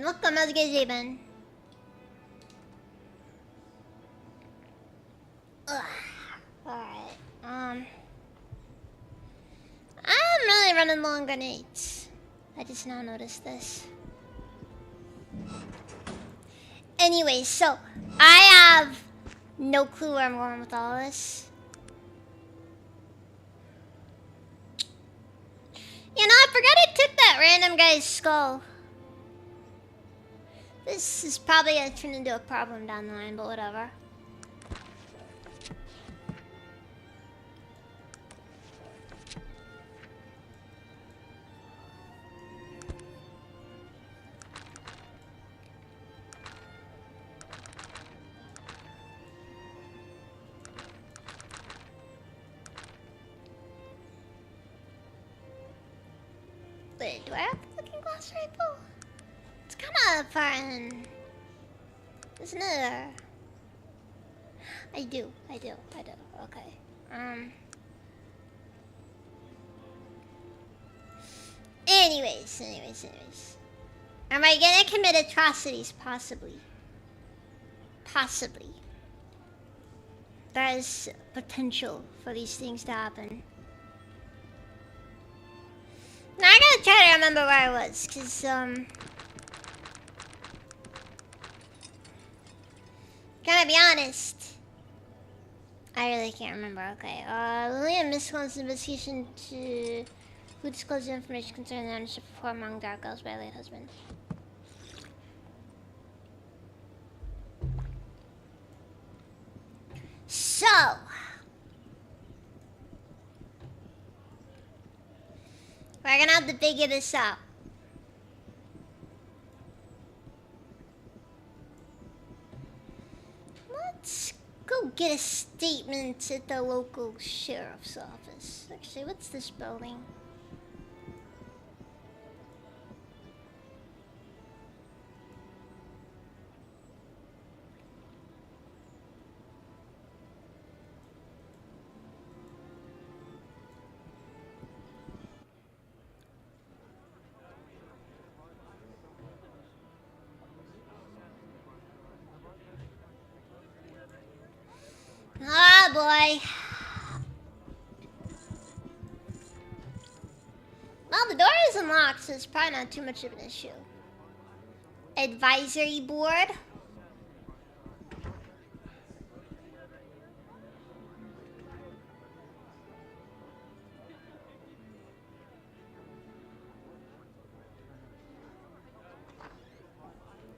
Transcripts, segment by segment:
welcome. How's your day been? Alright. I'm really running low on grenades. I just now noticed this. Anyway, so I have no clue where I'm going with all this. You know, I forgot I took that random guy's skull. This is probably gonna turn into a problem down the line, but whatever. Wait, do I have the looking glass rifle? It's kind of fun, isn't it? I do. Okay. Anyways. Am I gonna commit atrocities? Possibly. There is potential for these things to happen. Now I gotta try to remember where I was, cause gotta be honest, I really can't remember. Okay, Lillian miscalls investigation to who disclosed the information concerning the ownership of four among dark elves by late husband. So we're gonna have to figure this out. Let's go get a statement at the local sheriff's office. Actually, what's this building? Ah, boy. Well, the door is unlocked, so it's probably not too much of an issue. Advisory board.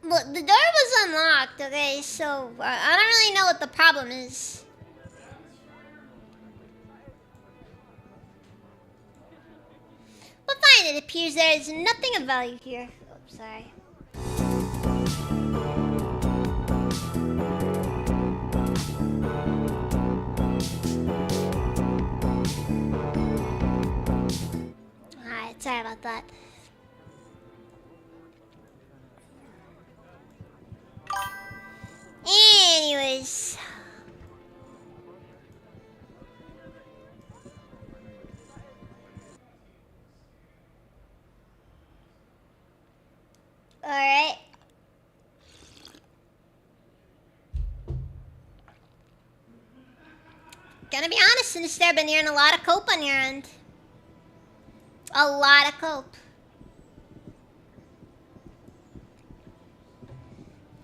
Look, the door was unlocked, okay, so I don't really know what the problem is. But fine, it appears there is nothing of value here. Oops, sorry. Alright, sorry about that. Anyways. Alright. Gonna be honest, in this there, been hearing a lot of cope on your end. A lot of cope.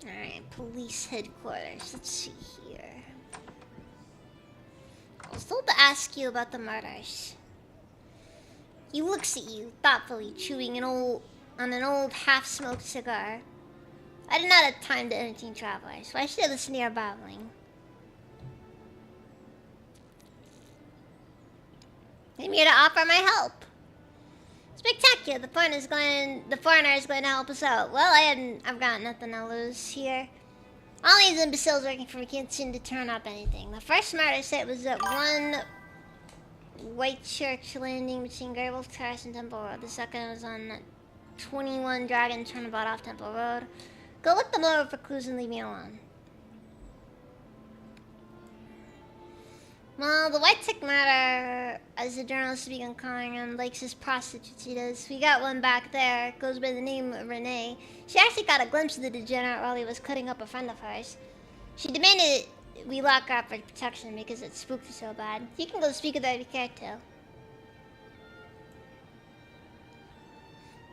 Alright, police headquarters. Let's see here. I was told to ask you about the murders. He looks at you, thoughtfully chewing on an old half-smoked cigar. I did not have time to entertain travelers, so I should listen to your babbling. I'm here to offer my help. Spectacular! The foreigner is going to help us out. Well, I've got nothing to lose here. All these imbeciles working for me can't seem to turn up anything. The first murder site was at 1 White Church Landing between Grable Terrace and Temple Road. The second was on 21 Dragon Turnabout off Temple Road. Go look them over for clues and leave me alone. Well, the white tick murderer, as the journalists began calling him, likes his prostitutes, he does. We got one back there, goes by the name of Renee. She actually got a glimpse of the degenerate while he was cutting up a friend of hers. She demanded we lock her up for protection because it spooked her so bad. You can go speak with her if you care to.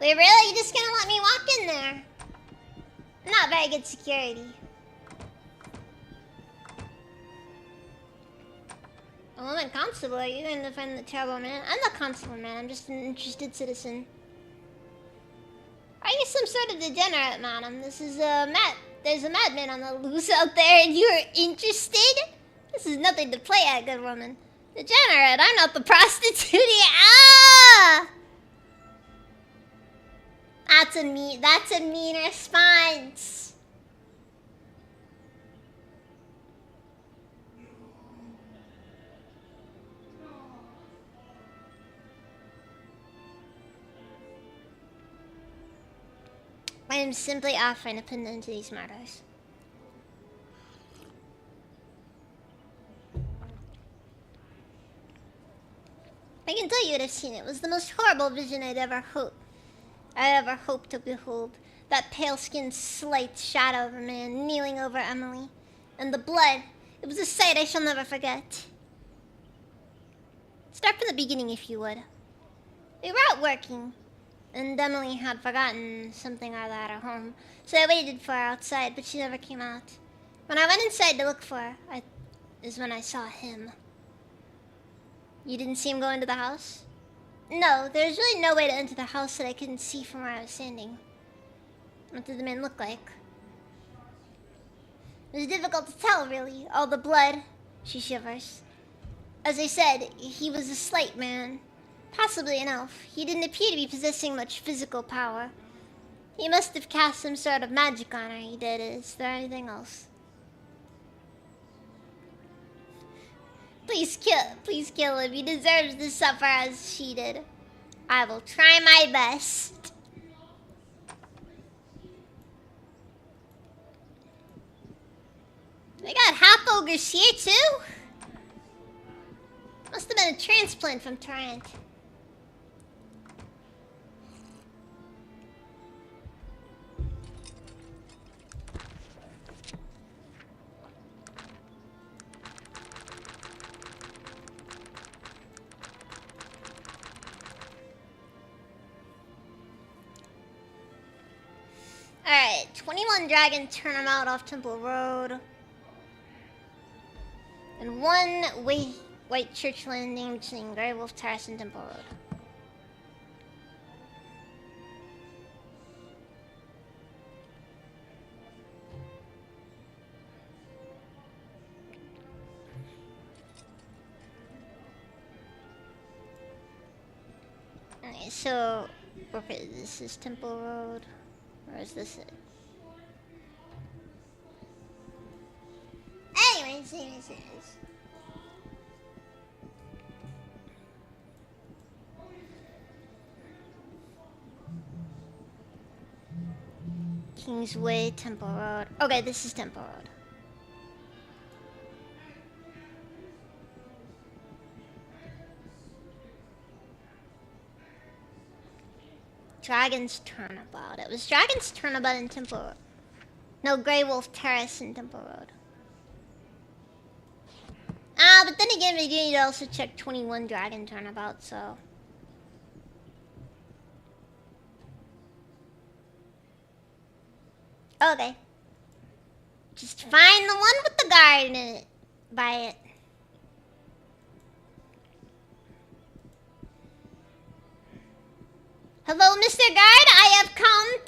Wait, really? You just gonna let me walk in there? Not very good security. A woman constable? Are you going to defend the terrible man? I'm the constable, man. I'm just an interested citizen. Are you some sort of degenerate, madam? This is a There's a madman on the loose out there, and you're interested? This is nothing to play at, good woman. Degenerate? I'm not the prostitute. Ah! That's a mean response. I am simply offering to put an end to these murders. I can tell you would have seen it. It was the most horrible vision I ever hoped to behold. That pale-skinned, slight shadow of a man kneeling over Emily. And the blood. It was a sight I shall never forget. Start from the beginning, if you would. We were out working, and Emily had forgotten something or other at her home, so I waited for her outside, but she never came out. When I went inside to look for her, is when I saw him. You didn't see him go into the house? No, there's really no way to enter the house that I couldn't see from where I was standing. What did the man look like? It was difficult to tell, really. All the blood. She shivers. As I said, he was a slight man. Possibly an elf. He didn't appear to be possessing much physical power. He must have cast some sort of magic on her, he did. Is there anything else? Please kill him. He deserves to suffer as she did. I will try my best. They got half ogres here too? Must have been a transplant from Trent. Alright, 21 Dragon Turnabout off Temple Road. And one White Church Landing between Grey Wolf Terrace and Temple Road. Okay, so okay, this is Temple Road. Or is this it? Anyways. Kingsway, Temple Road. Okay, this is Temple Road. Dragon's Turnabout. It was Dragon's Turnabout in Temple Road. No, Grey Wolf Terrace in Temple Road. But then again, we do need to also check 21 Dragon Turnabout, so... Okay. Just find the one with the guard in it. By it. Hello, Mr. Guard. I have come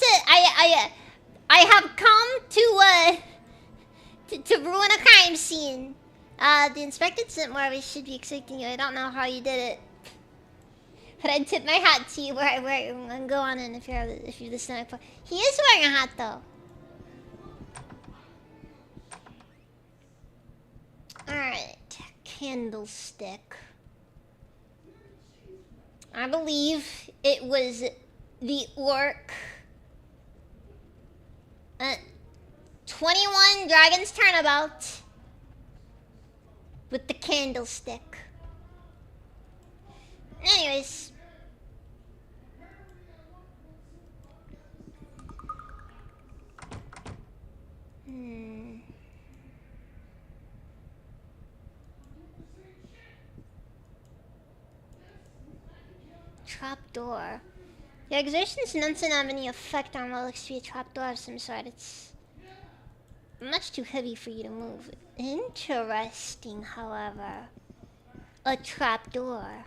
to ruin a crime scene. The inspector sent where we should be expecting you. I don't know how you did it, but I tip my hat to you and go on in if you're the sniper. He is wearing a hat though. Alright, candlestick. I believe it was the orc. 21 Dragon's Turnabout. with the candlestick. Anyways. Trapdoor. The exertions doesn't have any effect on what looks to be a trapdoor of some sort. It's much too heavy for you to move. Interesting, however. A trapdoor.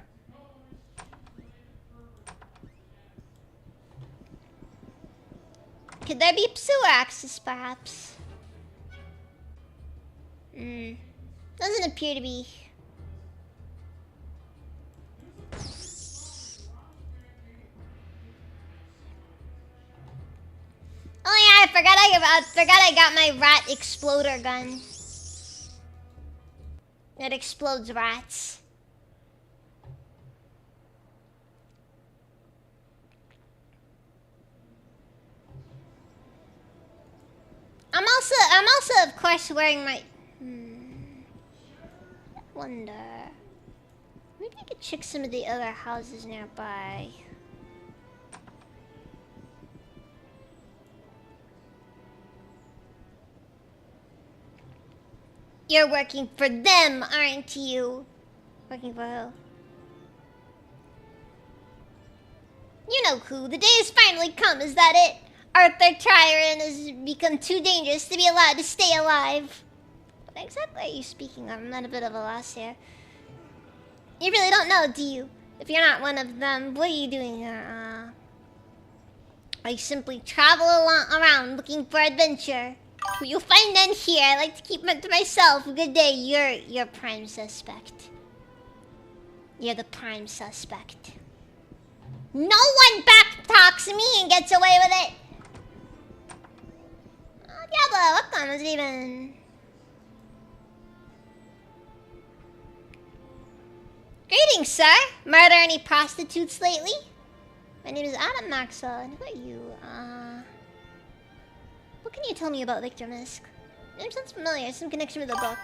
Could there be sewer access, perhaps? Doesn't appear to be. Oh yeah, I forgot I got my rat exploder gun. It explodes rats. I'm also of course wearing my I wonder. Maybe I could check some of the other houses nearby. You're working for them, aren't you? Working for who? You know who. The day has finally come, is that it? Arthur Tryon has become too dangerous to be allowed to stay alive. What exactly are you speaking of? I'm at a bit of a loss here. You really don't know, do you? If you're not one of them, what are you doing here? I simply travel around looking for adventure. You'll find none here. I like to keep them to myself. Good day. You're prime suspect. You're the prime suspect. No one backtalks me and gets away with it. Oh, Diablo, what time was it even? Greetings, sir. Murder any prostitutes lately? My name is Adam Maxwell, and who are you? What can you tell me about Victor Misk? Name sounds familiar, some connection with the book.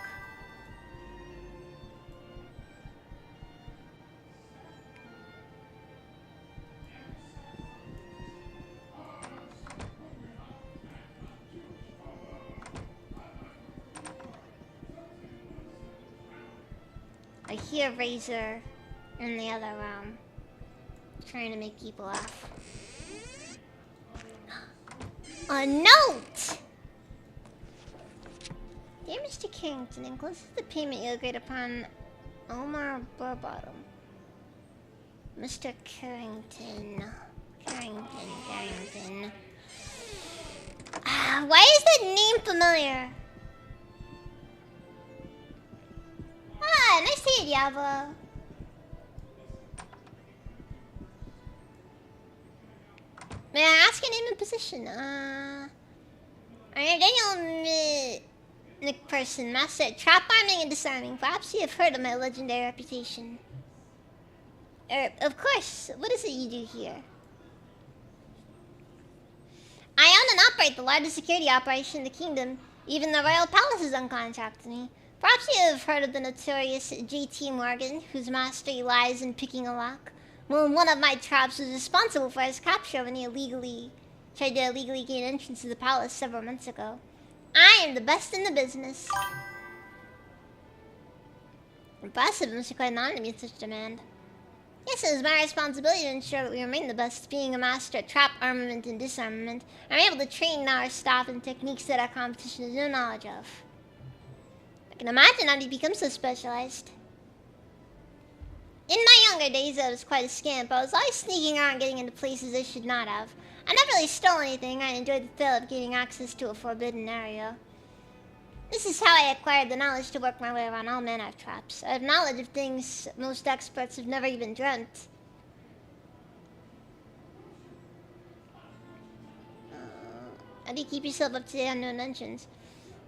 I hear Razor in the other room, trying to make people laugh. A note! Dear Mr. Carrington, encloses the payment you agreed upon Omar Burbottom. Mr. Carrington. Carrington. Why is that name familiar? Ah, nice to meet you, Diablo. May I ask your name and position? I'm Daniel McPherson, master at trap arming and disarming. Perhaps you have heard of my legendary reputation. Of course. What is it you do here? I own and operate the largest security operation in the kingdom. Even the royal palace is on contract to me. Perhaps you have heard of the notorious J.T. Morgan, whose mastery lies in picking a lock. Well, one of my traps was responsible for his capture when he tried to illegally gain entrance to the palace several months ago. I am the best in the business. Impressive, it must be quite an honor to meet such demand. Yes, it is my responsibility to ensure that we remain the best. Being a master at trap armament and disarmament, I'm able to train our staff in techniques that our competition has no knowledge of. I can imagine how he become so specialized. In my younger days, I was quite a scamp. I was always sneaking around getting into places I should not have. I never really stole anything. I enjoyed the thrill of gaining access to a forbidden area. This is how I acquired the knowledge to work my way around all manner of traps. I have knowledge of things most experts have never even dreamt. How do you keep yourself up to date on known engines?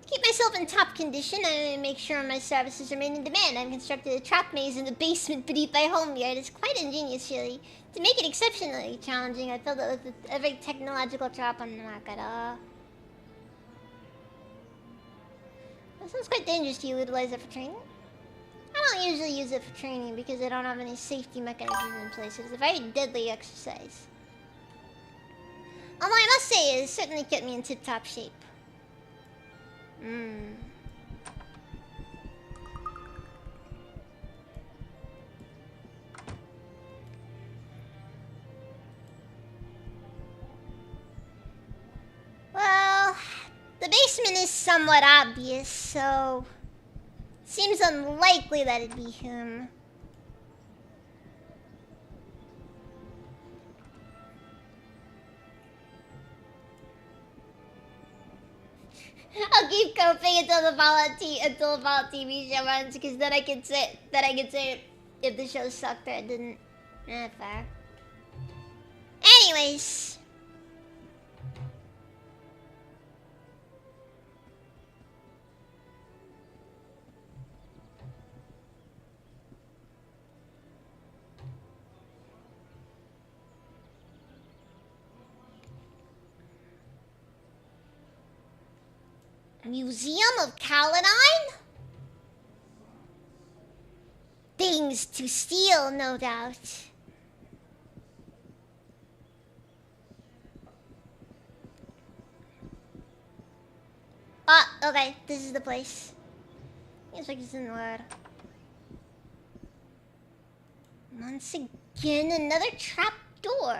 To keep myself in top condition, I make sure my services remain in demand. I've constructed a trap maze in the basement beneath my home yard. It's quite ingenious, really. To make it exceptionally challenging, I filled it with every technological trap on the market. That sounds quite dangerous to you. Utilize it for training? don't usually use it for training because I don't have any safety mechanisms in place. It's a very deadly exercise. Although I must say, it certainly kept me in tip-top shape. Well, the basement is somewhat obvious, so... Seems unlikely that it'd be him. I'll keep coping until the Fallout TV show runs, because then I can say if the show sucked or it didn't. Fair. Anyways. Museum of Caladine? Things to steal, no doubt. Ah, okay, this is the place. Seems like it's in the word. Once again, another trap door.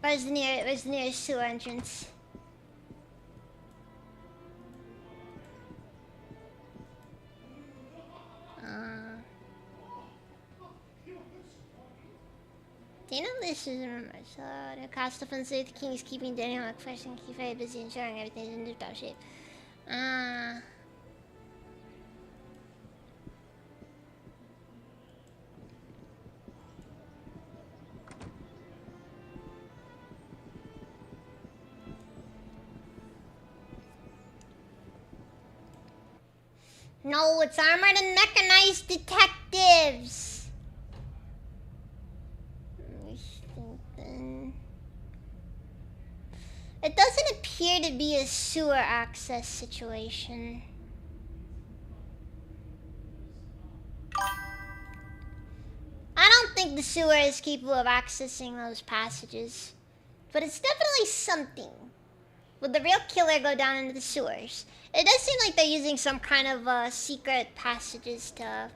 Where's the nearest sewer entrance? Do you know this is the cost of the king is keeping Daniel fresh and keep very busy ensuring everything's in tip-top shape. No, it's armored and mechanized detectives. It doesn't appear to be a sewer access situation. I don't think the sewer is capable of accessing those passages. But it's definitely something. Would the real killer go down into the sewers? It does seem like they're using some kind of secret passages to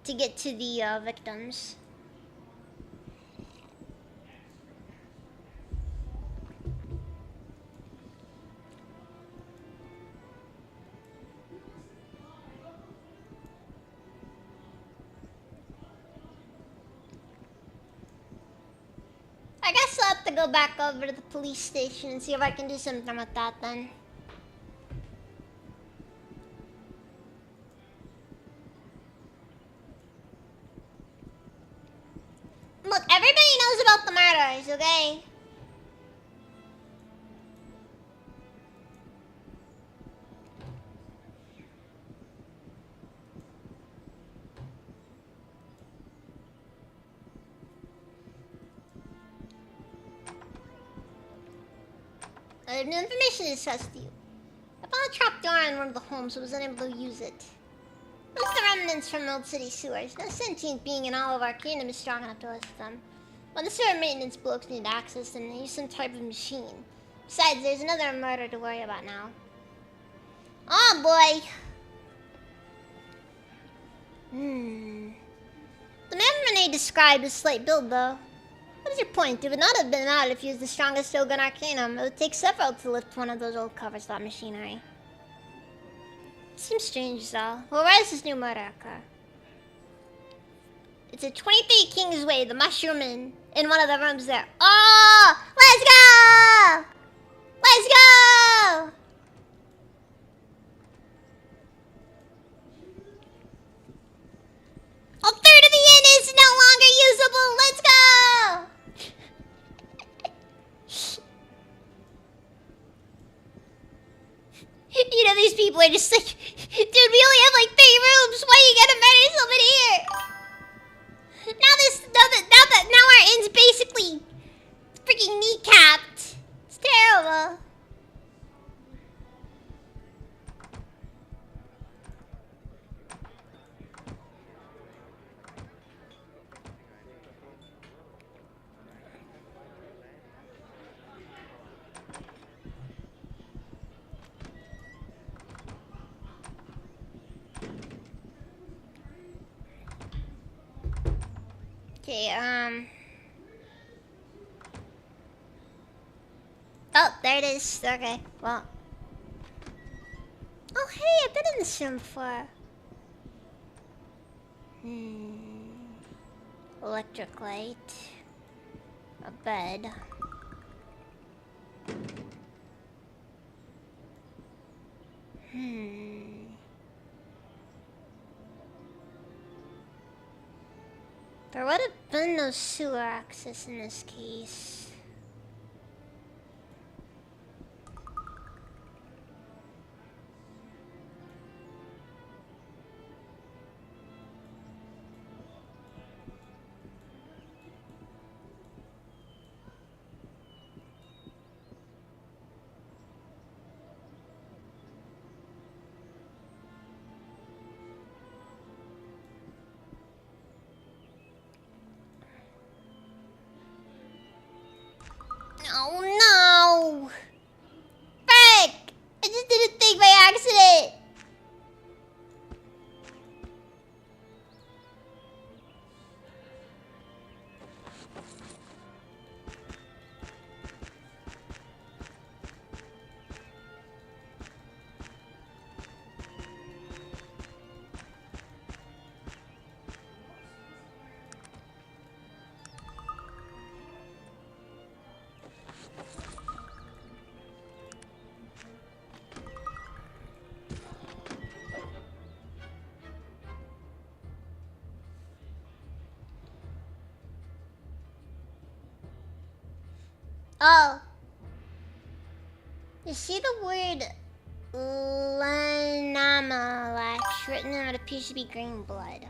get to the victims. I guess I'll have to go back over to the police station and see if I can do something with that then. Look, everybody knows about the murders, okay? I have no information to trust you. I found a trap door in one of the homes but was unable to use it. Those are the remnants from old city sewers. No sentient being in all of our kingdom is strong enough to lift them. When the sewer maintenance blokes need access, then they use some type of machine. Besides, there's another murder to worry about now. Oh boy! The man Renee described as slight build, though. What is your point? It would not have been out if you used the strongest Shogun Arcanum. It would take several to lift one of those old cover-slot machinery. Seems strange, though. Well, where does this new murder occur? It's at 23 Kingsway, the Mushroom Inn, in one of the rooms there. Oh! Let's go! Let's go! invisible. Let's go! You know, these people are just like, dude, we only have like 3 rooms. Why you gotta murder someone here? Now our end's basically freaking kneecapped. It's terrible. Okay, oh, there it is. Okay, well. Oh, hey, I've been in this room before. Electric light. A bed. There would have been no sewer access in this case. Oh no! Frick! I just did a thing by accident! Oh. You see the word Lanamalax written on what appears to be green blood.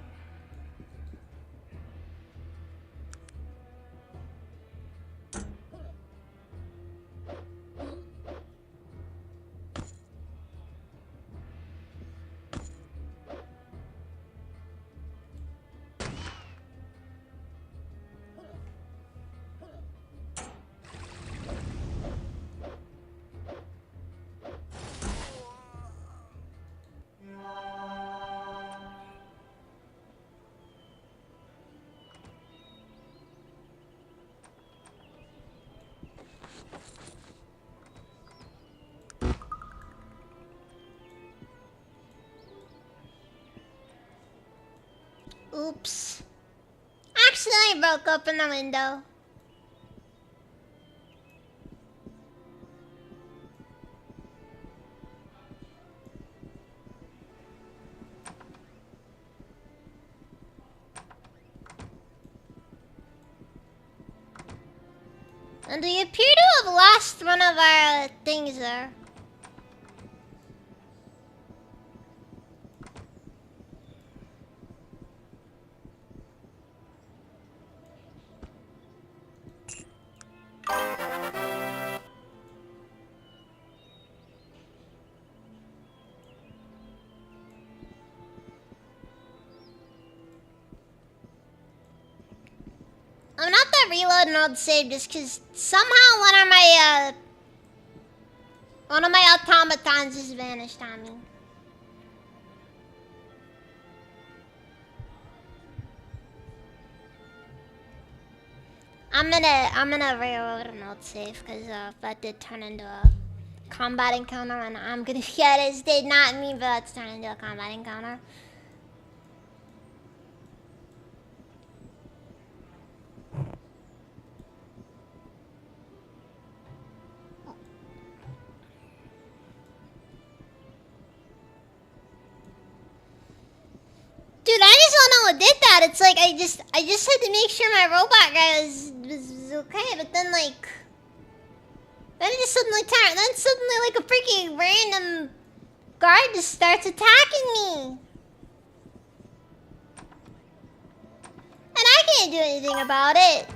Oops. Accidentally broke open the window. And we appear to have lost one of our things there. I'm not that reload an old save just because somehow one of my automatons just vanished on me. I'm gonna reload an old save because that did turn into a combat encounter, and I'm gonna this did not mean for that to turn into a combat encounter. Dude, I just wanna know what did that. It's like I just had to make sure my robot guy was okay, but then like then it just suddenly turned. Then suddenly like a freaking random guard just starts attacking me, and I can't do anything about it.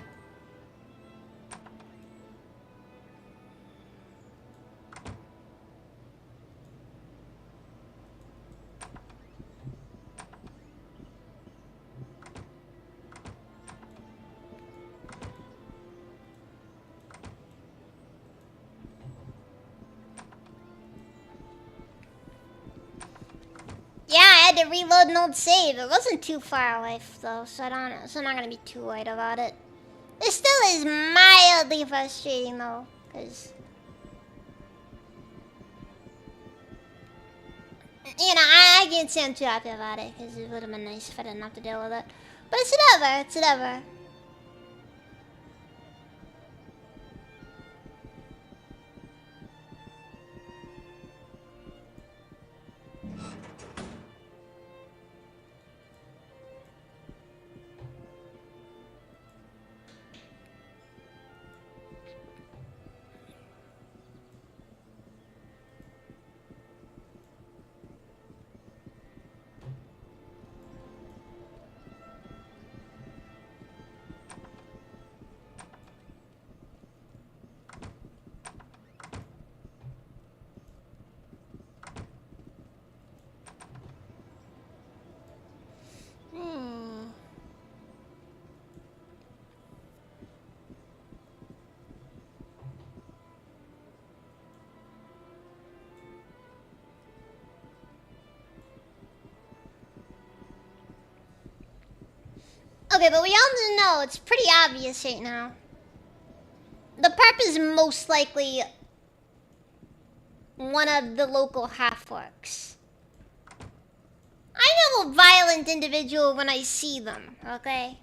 Yeah, I had to reload an old save. It wasn't too far away though, so so I'm not gonna be too worried about it. It still is mildly frustrating though, cause you know I can't say I'm too happy about it, cause it would have been nice if I didn't have to deal with it. But it's whatever. It's whatever. Okay, but we all know it's pretty obvious right now. The perp is most likely one of the local half-orcs. I know a violent individual when I see them, okay?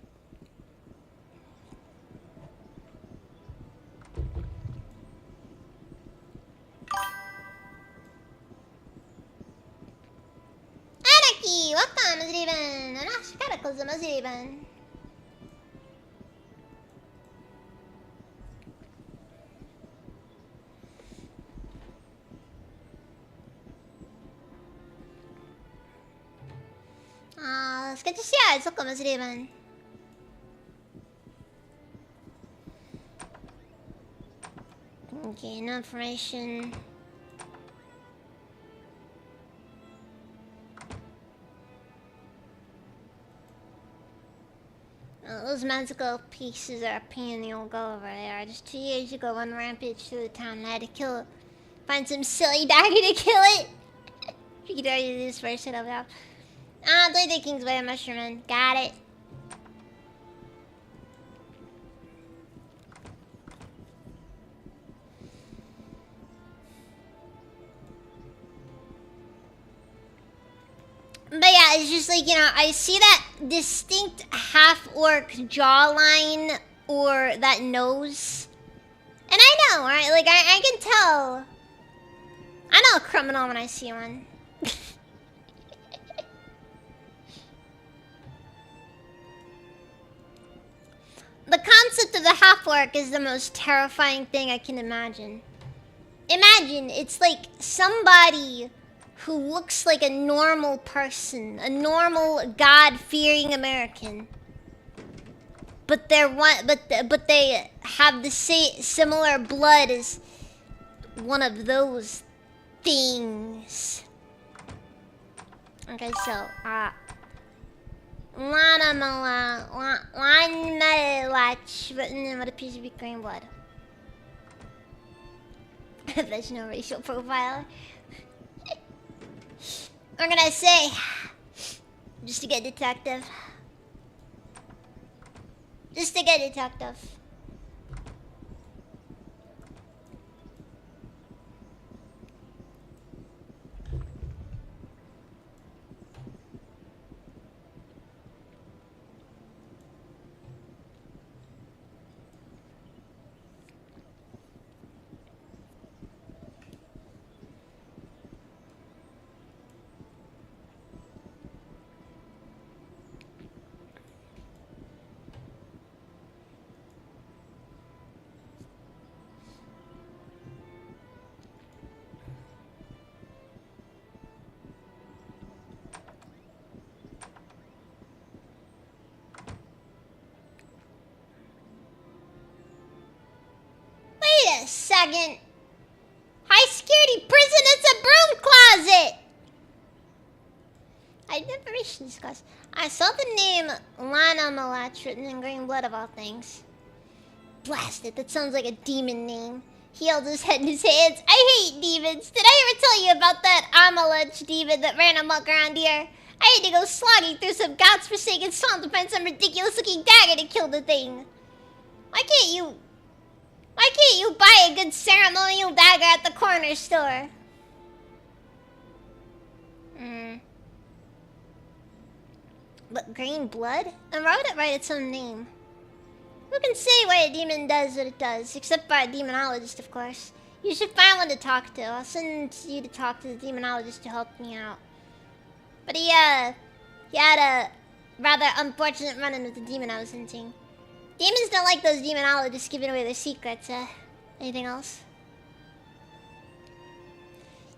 Anarchy! Welcome, Mazriban! Anash Cataclysm, Mazriban. It's good to see you. Welcome, Mazriban. Okay, no information. Those magical pieces are a pain in the old go over there. Just 2 years ago, one rampage through the town and I had to kill it. Find some silly dagger to kill it. You could already do this first shit up now. Play the King's Way of Mushroom. Got it. But yeah, it's just like, you know, I see that distinct half-orc jawline or that nose. And I know, right? Like, I can tell. I know a criminal when I see one. The concept of the half-orc is the most terrifying thing I can imagine. Imagine, it's like somebody who looks like a normal person, a normal God-fearing American, but they're but they have the similar blood as one of those things. Okay, so one watch written with a piece of Ukraine blood. There's no racial profile. I'm gonna say, just to get detective. Just to get detective. a second. High security prison, it's a broom closet! I'd never reached this class. I saw the name Lana Malach written in green blood of all things. Blast it, that sounds like a demon name. He held his head in his hands. I hate demons. Did I ever tell you about that Amalech demon that ran amok around here? I had to go slogging through some godforsaken swamp to find some ridiculous-looking dagger to kill the thing. Why can't you buy a good ceremonial dagger at the corner store? But green blood? And why would it write its own name? Who can say why a demon does what it does? Except by a demonologist, of course. You should find one to talk to. I'll send you to talk to the demonologist to help me out. But he had a rather unfortunate run-in with the demon I was hunting. Demons don't like those demonologists giving away their secrets. Anything else?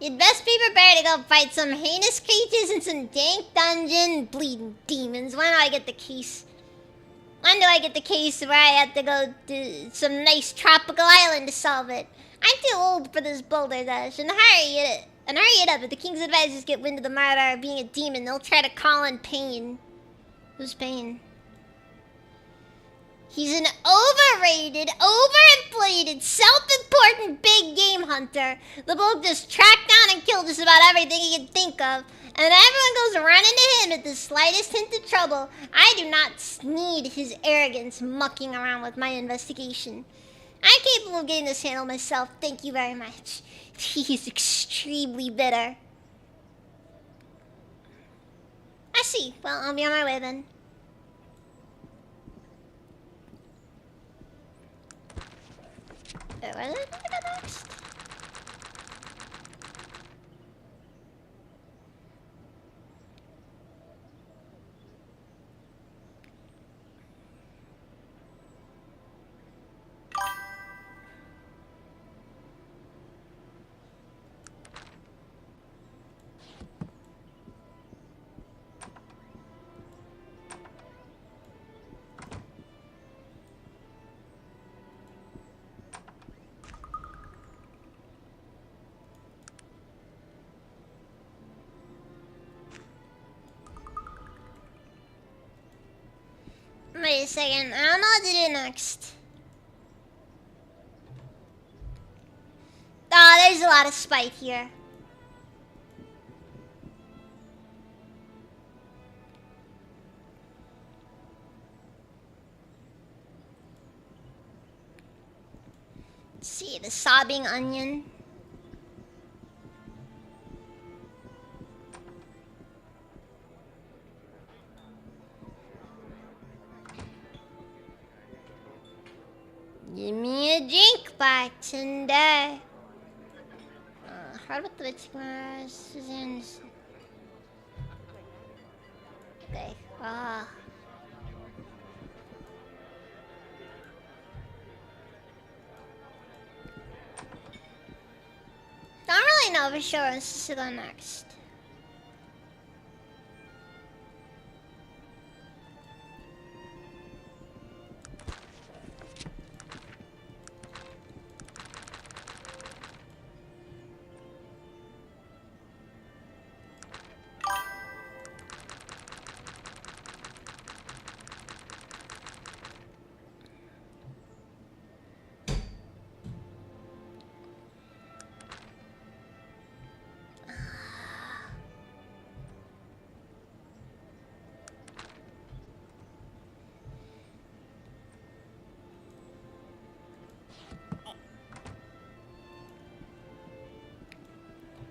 You'd best be prepared to go fight some heinous creatures in some dank dungeon, bleeding demons. When do I get the case? When do I get the case where I have to go to some nice tropical island to solve it? I'm too old for this boulder dash, and hurry it up. If the king's advisors get wind of the murder of being a demon, they'll try to call in Pain. Who's Pain? He's an overrated, overinflated, self-important big game hunter. The bloke just tracked down and killed just about everything he could think of. And everyone goes running to him at the slightest hint of trouble. I do not need his arrogance mucking around with my investigation. I'm capable of getting this handled myself, thank you very much. He's extremely bitter. I see. Well, I'll be on my way then. Where did I go next? Wait a second, I don't know what to do next. Oh, there's a lot of spite here. Let's see, the sobbing onion. Give me a drink, bartender. How about the Susan's? Okay. Don't really know for sure what's to go next.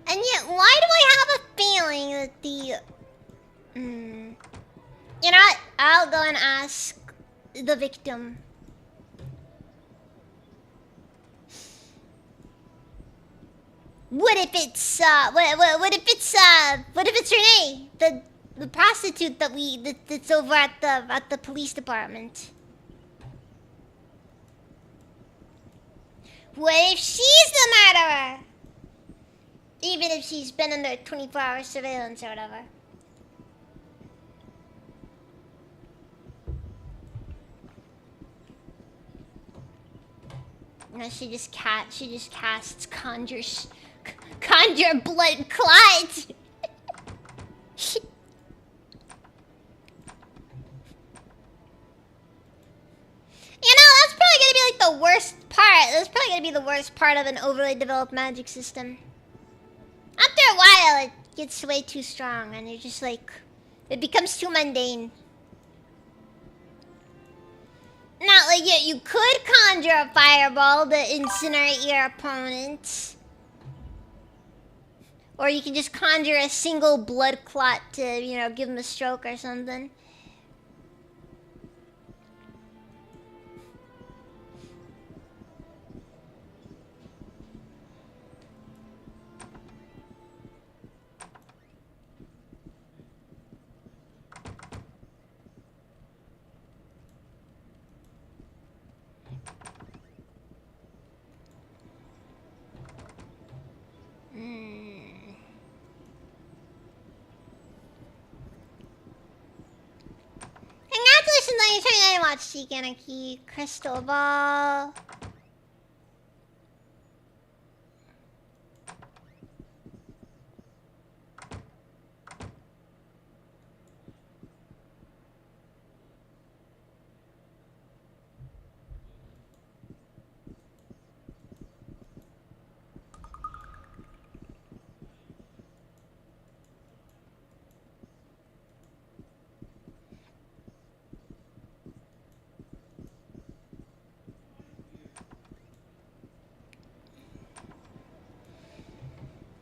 And yet, why do I have a feeling that the... You know what? I'll go and ask the victim. What if it's, what if it's Renee? The prostitute that's over at the police department. What if she's the murderer? Even if she's been under 24-hour surveillance or whatever. No, she just casts conjure blood clot. You know, that's probably gonna be like the worst part. That's probably gonna be the worst part of an overly developed magic system. After a while, it gets way too strong, and you're just like, it becomes too mundane. Not like you could conjure a fireball to incinerate your opponent. Or you can just conjure a single blood clot to, you know, give him a stroke or something. Congratulations on your turn. I watched Anarchy, Crystal Ball.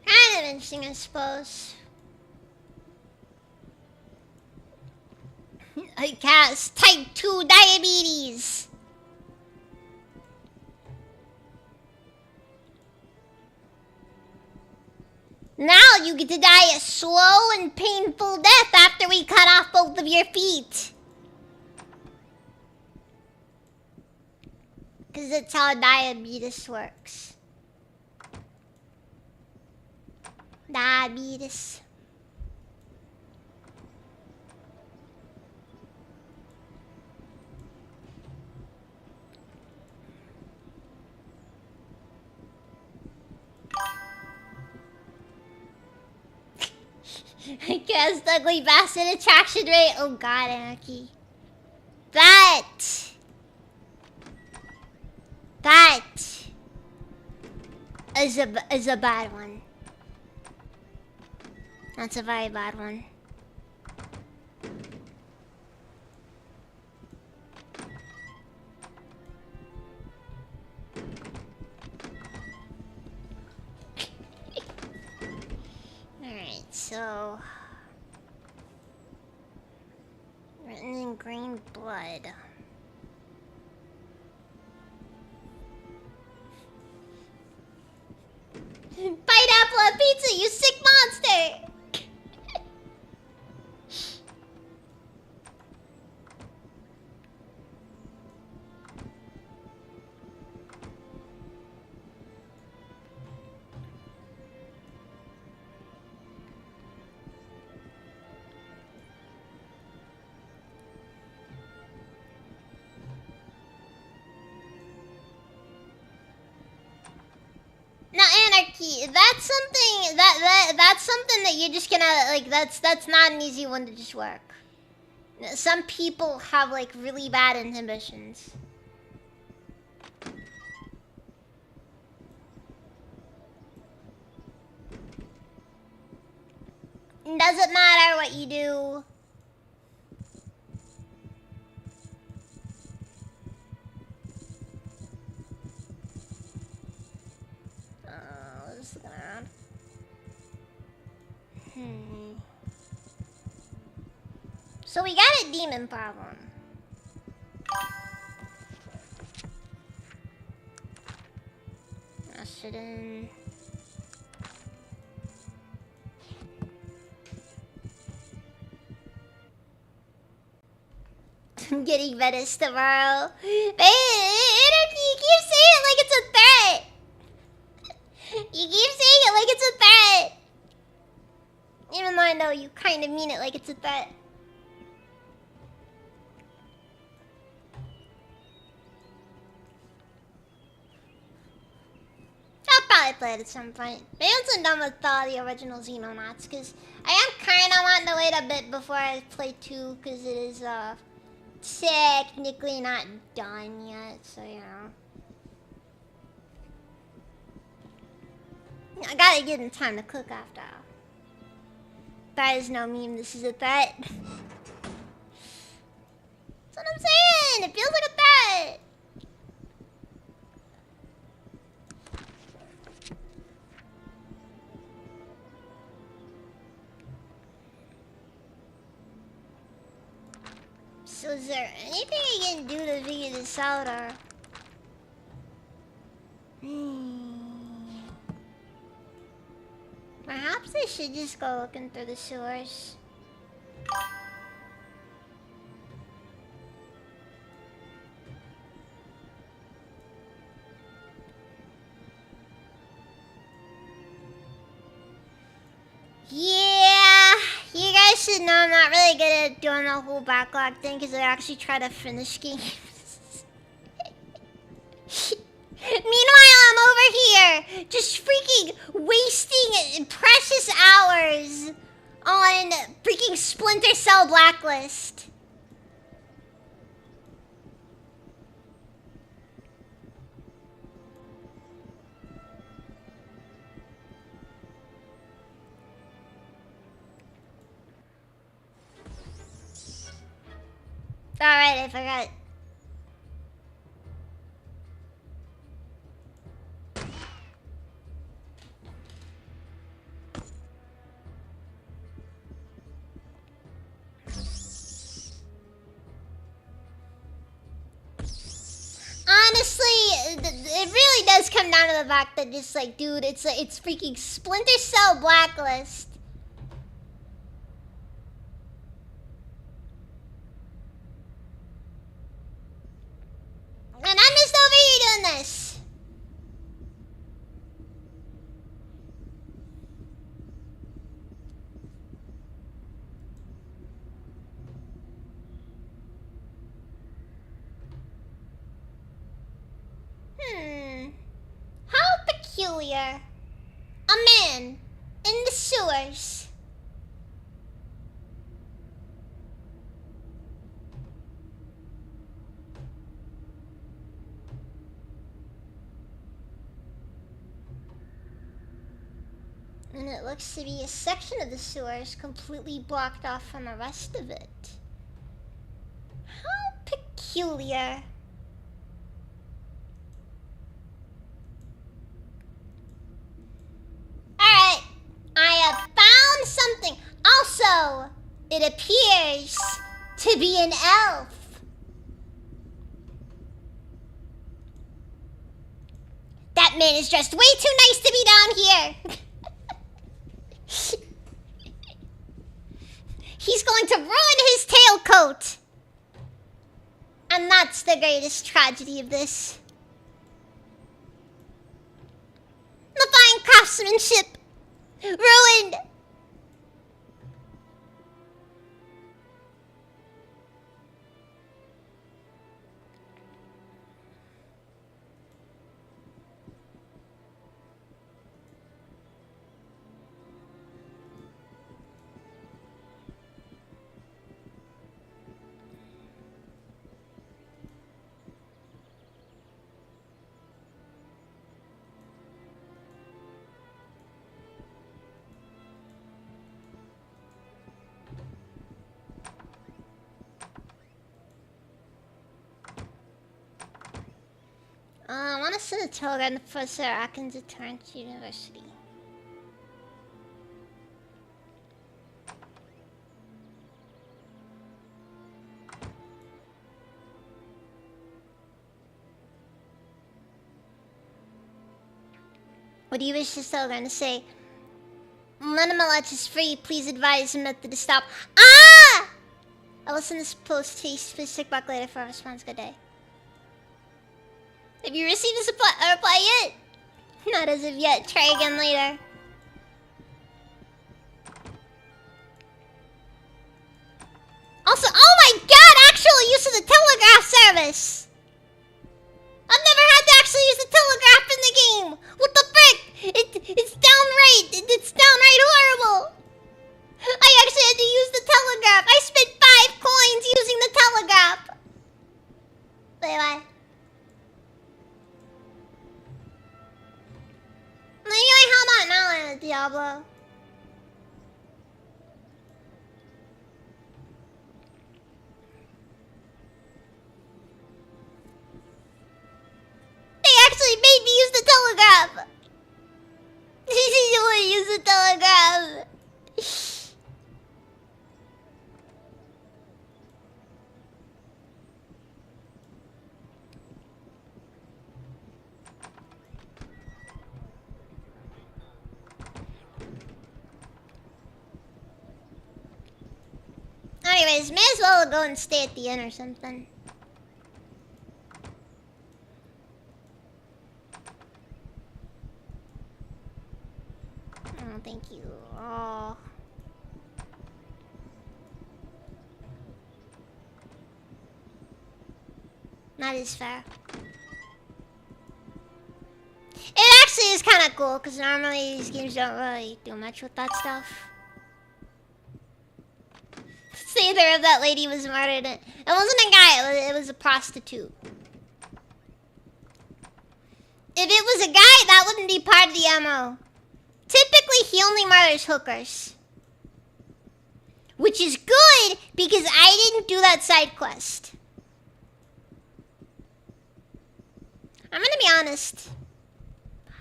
Kind of interesting, I suppose. I cast type 2 diabetes. Now you get to die a slow and painful death after we cut off both of your feet. Because that's how diabetes works. Diabetes. I guess ugly bastard attraction rate. Oh god, Anarchy. That is a bad one. That's a very bad one. Alright, so written in green blood. Pineapple on pizza, you sick monster! Now, Anarchy, that's something that's something that you're just gonna like. That's not an easy one to just work. Some people have like really bad inhibitions. Doesn't matter what you do. Just looking around. So we got a demon problem. Ashton. I'm getting Venice tomorrow. Hey, Anarchy, you keep saying it like it's a threat. You keep saying it like it's a threat. Even though I know you kind of mean it like it's a threat. probably play it at some point. Maybe once I'm done with the original Xenonauts, because I am kind of wanting to wait a bit before I play 2, because it is technically not done yet, so you know. I gotta give him time to cook after all. That is no meme, this is a threat. That's what I'm saying! It feels like a threat! So is there anything I can do to figure this out, or... Perhaps I should just go looking through the sewers. Yeah, you guys should know I'm not really good at doing the whole backlog thing because I actually try to finish games. Meanwhile, I'm over here just freaking wasting precious hours on freaking Splinter Cell Blacklist. Alright, I forgot. Honestly, it really does come down to the fact that just like, dude, it's freaking Splinter Cell Blacklist. And I'm just over here doing this. How peculiar. A man in the sewers. And it looks to be a section of the sewers completely blocked off from the rest of it. How peculiar. Alright, I have found something. Also, it appears to be an elf. That man is dressed way too nice to be down here. He's going to ruin his tailcoat. And that's the greatest tragedy of this. The fine craftsmanship ruined. I want to send a telegram to Professor Atkins at Torrance University. What do you wish this telegram to say? Lenemalech is free. Please advise him method to stop. Ah! I will send this post to you. Please check back later for a response. Good day. Have you received a reply yet? Not as of yet. Try again later. Also, oh my god, actual use of the telegraph service! I've never had to actually use the telegraph in the game! What the frick? Diablo. They actually made me use the telegraph. You want to use the telegraph? Anyways, may as well go and stay at the inn or something. Oh, thank you. Oh. That is fair. It actually is kind of cool, because normally these games don't really do much with that stuff. Say there that lady was murdered. It wasn't a guy, it was a prostitute. If it was a guy, that wouldn't be part of the MO. Typically, he only murders hookers. Which is good, because I didn't do that side quest. I'm gonna be honest.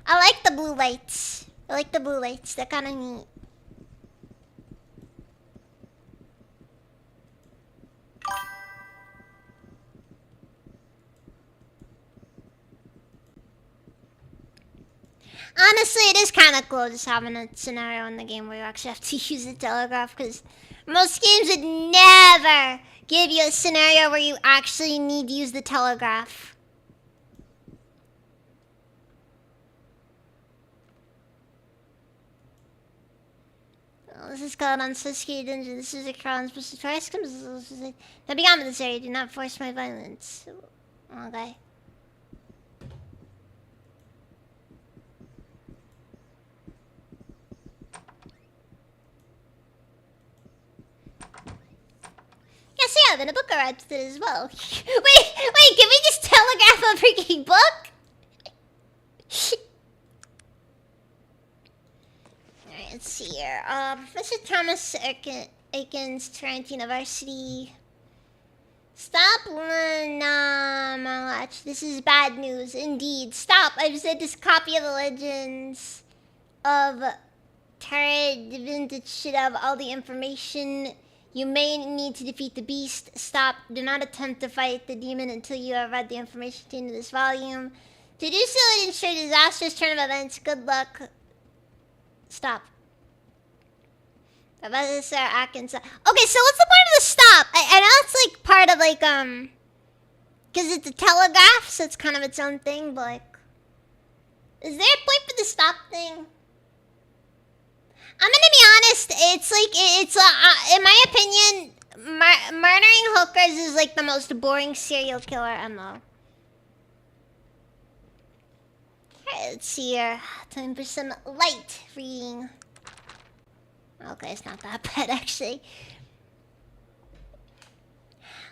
I like the blue lights. I like the blue lights, they're kinda neat. Honestly, it is kind of cool just having a scenario in the game where you actually have to use the telegraph, because most games would never give you a scenario where you actually need to use the telegraph. Oh, this is called on Suski Dungeon. This is a crown supposed to try to come. Now beyond this area, do not force my violence. Okay. Yes, yeah, and a book arrived today as well. wait, can we just telegraph a freaking book? Alright, let's see here. Professor Thomas Aikens, Trent University. Stop, Malach. This is bad news, indeed. Stop, I've said this copy of the Legends of Terra should have all the information you may need to defeat the beast. Stop. Do not attempt to fight the demon until you have read the information contained in this volume. To do so would ensure disastrous turn of events. Good luck. Stop. Professor Atkins. Okay, so what's the point of the stop? I know it's like part of like, because it's a telegraph, so it's kind of its own thing, but like, is there a point for the stop thing? I'm gonna be honest, it's like, in my opinion, murdering hookers is like the most boring serial killer MO. Alright, let's see here. Time for some light reading. Okay, it's not that bad actually.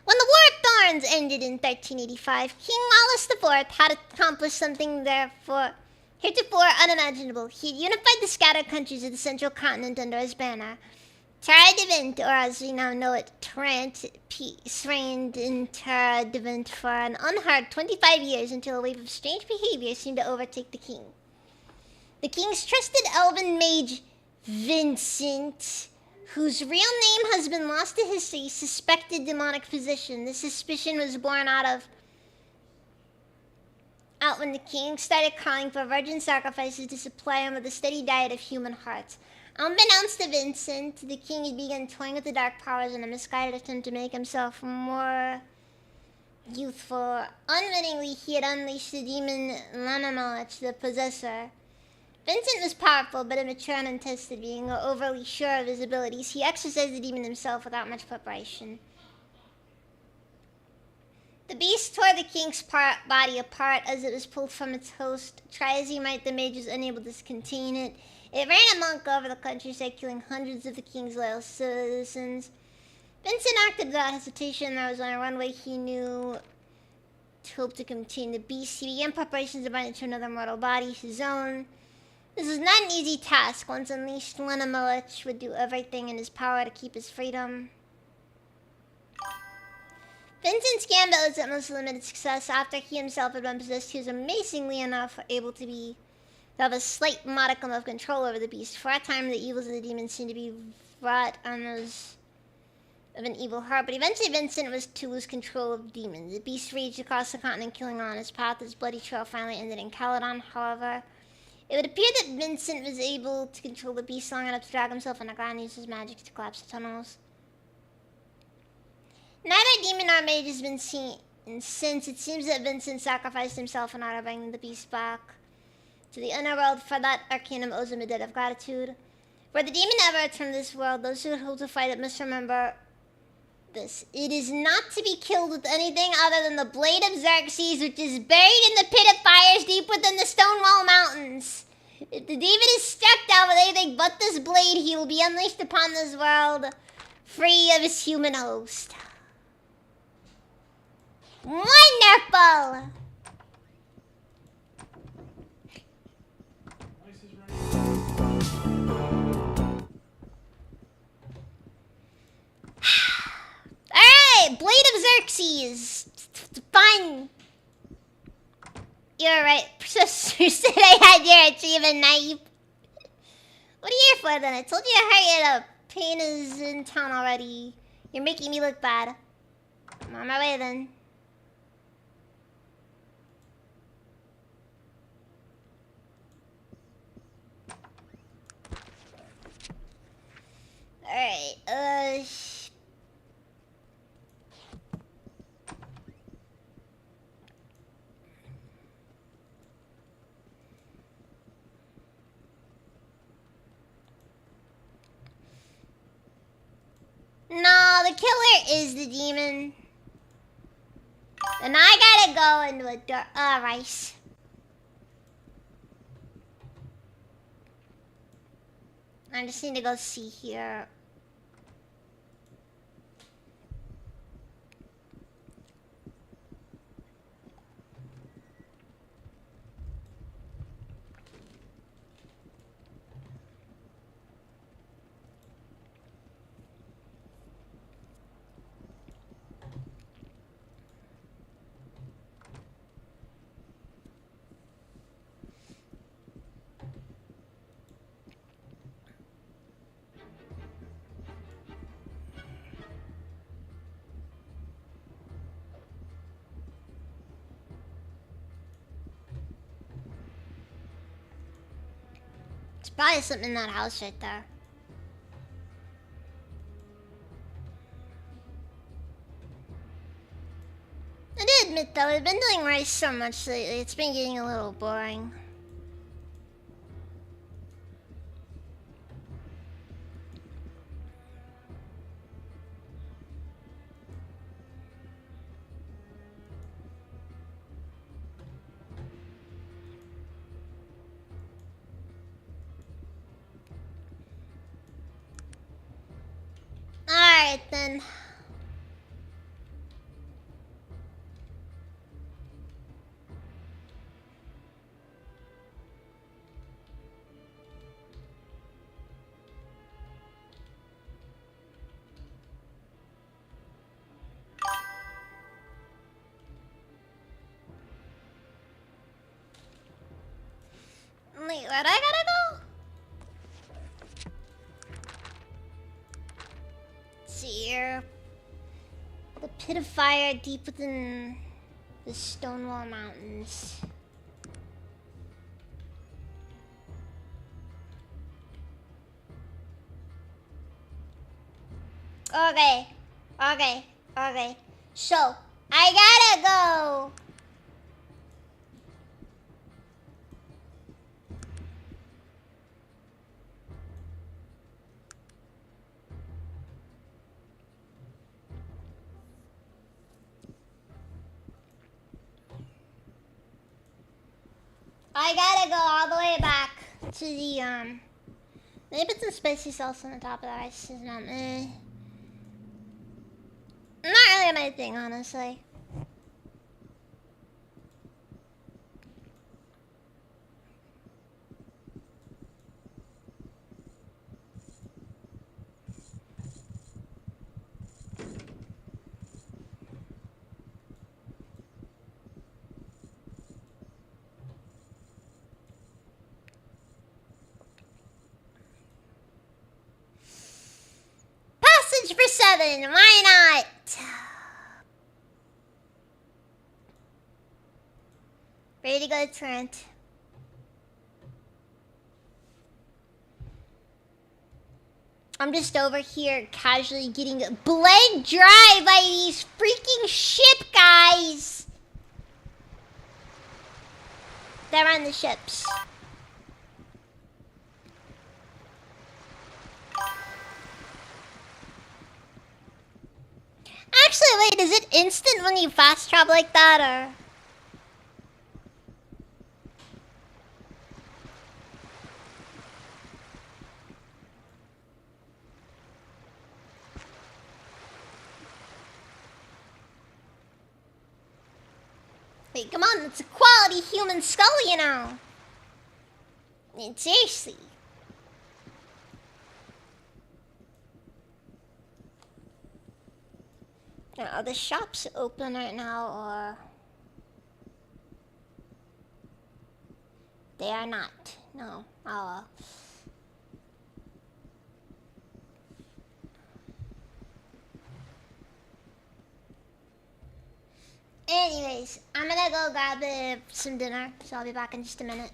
When the War of Thorns ended in 1385, King Wallace IV had accomplished something heretofore unimaginable. He had unified the scattered countries of the central continent under his banner. Terra Devint, or as we now know it, Trent, peace reigned in Terra Devint for an unheard 25 years until a wave of strange behavior seemed to overtake the king. The king's trusted elven mage, Vincent, whose real name has been lost to history, suspected demonic possession. This suspicion was born out when the king started calling for virgin sacrifices to supply him with a steady diet of human hearts. Unbeknownst to Vincent, the king had begun toying with the dark powers in a misguided attempt to make himself more youthful. Unwittingly, he had unleashed the demon Lanamalach, the possessor. Vincent was powerful, but immature and untested, being overly sure of his abilities. He exorcised the demon himself without much preparation. The beast tore the king's body apart as it was pulled from its host. Try as he might, the mage was unable to contain it. It ran amok over the countryside, killing hundreds of the king's loyal citizens. Vincent acted without hesitation. There was only one way he knew to hope to contain the beast. He began preparations to bind it to another mortal body, his own. This is not an easy task. Once unleashed, Lenamelich would do everything in his power to keep his freedom. Vincent's gambit was at most limited success. After he himself had been possessed, he was amazingly enough able to have a slight modicum of control over the beast. For a time, the evils of the demon seemed to be wrought on those of an evil heart, but eventually Vincent was to lose control of demons. The beast raged across the continent, killing all on his path. His bloody trail finally ended in Caledon, however. It would appear that Vincent was able to control the beast long enough to drag himself on the ground and use his magic to collapse the tunnels. Neither demon nor mage has been seen since. It seems that Vincent sacrificed himself in order to bring the beast back to the underworld. For that, Arcanum owes him a debt of gratitude. Were the demon ever returned to this world, those who hold to fight it must remember this. It is not to be killed with anything other than the blade of Xerxes, which is buried in the pit of fires deep within the Stonewall Mountains. If the demon is struck down with anything but this blade, he will be unleashed upon this world, free of his human host. Wonderful! Alright, Blade of Xerxes. Fine. You're right. Professor said I had your achievement knife. What are you here for then? I told you to hurry it up. Pain is in town already. You're making me look bad. I'm on my way then. Alright, no, the killer is the demon. And I gotta go into a dark... rice. I just need to go see here. There's probably something in that house right there. I do admit though, I've been doing rice so much lately, it's been getting a little boring. Alright then. Wait, where do I gotta go? Let's see here. The pit of fire deep within the Stonewall Mountains. Okay. So, I gotta go. I gotta go all the way back to the, maybe put some spicy sauce on the top of the rice. It's not, not really my thing, honestly. then why not? Ready to go to Trent. I'm just over here casually getting bled dry by these freaking ship guys that run the ships. Actually, wait, is it instant when you fast travel like that, or? Wait, come on, it's a quality human skull, you know. I mean, seriously. Are the shops open right now, or? They are not. No. Oh. Anyways, I'm gonna go grab some dinner, so I'll be back in just a minute.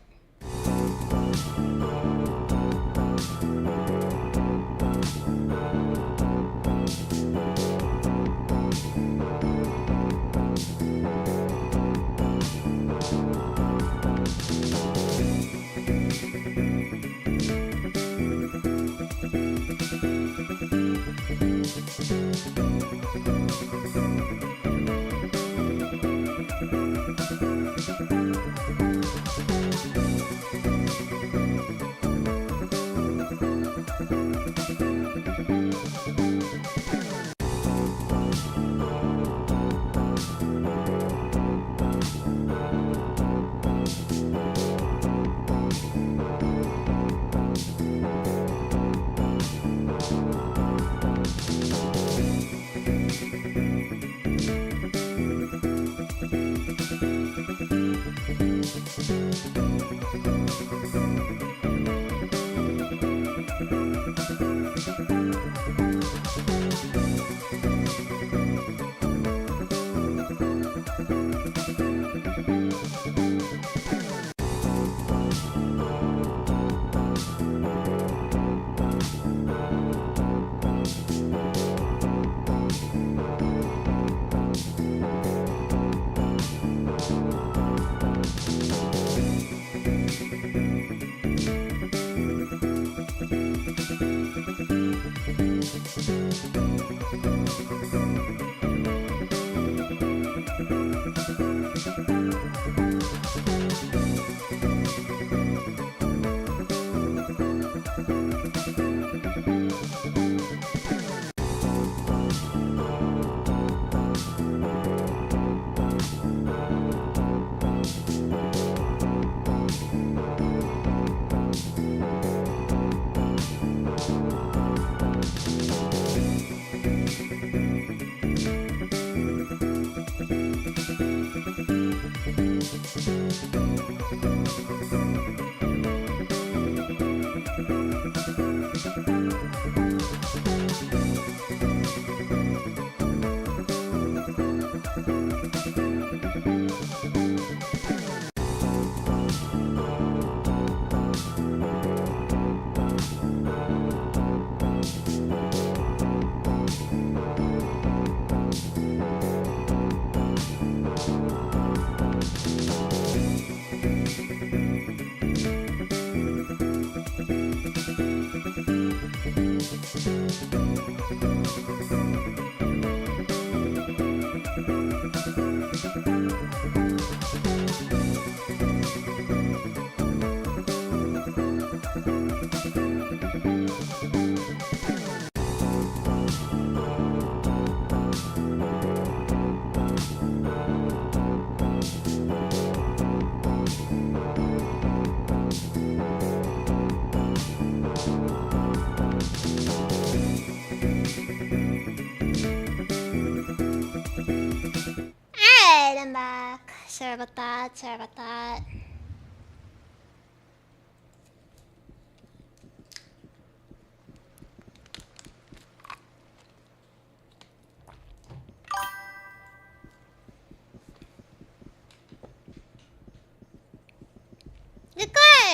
I'm back. Sorry about that. Sorry about that.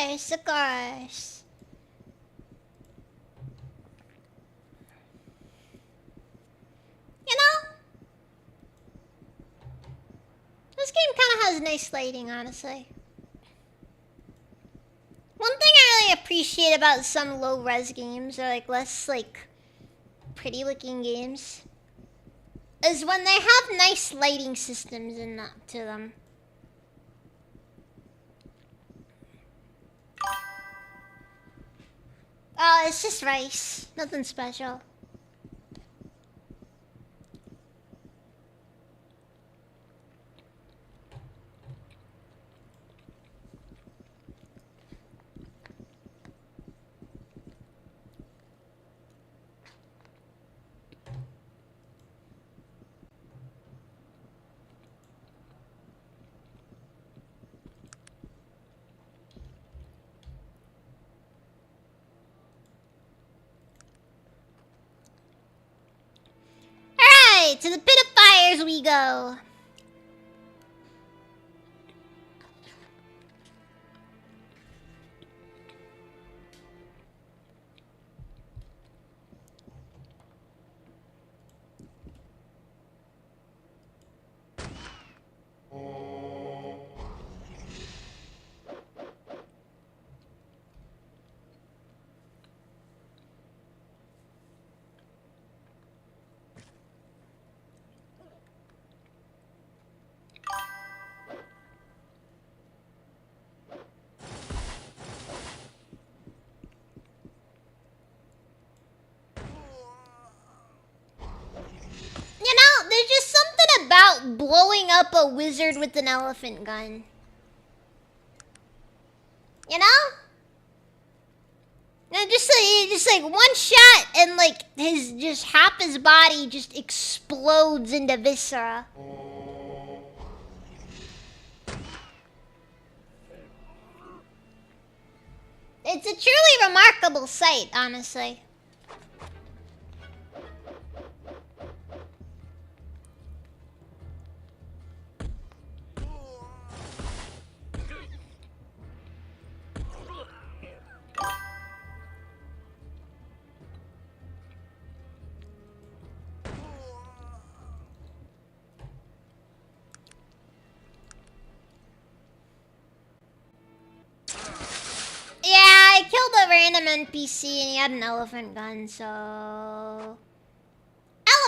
course, of course. You know? This game kind of has nice lighting, honestly. One thing I really appreciate about some low-res games, or like less like pretty-looking games, is when they have nice lighting systems to them. Oh, it's just rice. Nothing special. To the pit of fires we go. There's just something about blowing up a wizard with an elephant gun. You know? And just like one shot and like half his body just explodes into viscera. It's a truly remarkable sight, honestly. Random NPC and he had an elephant gun, so...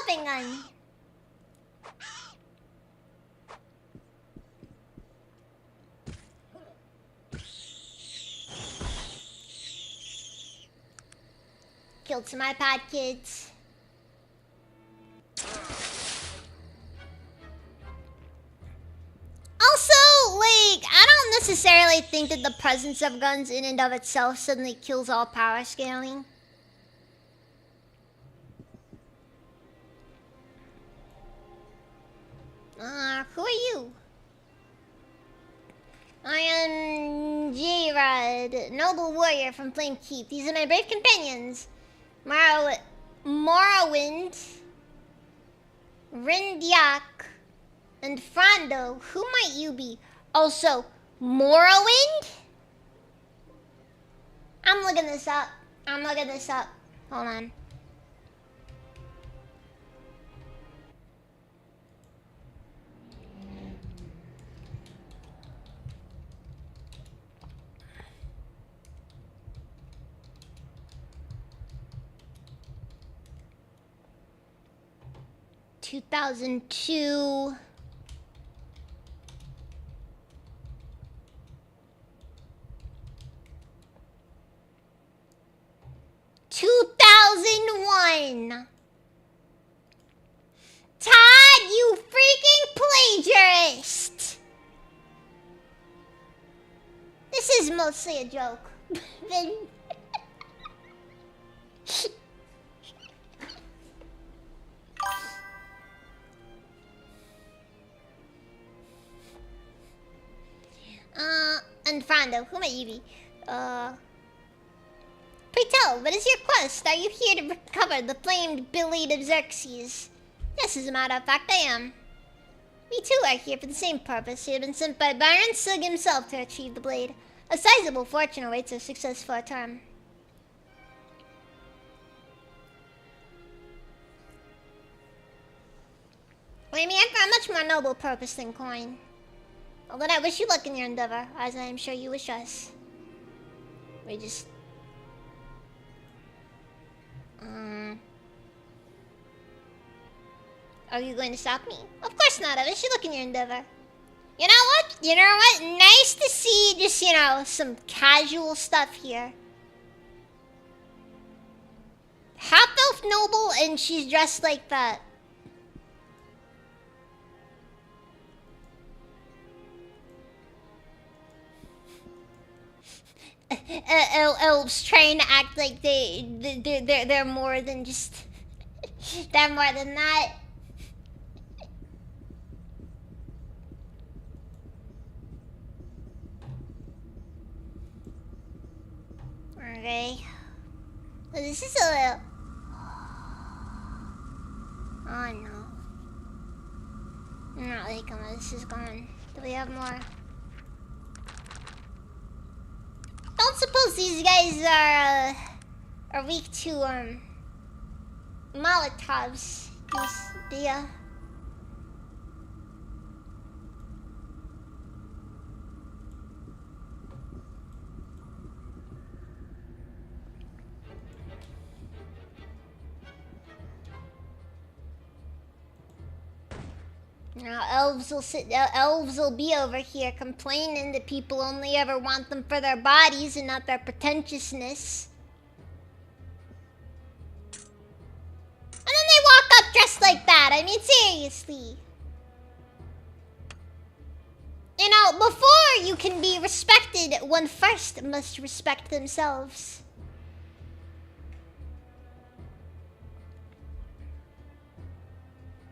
Elephant gun! Killed some iPad kids. Also, like, I don't necessarily think that the presence of guns in and of itself suddenly kills all power scaling. Who are you? I am J-Rod, noble warrior from Flame Keep. These are my brave companions. Morrowind, Rindiak, and Frondo. Who might you be? Also, Morrowind? I'm looking this up. Hold on. (2002). 2001. Todd, you freaking plagiarist! This is mostly a joke. And Frondo, who might you be? Pray tell, what is your quest? Are you here to recover the flamed blade of Xerxes? Yes, as a matter of fact, I am. We too are here for the same purpose. He had been sent by Byron Sugg himself to retrieve the blade. A sizable fortune awaits a successful term. We mean for a much more noble purpose than coin. Although I wish you luck in your endeavor, as I am sure you wish us. We just... Are you going to stop me? Of course not, I wish you luck in your endeavor. You know what? You know what? Nice to see just, you know, some casual stuff here. Half-elf noble and she's dressed like that. Elves trying to act like they're more than just... they're more than that. Okay. Well, this is a little... Oh no. I'm not liking where this is going. Do we have more? Don't suppose these guys are weak to Molotovs. The Now elves will be over here complaining that people only ever want them for their bodies and not their pretentiousness. And then they walk up dressed like that. I mean, seriously. You know, before you can be respected, one first must respect themselves.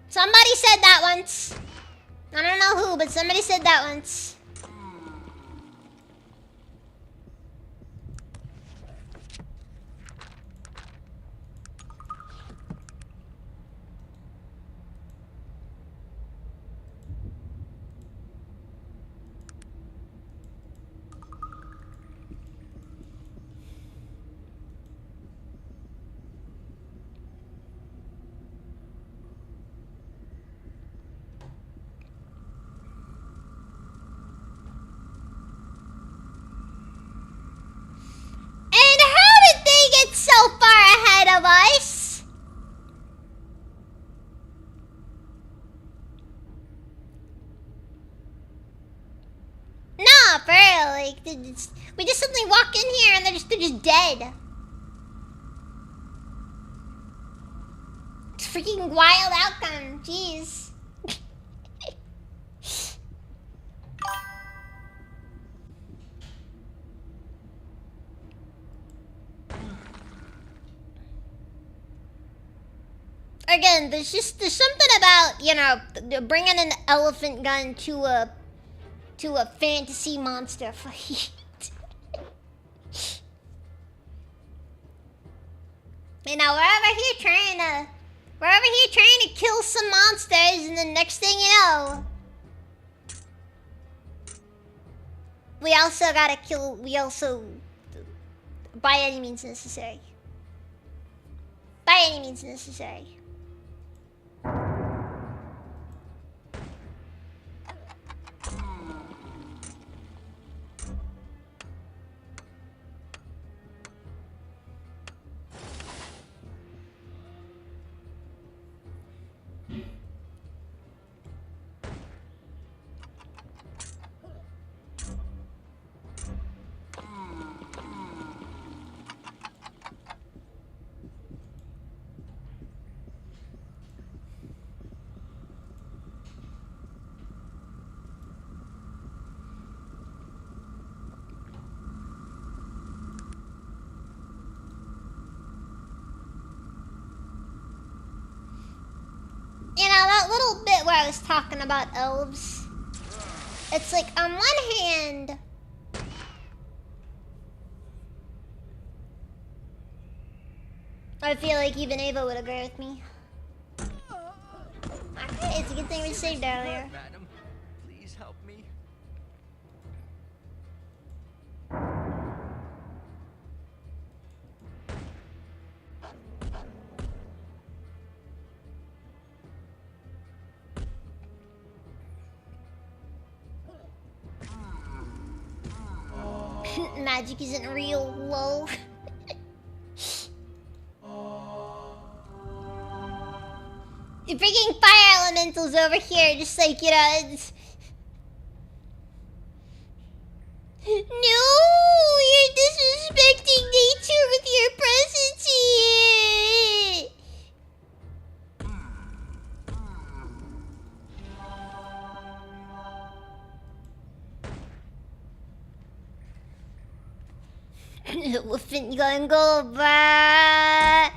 Somebody said that once. I don't know who, but somebody said that once. So far ahead of us. No, for real, like we just suddenly walk in here and they're just dead. It's freaking wild outcome, jeez. Again, there's something about, you know, bringing an elephant gun to a fantasy monster fight. You know, we're over here trying to kill some monsters, and the next thing you know, we also by any means necessary. By any means necessary. Little bit where I was talking about elves. It's like, on one hand, I feel like even Ava would agree with me. Okay, it's a good thing we saved earlier. Madam, please help me. Magic isn't real, lol. The freaking fire elementals over here, just like, you know, it's... No! You're disrespecting nature with your presence here! Elephant gonna go back.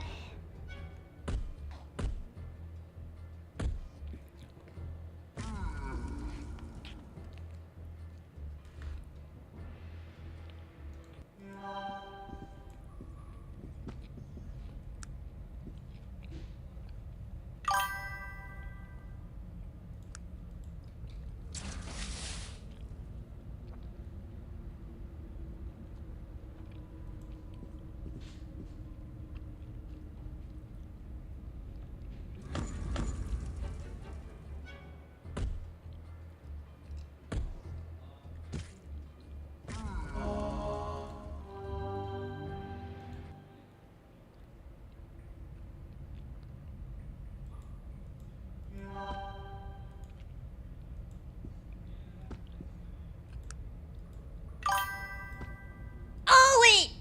Oh, wait!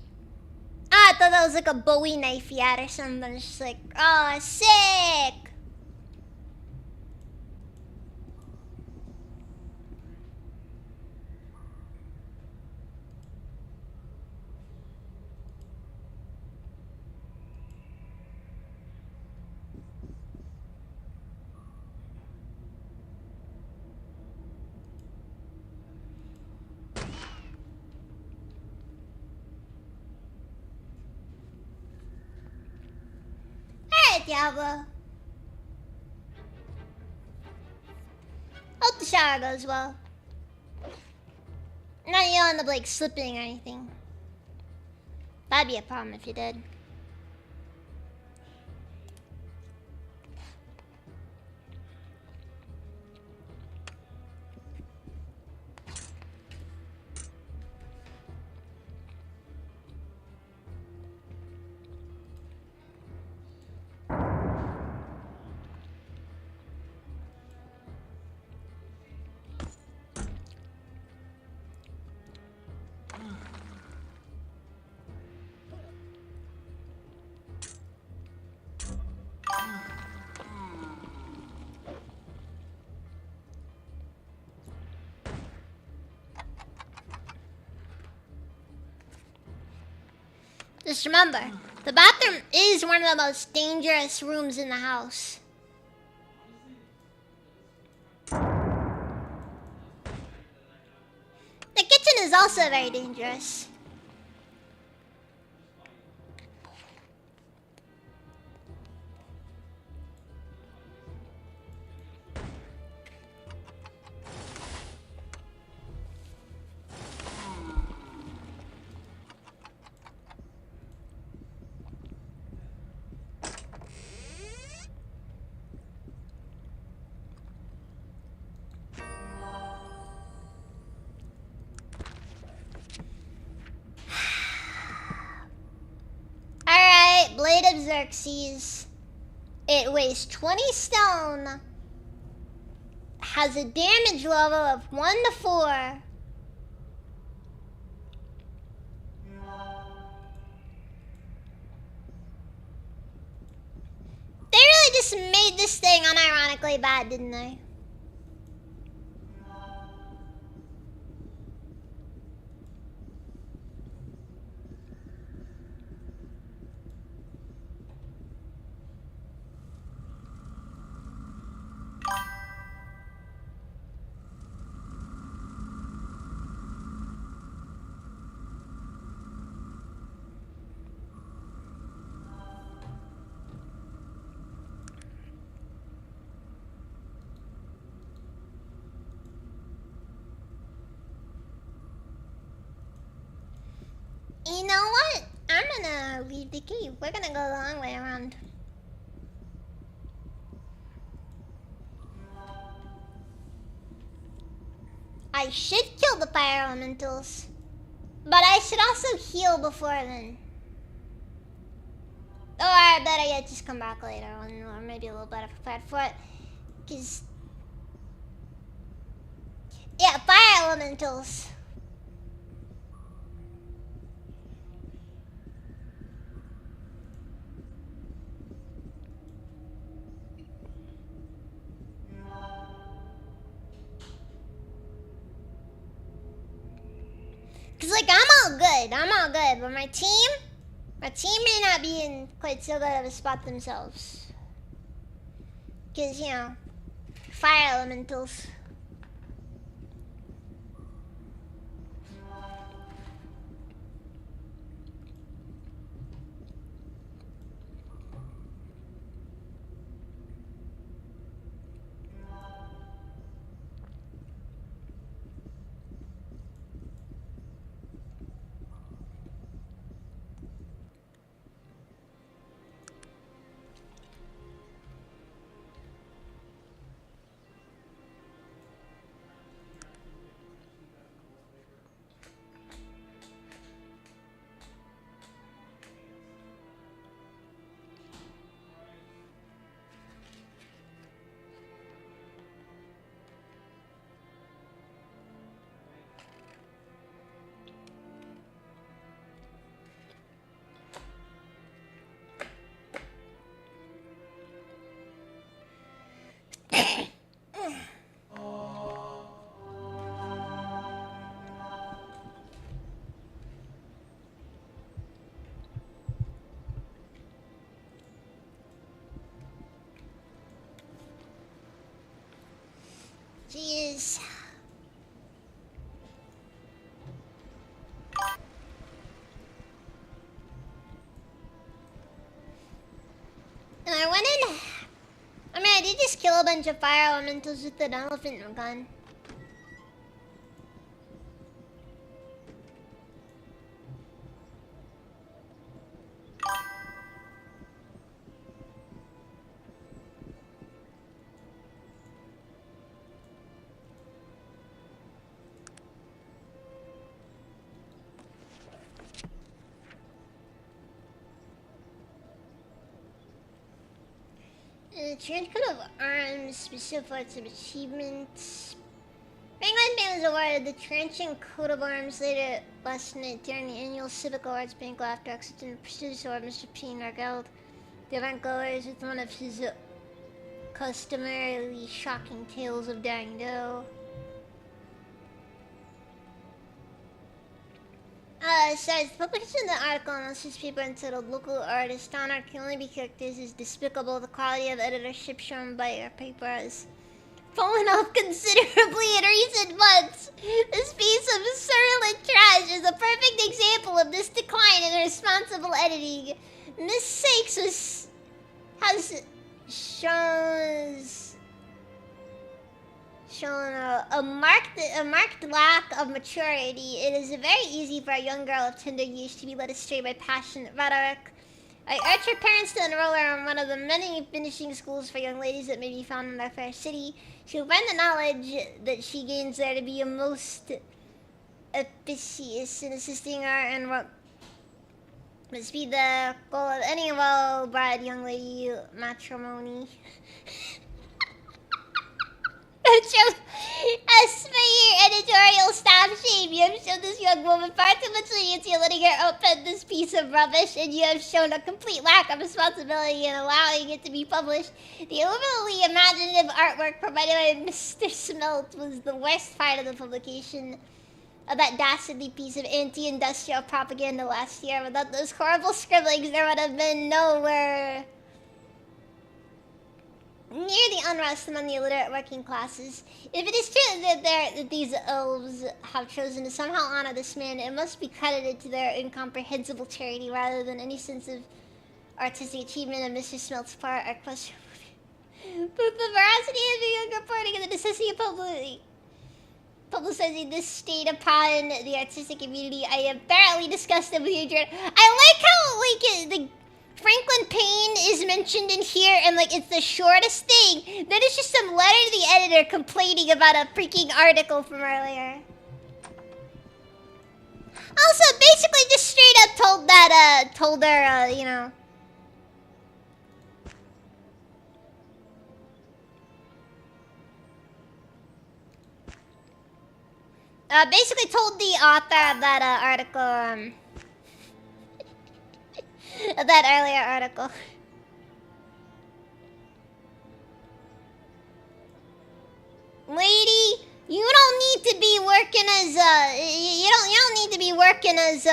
Ah, I thought that was like a Bowie knife he had or something. It's just like, oh, sick! Alright, Diablo. Hope the shower goes well. Not you end up like slipping or anything. That'd be a problem if you did. Just remember, the bathroom is one of the most dangerous rooms in the house. The kitchen is also very dangerous. Alright, Blade of Xerxes. It weighs 20 stone. Has a damage level of 1 to 4. They really just made this thing unironically bad, didn't they? You know what? I'm gonna leave the cave. We're gonna go the long way around. I should kill the fire elementals, but I should also heal before then. Or I better yet just come back later when we're maybe a little better prepared for it. Cause yeah, fire elementals. Cause like I'm all good, but my team may not be in quite so good of a spot themselves. Cause you know, fire elementals. Jeez. And I went in. I mean, I did just kill a bunch of fire elementals with an elephant gun. Trans coat of arms, special parts of achievements. Franklin Band was awarded the Trenchant Coat of Arms later last night during the annual Civic Awards banquet after accepting the prestigious award. Mr. P. Nargeld, the event goers, with one of his customarily shocking tales of daring do. Says the publication of the article in this newspaper entitled "Local Artist Honor Can Only Be Characterized as Despicable." The quality of editorship shown by our paper has fallen off considerably in recent months. This piece of surly trash is a perfect example of this decline in responsible editing. Miss Sakes has shown a marked lack of maturity. It is very easy for a young girl of tender years to be led astray by passionate rhetoric. I urge her parents to enroll her in one of the many finishing schools for young ladies that may be found in our fair city. She will find the knowledge that she gains there to be a most efficacious in assisting her and what must be the goal of any well-bred young lady matrimony. As for your editorial staff shame, you have shown this young woman far too much leniency in letting her open this piece of rubbish, and you have shown a complete lack of responsibility in allowing it to be published. The overly imaginative artwork provided by Mr. Smelt was the worst part of the publication of that dastardly piece of anti-industrial propaganda last year. Without those horrible scribblings, there would have been nowhere near the unrest among the illiterate working classes. If it is true that these elves have chosen to somehow honor this man, it must be credited to their incomprehensible charity rather than any sense of artistic achievement on Mr. Smelt's part. Our question. But the veracity of the young reporting and the necessity of publicizing this state upon the artistic community, I am thoroughly disgusted with your journal. I like how the Franklin Payne is mentioned in here, and like it's the shortest thing. Then it's just some letter to the editor complaining about a freaking article from earlier. Also, basic told her, you know. Basically told the author of that article, of that earlier article. Lady, you don't need to be working as you don't need to be working as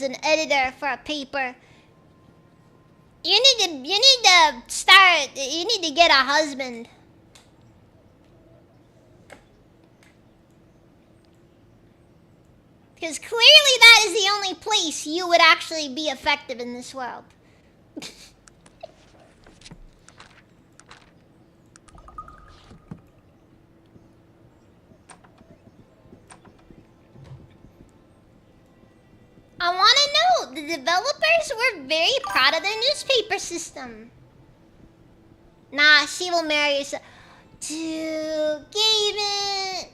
an editor for a paper. You need to get a husband. Because clearly that is the only place you would actually be effective in this world. I want to know, the developers were very proud of their newspaper system. Nah, she will marry herself. Dude, Gaben,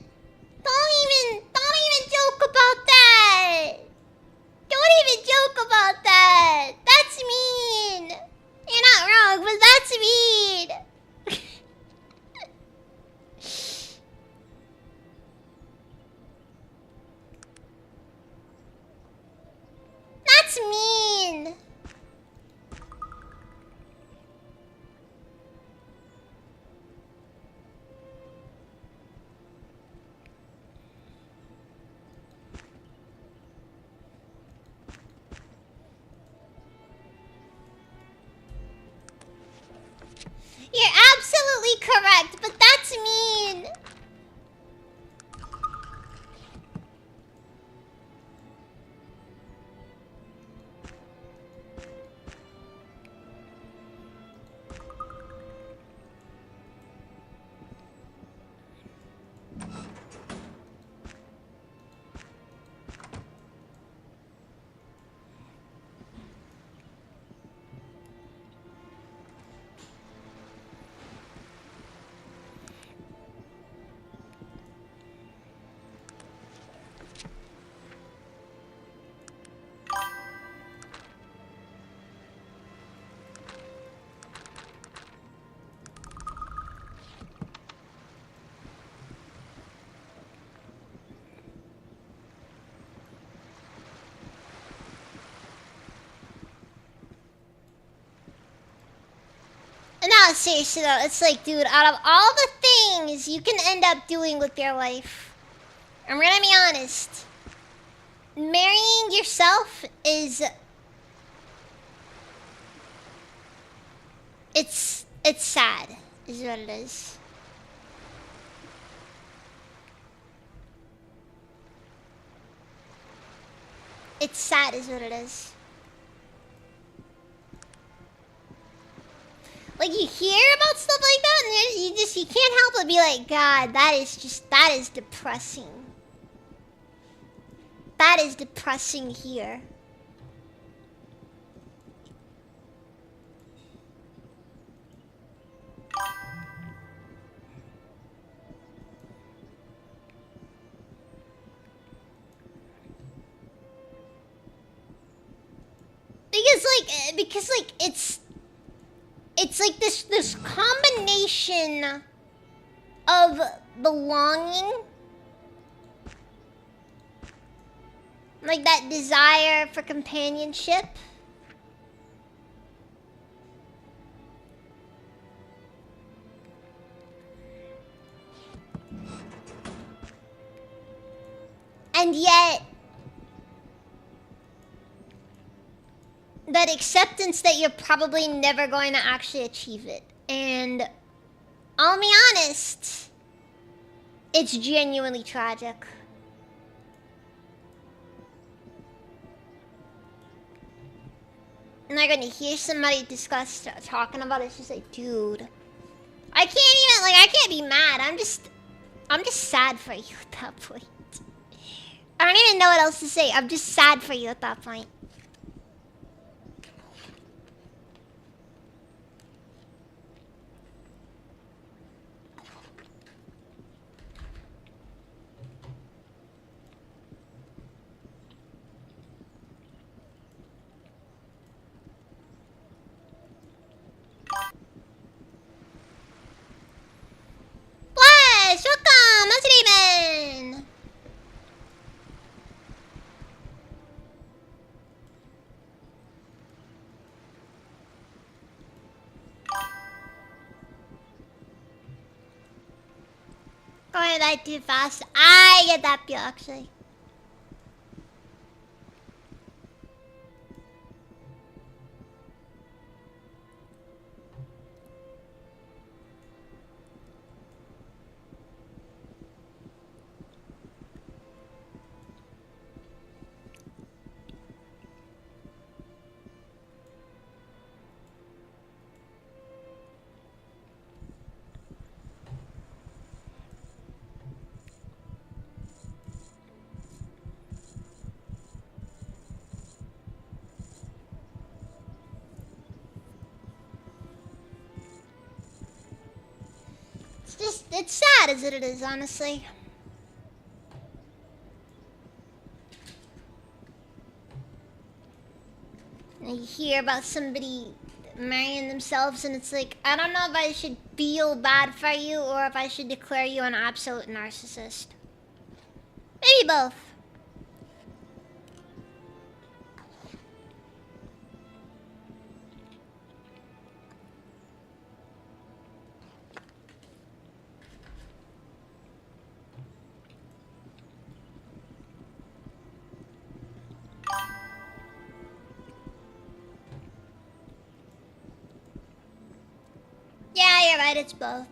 don't even joke about that. Don't even joke about that. That's mean. You're not wrong, but that's mean. That's mean. You're absolutely correct, but that's mean. No, seriously though, it's like, dude, out of all the things you can end up doing with your life, I'm gonna be honest, marrying yourself is... It's sad, is what it is. It's sad, is what it is. Like, you hear about stuff like that, and you can't help but be like, God, that is depressing. That is depressing here. Because it's like this combination of belonging, like that desire for companionship, and yet that acceptance that you're probably never going to actually achieve it. And I'll be honest, it's genuinely tragic. And they're gonna hear somebody talking about it. It's just like, dude, I can't be mad. I'm just sad for you at that point. I don't even know what else to say. I'm just sad for you at that point. Going back too fast. I get that feel actually. It's sad as it is, honestly. And you hear about somebody marrying themselves, and it's like, I don't know if I should feel bad for you or if I should declare you an absolute narcissist. Maybe both. Yeah, you're right, it's both.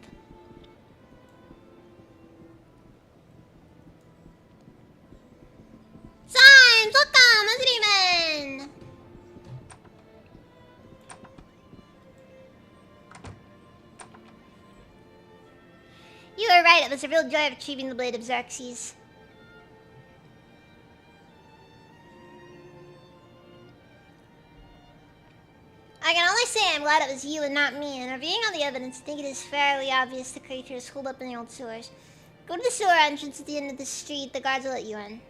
Symes, welcome! How's it even? You were right, it was a real joy of achieving the Blade of Xerxes. I can only say I'm glad it was you and not me, and reviewing all the evidence, I think it is fairly obvious the creature is holed up in the old sewers. Go to the sewer entrance at the end of the street, the guards will let you in.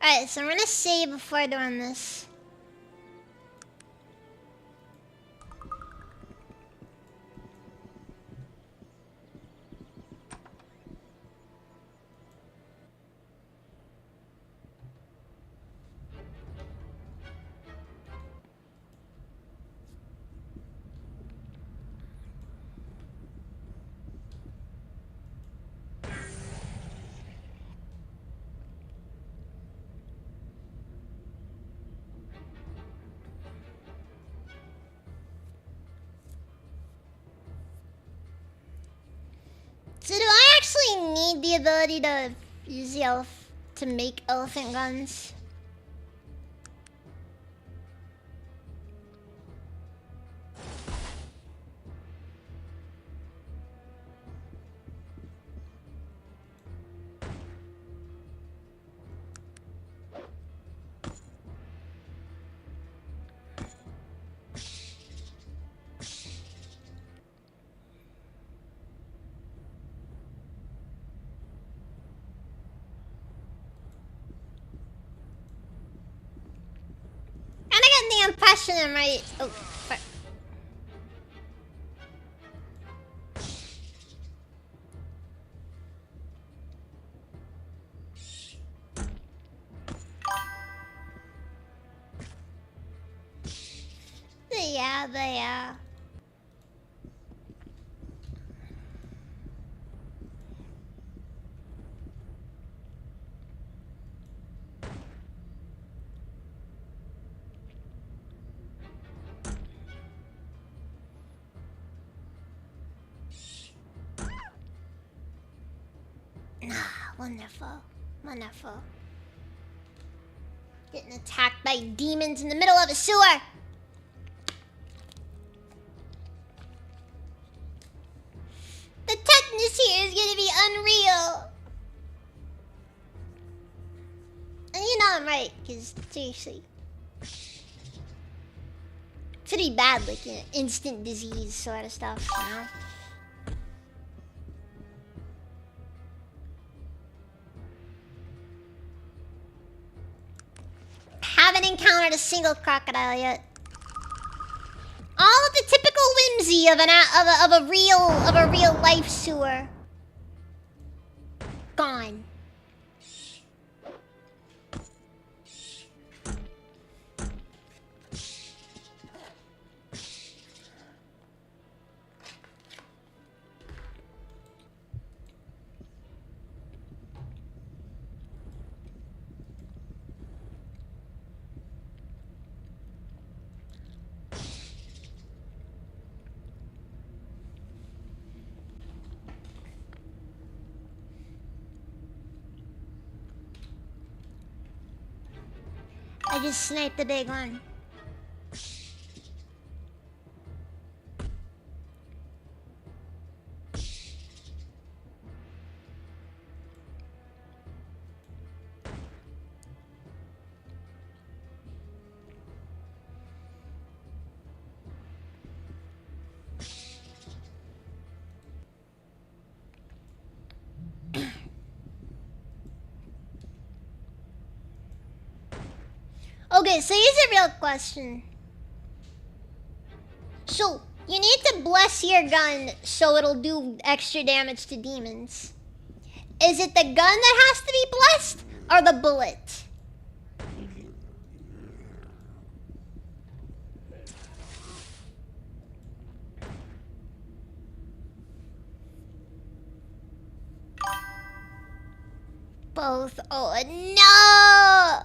Alright, so I'm gonna save before doing this. So do I actually need the ability to use the to make elephant guns? And I get the impression I might. Oh, fuck. Yeah. Wonderful. Wonderful. Getting attacked by demons in the middle of a sewer. The tetanus here is gonna be unreal. And you know I'm right, because seriously. Pretty bad, like instant disease sort of stuff, you know? Haven't encountered a single crocodile yet. All of the typical whimsy of a real life sewer. Gone. I just sniped the big one. Okay, so here's a real question. So, you need to bless your gun so it'll do extra damage to demons. Is it the gun that has to be blessed, or the bullet? Both. Oh, no!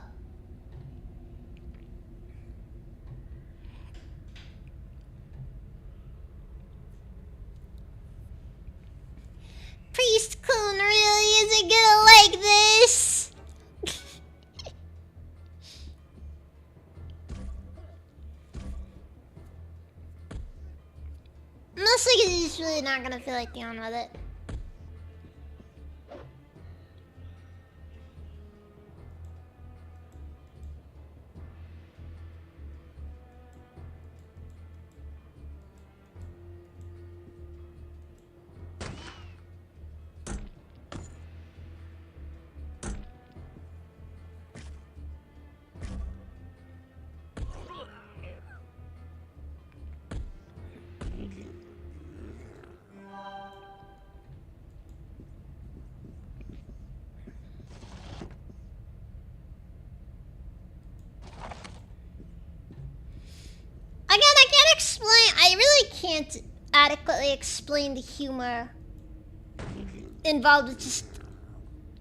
Priest Kun really isn't gonna like this. Mostly because he's really not gonna feel like dealing with it. I really can't adequately explain the humor involved with just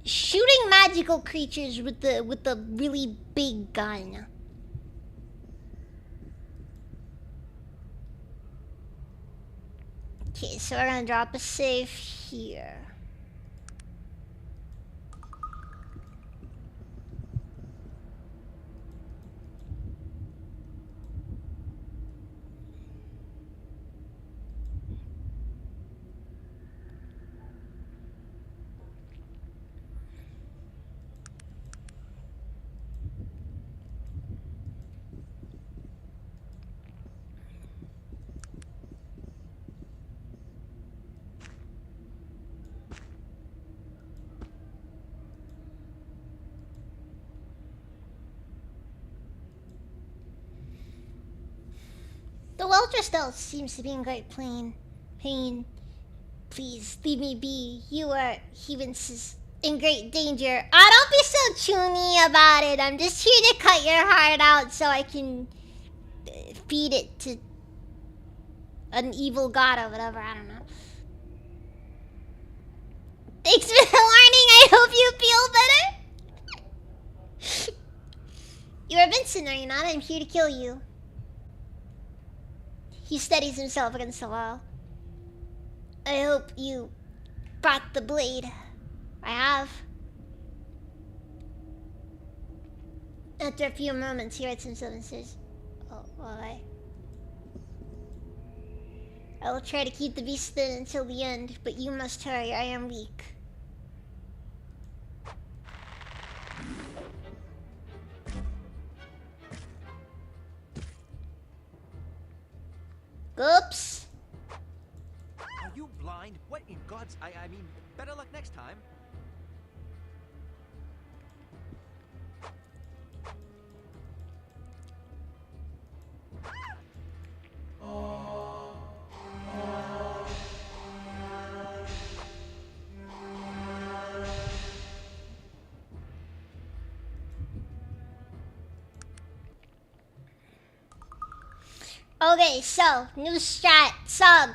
shooting magical creatures with the really big gun. Okay, so we're gonna drop a safe here. The Welter still seems to be in great pain. Please leave me be. You are Heavens in great danger. Don't be so choony about it. I'm just here to cut your heart out so I can feed it to an evil god or whatever. I don't know. Thanks for the warning. I hope you feel better. You are Vincent, are you not? I'm here to kill you. He steadies himself against the wall. I hope you brought the blade. I have. After a few moments, he writes himself and says, "Oh, why? I will try to keep the beast thin until the end, but you must hurry. I am weak." Oops. Are you blind? What in God's... I mean, better luck next time. Okay, so new strat, Sug.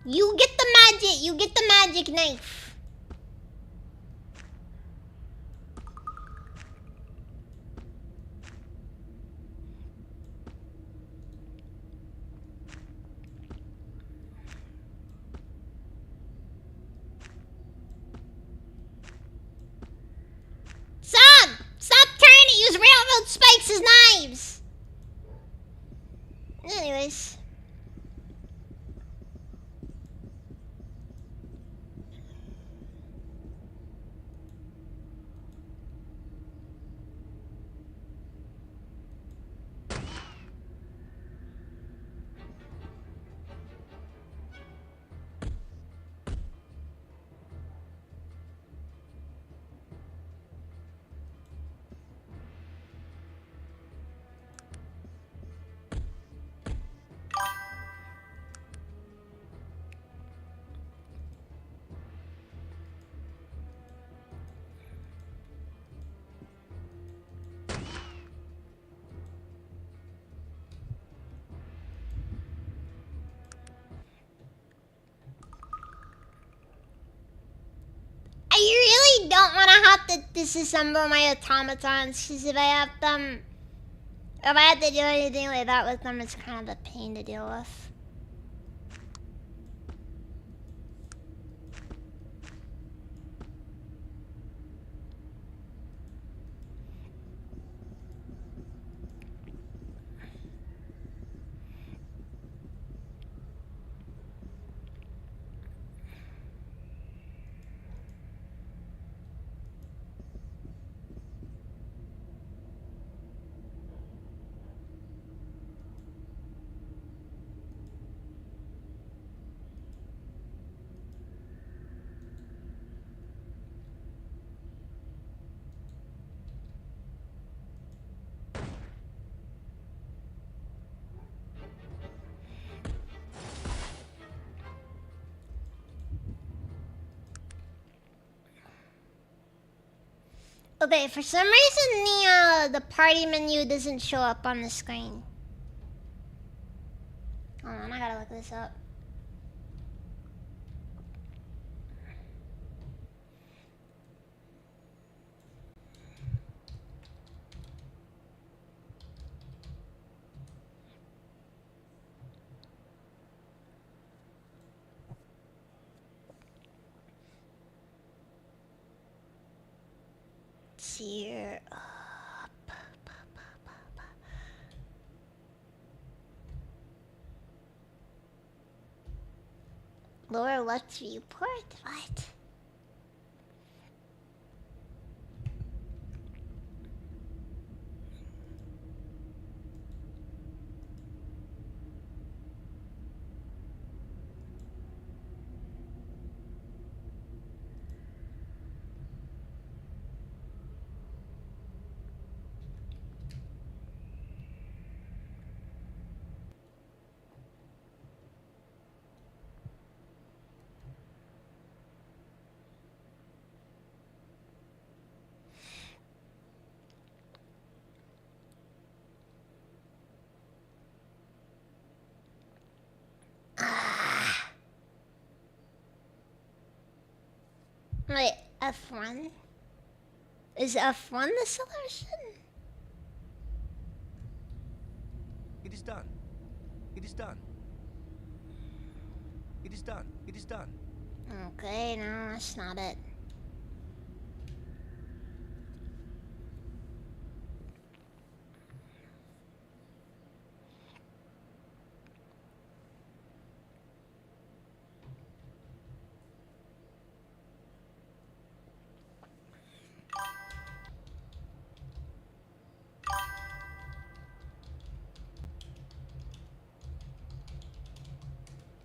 You get the magic. You get the magic knife. Sug, stop trying to use railroad spikes as knives. Anyways. I really don't want to have to disassemble my automatons, because if I have to do anything like that with them, it's kind of a pain to deal with. Okay, for some reason the party menu doesn't show up on the screen. Hold on, I gotta look this up. Tear up. Lower left viewport? What? Wait, F1? Is F1 the solution? It is done. It is done. It is done. It is done. Okay, no, that's not it.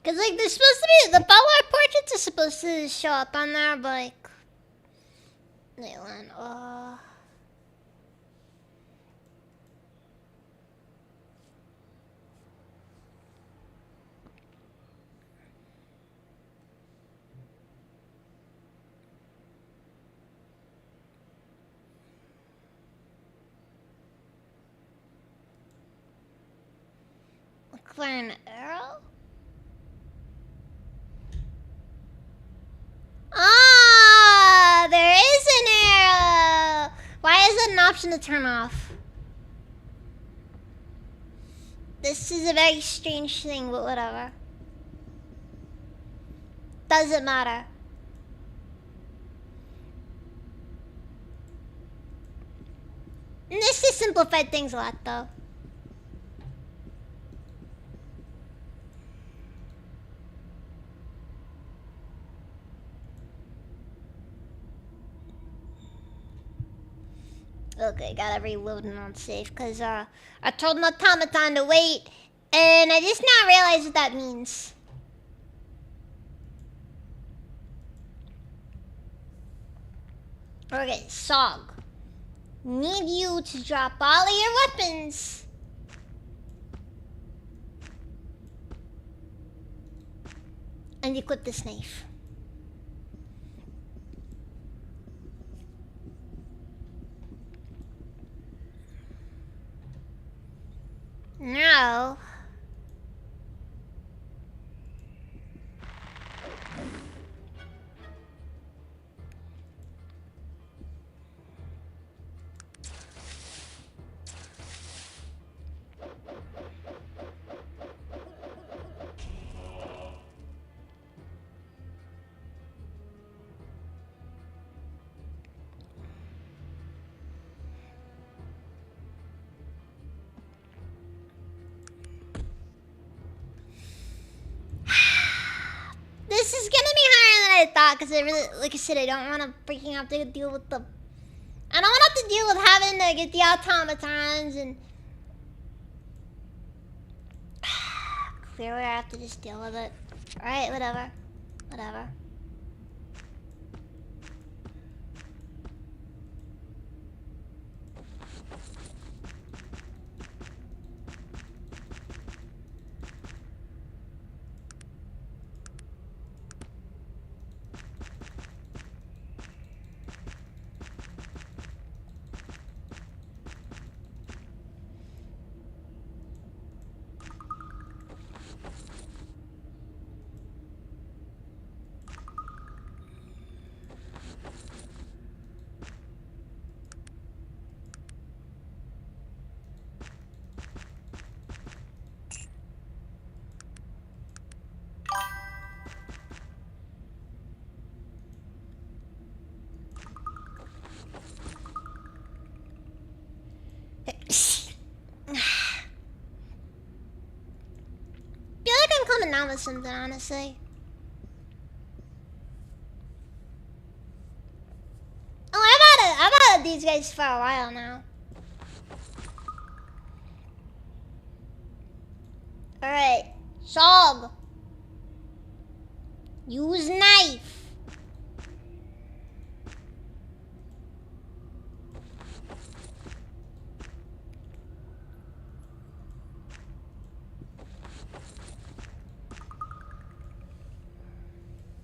Cause like they're supposed to be, the Bellwether portraits are supposed to show up on there, but like, wait, one, look for an arrow. Ah, there is an arrow. Why is it an option to turn off? This is a very strange thing, but whatever. Doesn't matter. And this just simplified things a lot, though. Okay, gotta reload and on safe because I told an automaton to wait, and I just now realized what that means. Okay, Sog. Need you to drop all of your weapons. And equip this knife. Now, this is gonna be harder than I thought because I really, like I said, I don't want to freaking have to deal with the. I don't want to have to deal with having to get the automatons and. Clearly, I have to just deal with it. Alright, whatever. Whatever. Coming down with something, honestly. Oh, I've had these guys for a while now. Alright, Sog. Use knife.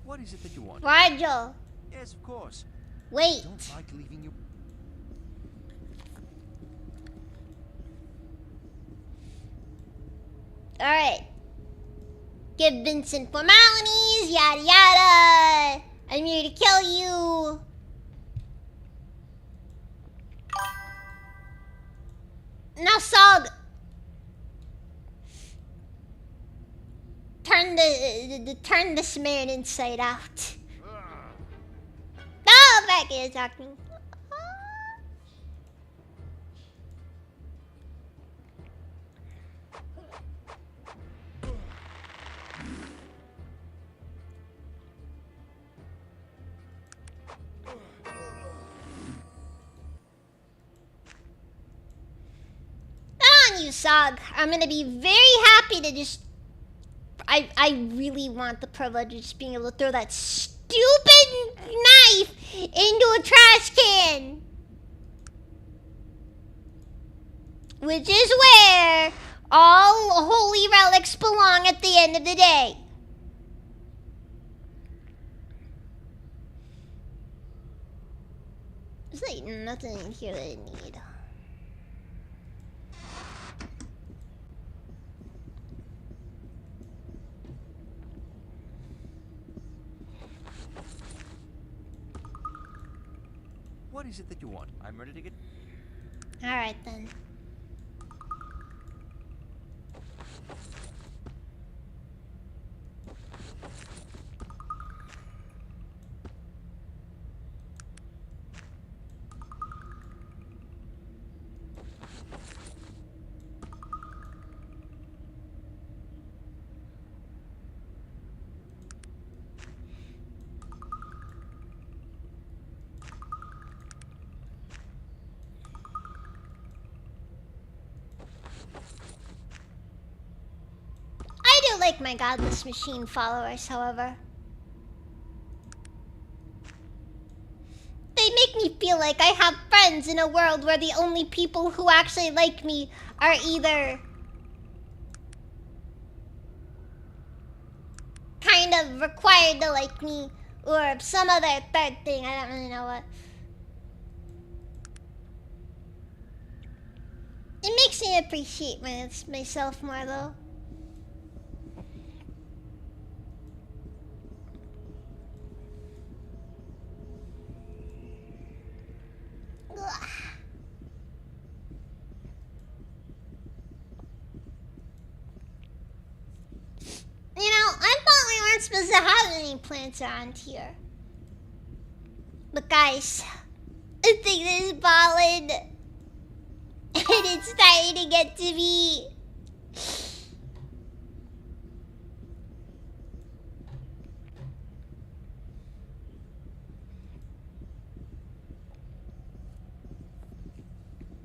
What is it that you want? Rigel. Yes, of course. Wait. I don't like leaving you. Alright. Give Vincent formalities, yada yada. I'm here to kill you. Now, Sog. Turn this man inside out. Oh, back here talking. Not on you, Sog. I'm gonna be very happy to just. I really want the privilege of just being able to throw that stupid knife into a trash can. Which is where all holy relics belong at the end of the day. There's like nothing in here that I need. What is it that you want? I'm ready to get. Alright then. I do like my godless machine followers, however. They make me feel like I have friends in a world where the only people who actually like me are either kind of required to like me or some other third thing. I don't really know what. It makes me appreciate myself more though. Ugh. You know, I thought we weren't supposed to have any plants around here. But guys, I think this is ballad. And it's starting to get to be.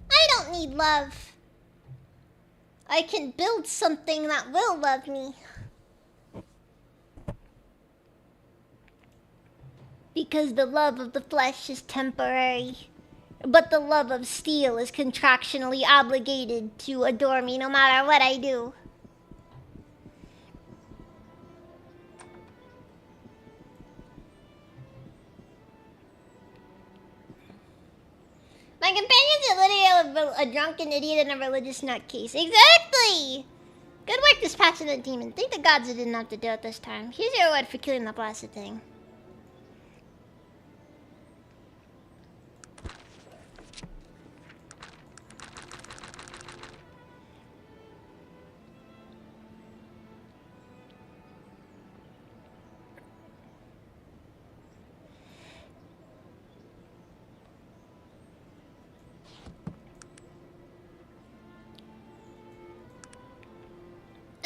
I don't need love. I can build something that will love me. Because the love of the flesh is temporary. But the love of steel is contractually obligated to adore me no matter what I do. My companions are literally a drunken idiot and a religious nutcase. Exactly! Good work dispatching the demon. Thank the gods I didn't have to do it this time. Here's your reward for killing the blasted thing.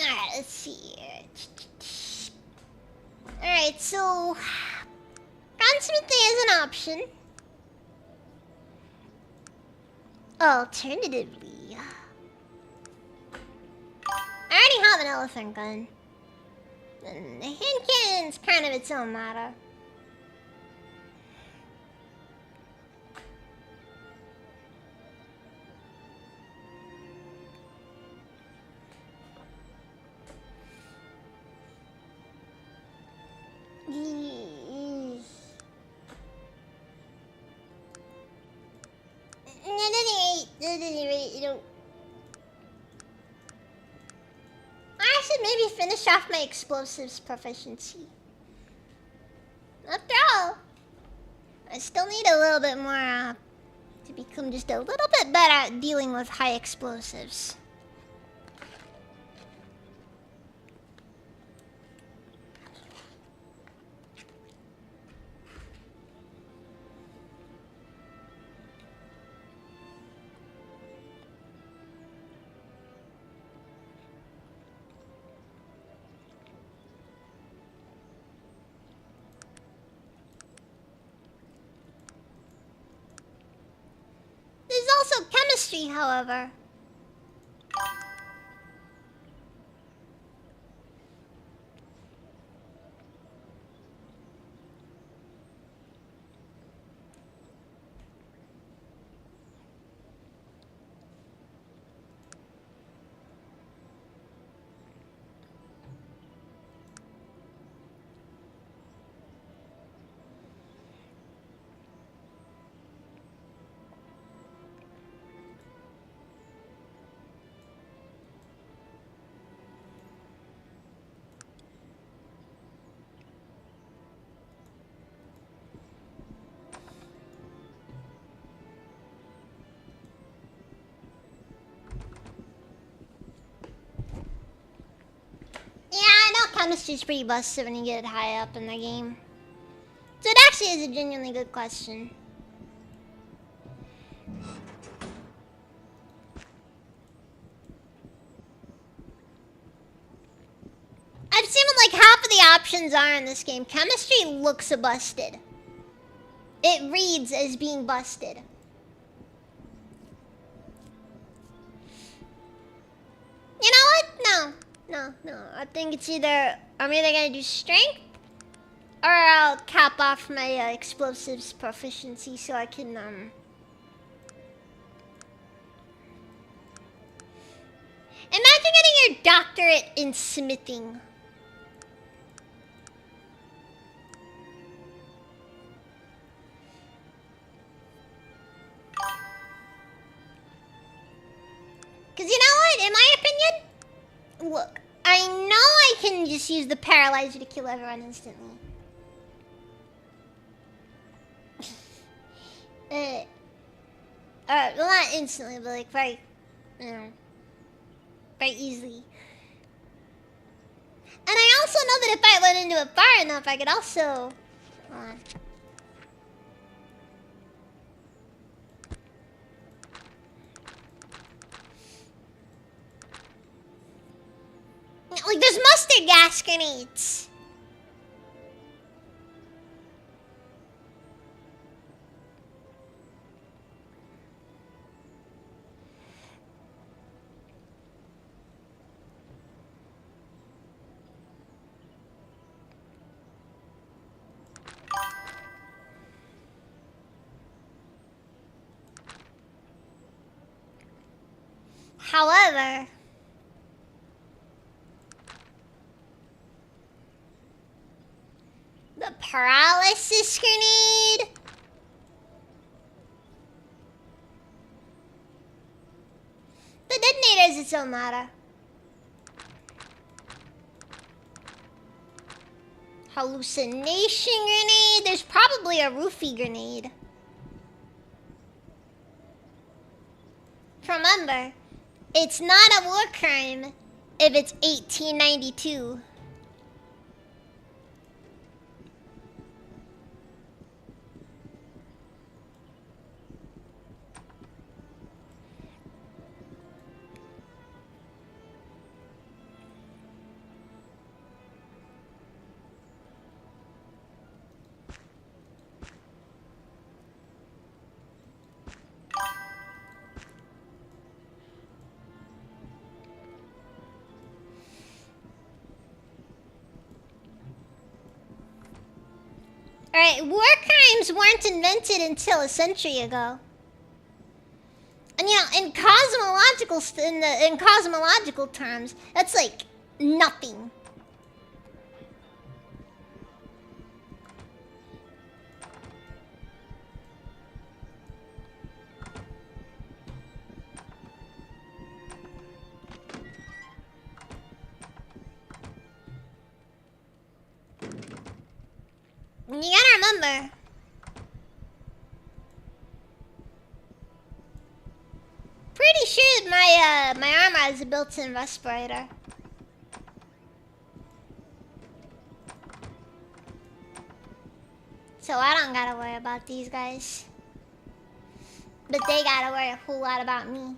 Alright, let's see here. Alright, so gunsmithing is an option. Alternatively, I already have an elephant gun. And the hand cannon's kind of its own matter. At any rate, you know, I should maybe finish off my explosives proficiency. After all, I still need a little bit more to become just a little bit better at dealing with high explosives. There's also chemistry, however. chemistry's pretty busted when you get it high up in the game. So it actually is a genuinely good question. I've seen what like half of the options are in this game. Chemistry looks busted. It reads as being busted. You know what? No. I think it's either I'm either gonna do strength or I'll cap off my explosives proficiency so I can Imagine getting your doctorate in smithing. Because you know what? In my opinion, look, I know I can just use the paralyzer to kill everyone instantly. Well, not instantly, but like very, very easily. And I also know that if I went into it far enough, I could also... Hold on. Like, there's mustard gas grenades. However, the paralysis grenade. The detonator is its own matter. Hallucination grenade. There's probably a roofie grenade. Remember, it's not a war crime if it's 1892. Alright, war crimes weren't invented until a century ago. And you know, in cosmological terms, that's like nothing. You gotta remember, pretty sure my armor has a built-in respirator. So I don't gotta worry about these guys. But they gotta worry a whole lot about me. What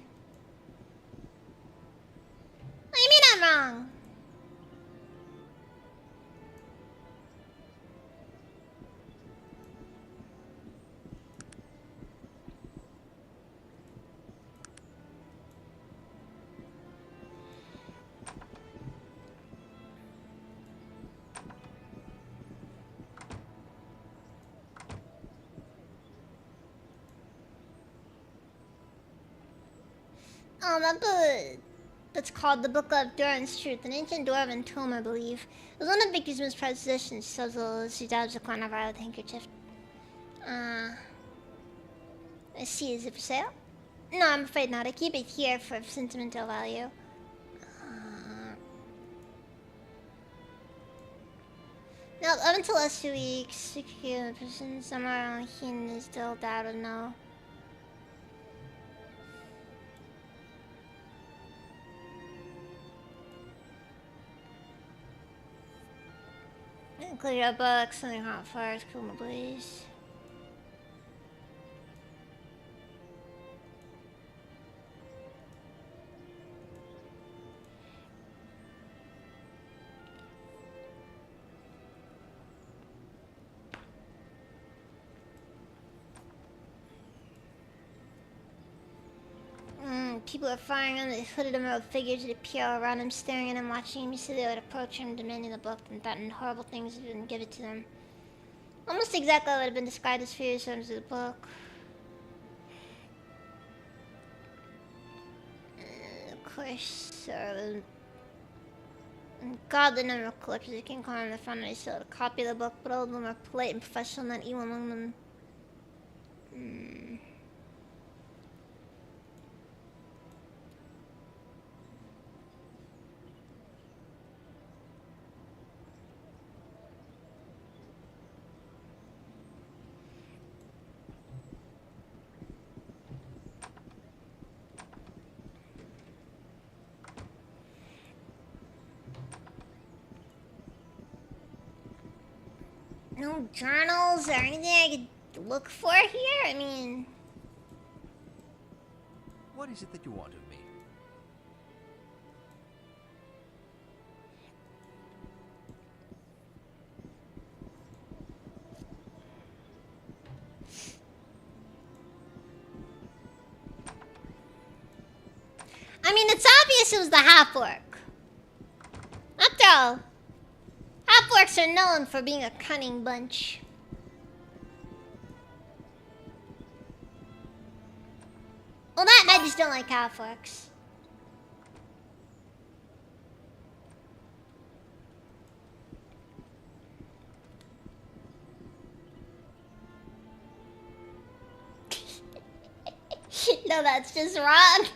do you mean I'm wrong? Oh, that book that's called the Book of Durin's Truth, an ancient dwarven tome, I believe. It was one of Vicky's most prized possessions. She tells us she dabs a corner of our handkerchief. I see. Is it for sale? No, I'm afraid not. I keep it here for sentimental value. No, up until last 2 weeks, security in prison somewhere around here is still doubted now. Clear up books, something hot fires, cool my blaze. People are firing on the hooded emerald figures that appear around him, staring at him, watching him. You said they would approach him, demanding the book, and threatening horrible things if he didn't give it to them. Almost exactly what would have been described as furious owners of the book. Of course, godly number of collectors that came calling the front and they still had a copy of the book, but all of them are polite and professional, not evil among them. No journals or anything I could look for here? I mean... What is it that you want of me? I mean, it's obvious it was the half-orc. After all, half-orcs are known for being a cunning bunch. Well, that and I just don't like half-orcs. No, that's just wrong.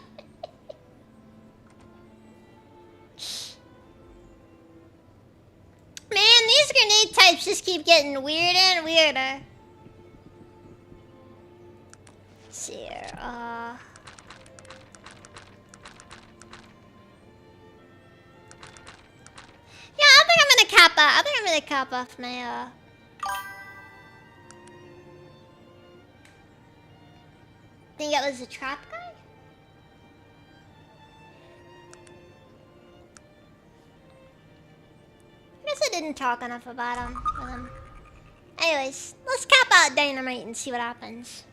Man, these grenade types just keep getting weirder and weirder. Let's see here, yeah, I think I'm gonna cap out. I think I'm gonna cap off my, think that was a trap guy? I guess I didn't talk enough about him with him. Anyways, let's cap out Dynamite and see what happens.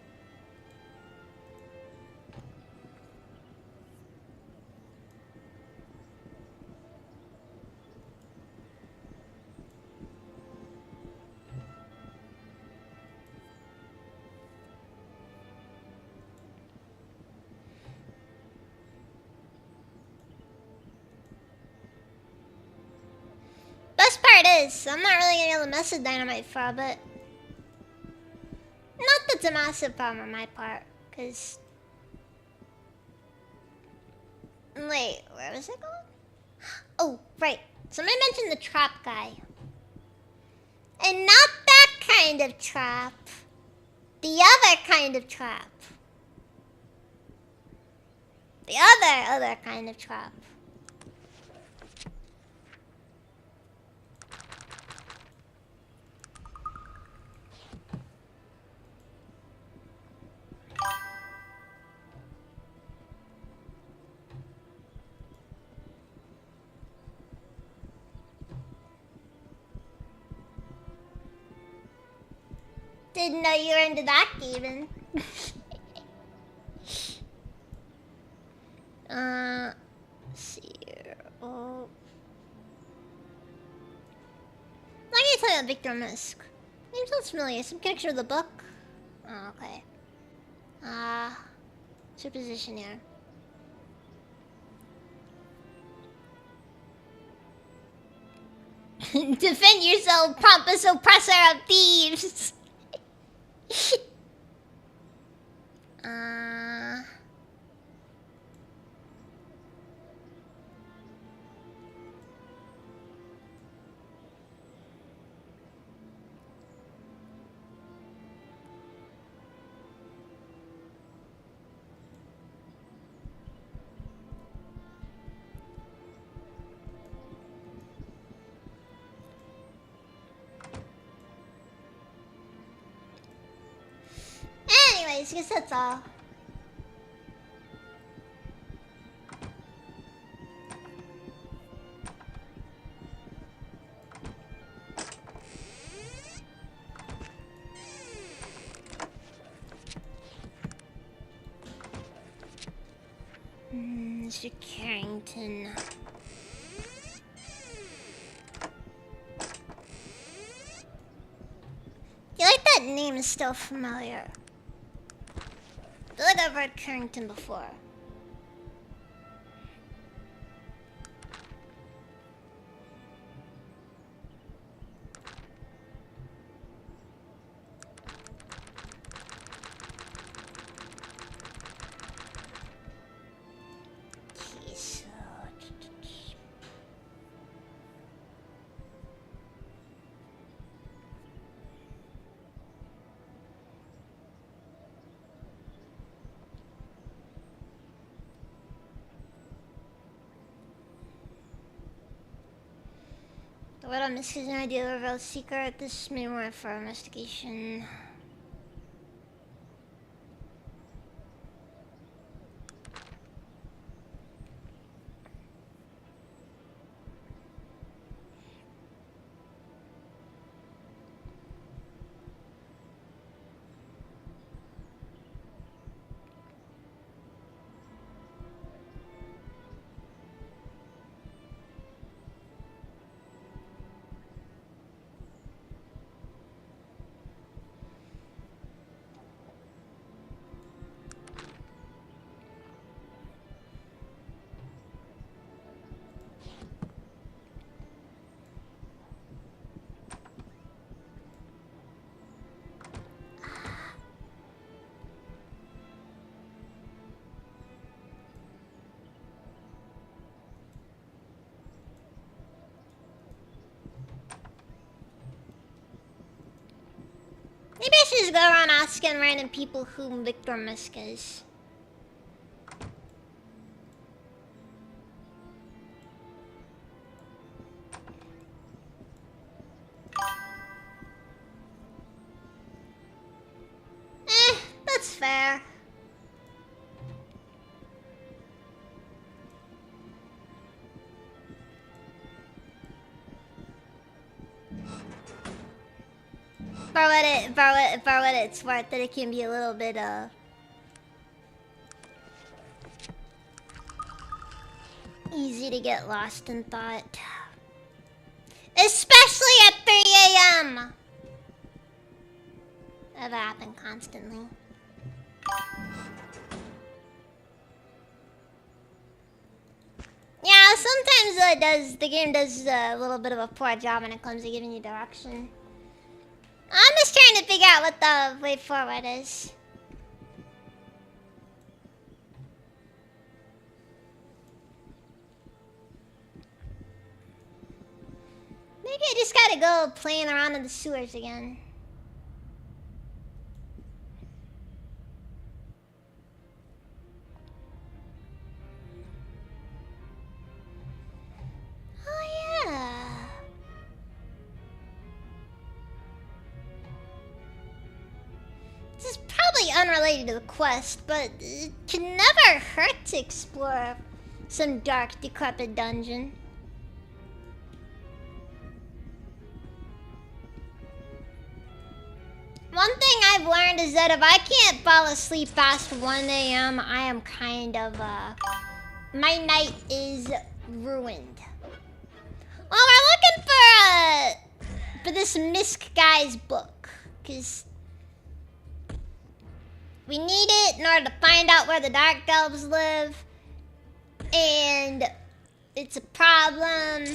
Best part is, I'm not really gonna be able to mess with Dynamite for a bit. Not that's a massive problem on my part, because... Wait, where was it going? Oh, right. Somebody mentioned the trap guy. And not that kind of trap. The other kind of trap. The other kind of trap. Didn't know you were into that, even. Let's see here. Oh. I'm not gonna tell you about Victor Misk. Name sounds familiar. Some connection with the book? Oh, okay. What's your position here? Defend yourself, pompous oppressor of thieves! I guess that's all. Mr. Carrington. I feel like that name is still familiar. I feel like I've read Carrington before. Okay, so... The word on this is an idea to reveal a secret. This may warrant for investigation. Maybe I should just go around asking random people who Victor Musk is. That's fair. For what it's worth, that it can be a little bit easy to get lost in thought, especially at 3 a.m. That happens constantly. Yeah, sometimes the game does a little bit of a poor job when it comes to giving you direction. I'm just trying to figure out what the way forward is. Maybe I just gotta go playing around in the sewers again. Oh yeah. This is probably unrelated to the quest, but it can never hurt to explore some dark, decrepit dungeon. One thing I've learned is that if I can't fall asleep past 1 a.m., I am kind of, my night is ruined. Well, we're looking for this Misk guy's book, because we need it in order to find out where the Dark Elves live, and it's a problem.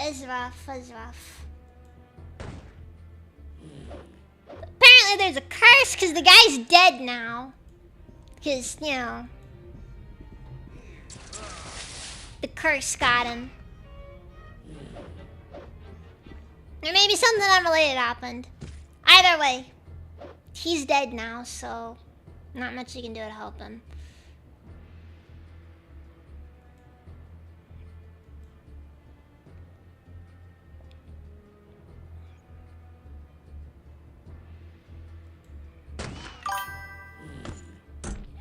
It's rough. Apparently there's a curse because the guy's dead now. Because, you know. The curse got him. Or maybe something unrelated happened. Either way, he's dead now, so not much you can do to help him.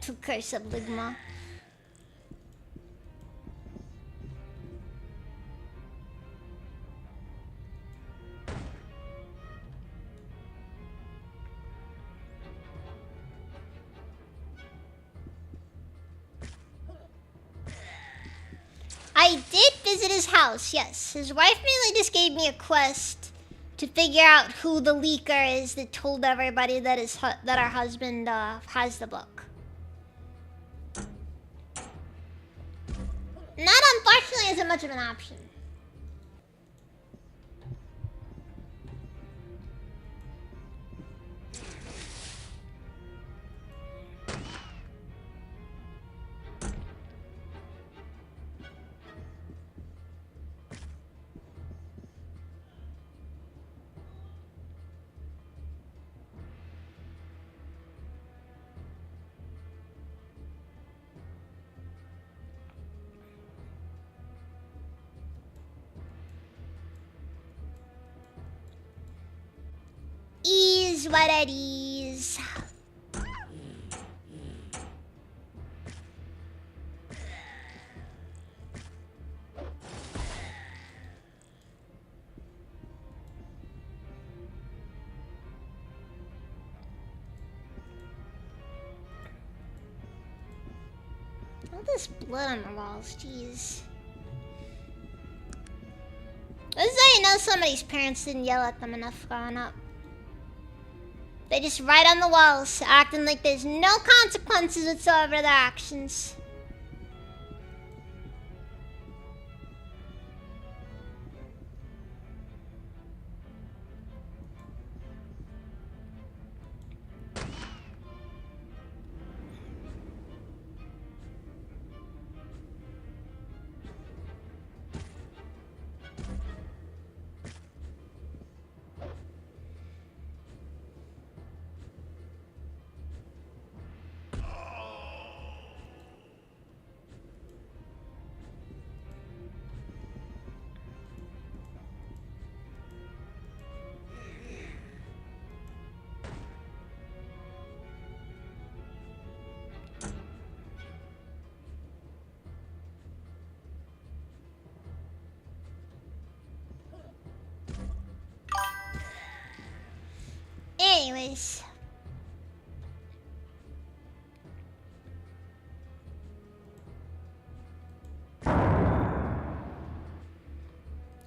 To curse of Ligma. I did visit his house, yes. His wife mainly just gave me a quest to figure out who the leaker is that told everybody that that our husband has the book. That unfortunately isn't much of an option. Is what it is. All this blood on the walls, jeez. This is how you know somebody's parents didn't yell at them enough growing up. They just write on the walls, acting like there's no consequences whatsoever to their actions. Anyways. I'm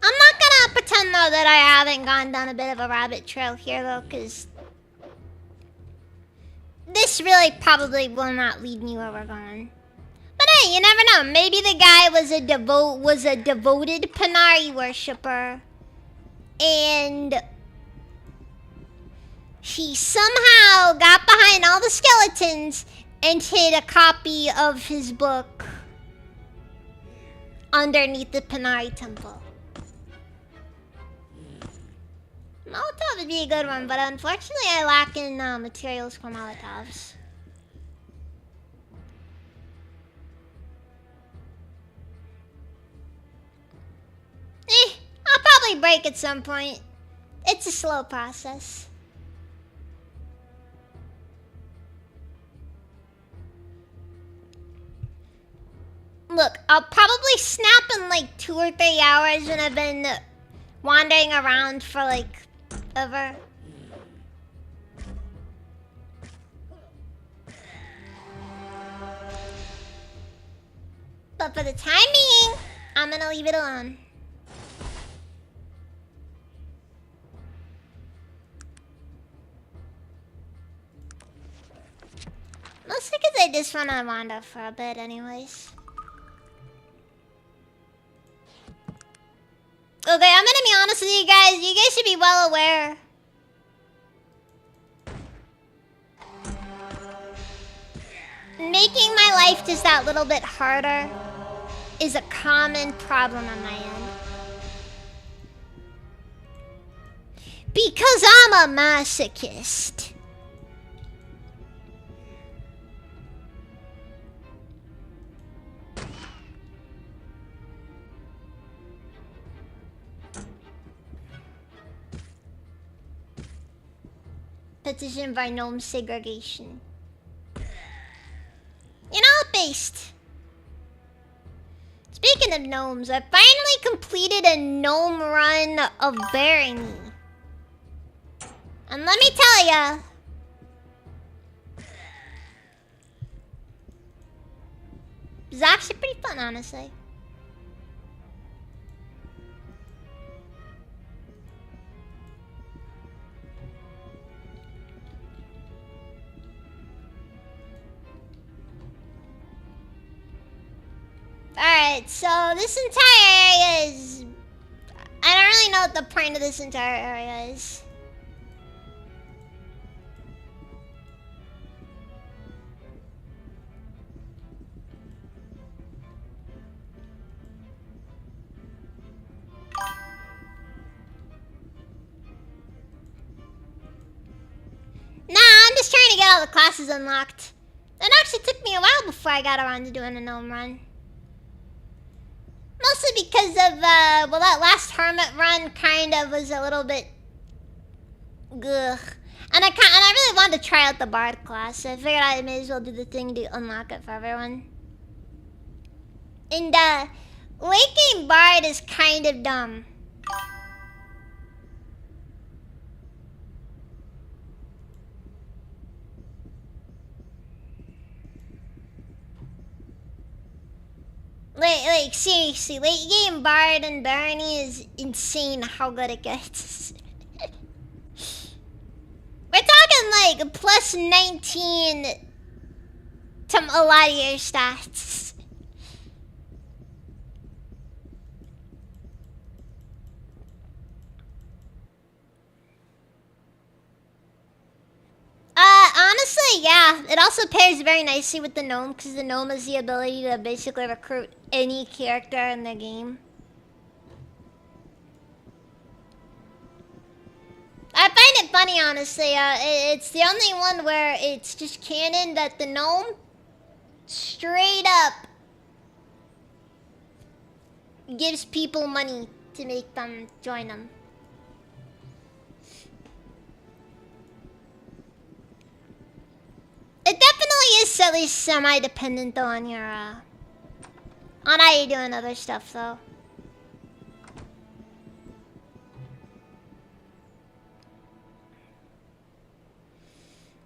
not gonna pretend though that I haven't gone down a bit of a rabbit trail here though, because this really probably will not lead me where we're going. But hey, you never know. Maybe the guy was a devoted Panari worshipper, and he somehow got behind all the skeletons and hid a copy of his book underneath the Panari temple. Molotov would be a good one, but unfortunately I lack in materials for Molotovs. I'll probably break at some point. It's a slow process. Look, I'll probably snap in like 2 or 3 hours when I've been wandering around for like ever. But for the time being, I'm gonna leave it alone. Mostly because I just wanna wander for a bit anyways. Okay, I'm gonna be honest with you guys. You guys should be well aware. Making my life just that little bit harder is a common problem on my end. Because I'm a masochist. Petition by gnome segregation. You know, based. Speaking of gnomes, I finally completed a gnome run of Barony. And let me tell ya, it's actually pretty fun, honestly. Alright, so this entire area is... I don't really know what the point of this entire area is. Nah, I'm just trying to get all the classes unlocked. It actually took me a while before I got around to doing a gnome run. Mostly because of, well, that last hermit run kind of was a little bit... ugh. And I really wanted to try out the bard class, so I figured I may as well do the thing to unlock it for everyone. And, late game bard is kind of dumb. Like, seriously, late game Bard and Barony is insane how good it gets. We're talking like plus 19 to a lot of your stats. Honestly, yeah. It also pairs very nicely with the gnome, because the gnome has the ability to basically recruit any character in the game. I find it funny, honestly. It's the only one where it's just canon that the gnome straight up gives people money to make them join them. It definitely is at least semi-dependent though on your, on how you're doing other stuff though.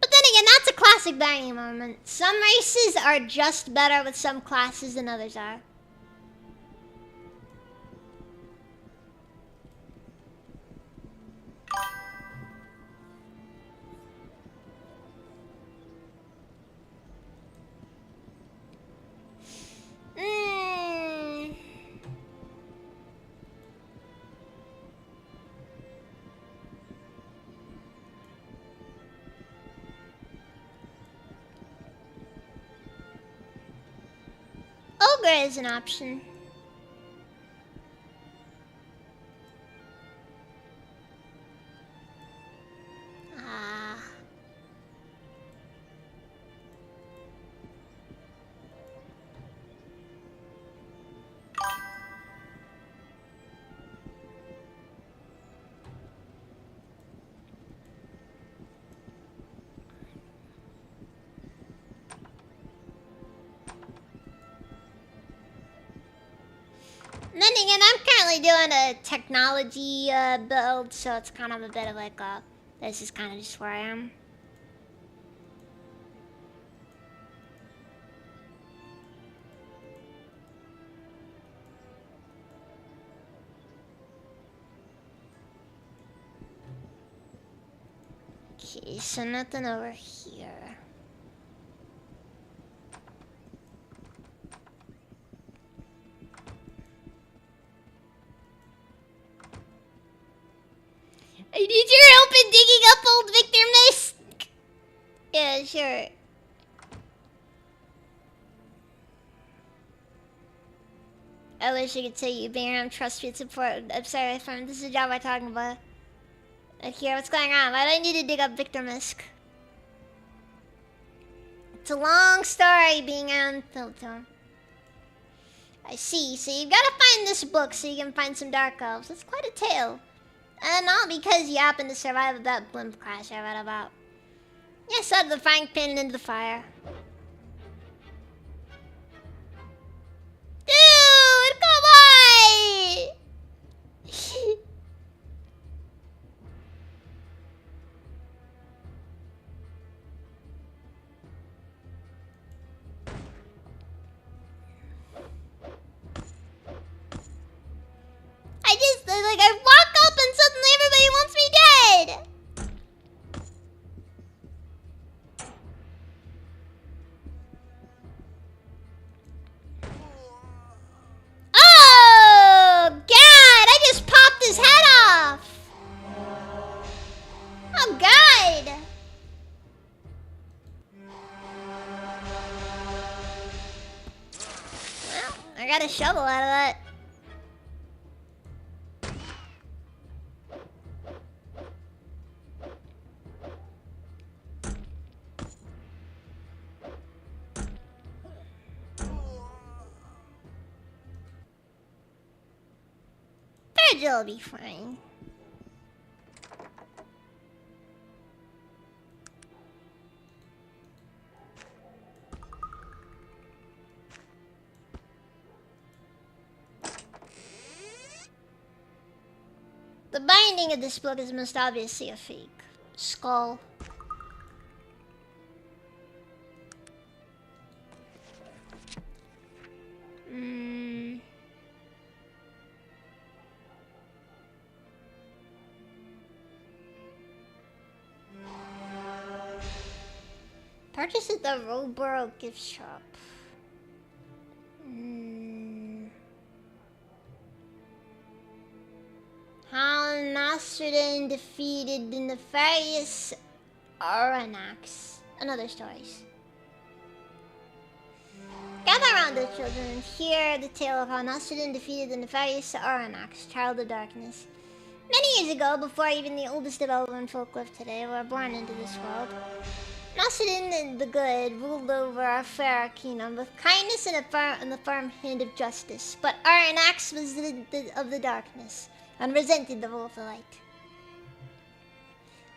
But then again, that's a classic Barony moment. Some races are just better with some classes than others are. Ogre is an option. And then again, I'm currently doing a technology build, so it's kind of a bit of like a... This is kind of just where I am. Okay, so nothing over here. I need your help in digging up old Victor Mist. Yeah, sure. I wish I could tell you being around trust me, support. I'm sorry, friend. This is the job I'm talking about. Here, what's going on? Why do I need to dig up Victor Misk? It's a long story being on Filter. I see. So you've got to find this book so you can find some Dark Elves. It's quite a tale. And all because you happen to survive that blimp crash I read about. Yes, out of the frying pan into the fire. Dude, come on! I walk up and suddenly everybody wants me dead! Oh, God! I just popped his head off! Oh, God! Well, I got a shovel out of that. Virgil will be fine. The binding of this book is most obviously a fake. Skull. Purchase at the Roboro gift shop. How Nosradin defeated the nefarious Aranax and other stories. Gather around the children and hear the tale of how Nosradin defeated the nefarious Aranax, Child of Darkness. Many years ago, before even the oldest of elven folk lived today were born into this world, Nosradin the Good ruled over a fair kingdom with kindness and the firm hand of justice. But Aranax was of the darkness and resented the rule of the light.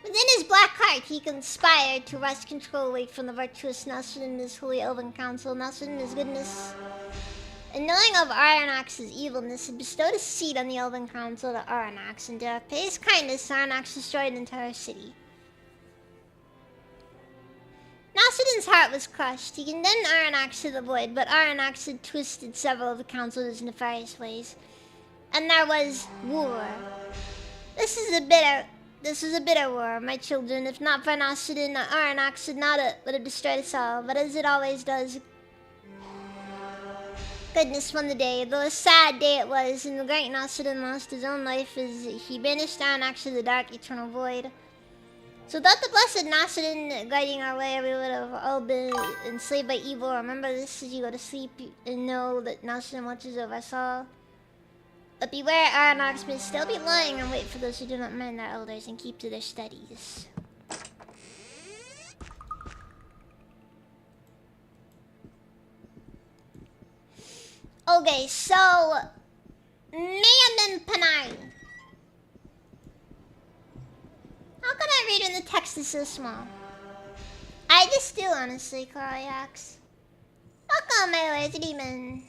Within his black heart, he conspired to wrest control away from the virtuous Nosradin and his holy elven council. Nosradin his goodness, and knowing of Aranax's evilness, had bestowed a seat on the elven council to Aranax, and to pay his kindness, Aranax destroyed an entire city. Nosradin's heart was crushed. He condemned Aranax to the void, but Aranax had twisted several of the council's nefarious ways. And there was war. This is a bitter war, my children. If not for Nosradin, Aranax would have destroyed us all. But as it always does, goodness won the day. Though a sad day it was, and the great Nosradin lost his own life as he banished Aranax to the dark eternal void. So without the blessed Nosradin guiding our way, we would have all been enslaved by evil. Remember this as you go to sleep, and know that Nosradin watches over us all. But beware, Aranax may still be lying, and wait for those who do not mind their elders and keep to their studies. Okay, so Mayamin Panay. How can I read when the text is so small? I just do, honestly, Karyax. Welcome, my lord, to demon.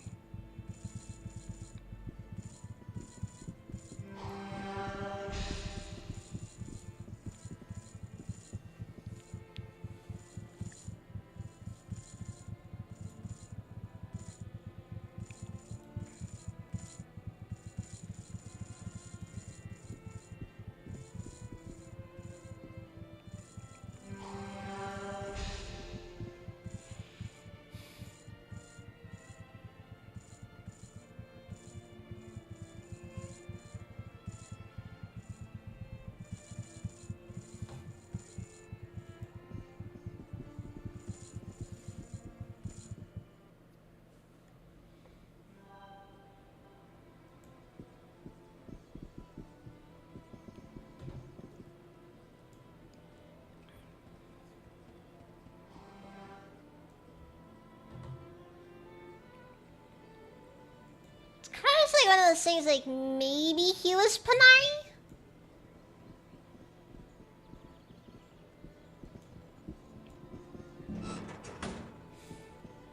like one of those things like maybe he was Panari?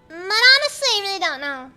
But honestly, I really don't know.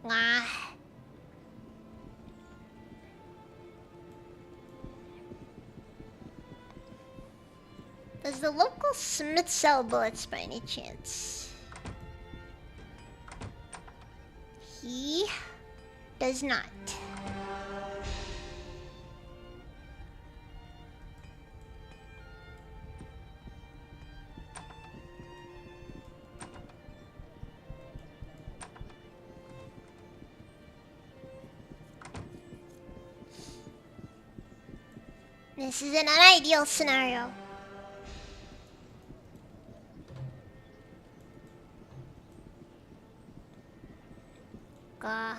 Ah. Does the local Smith sell bullets by any chance? He does not. This is an unideal scenario. Gah.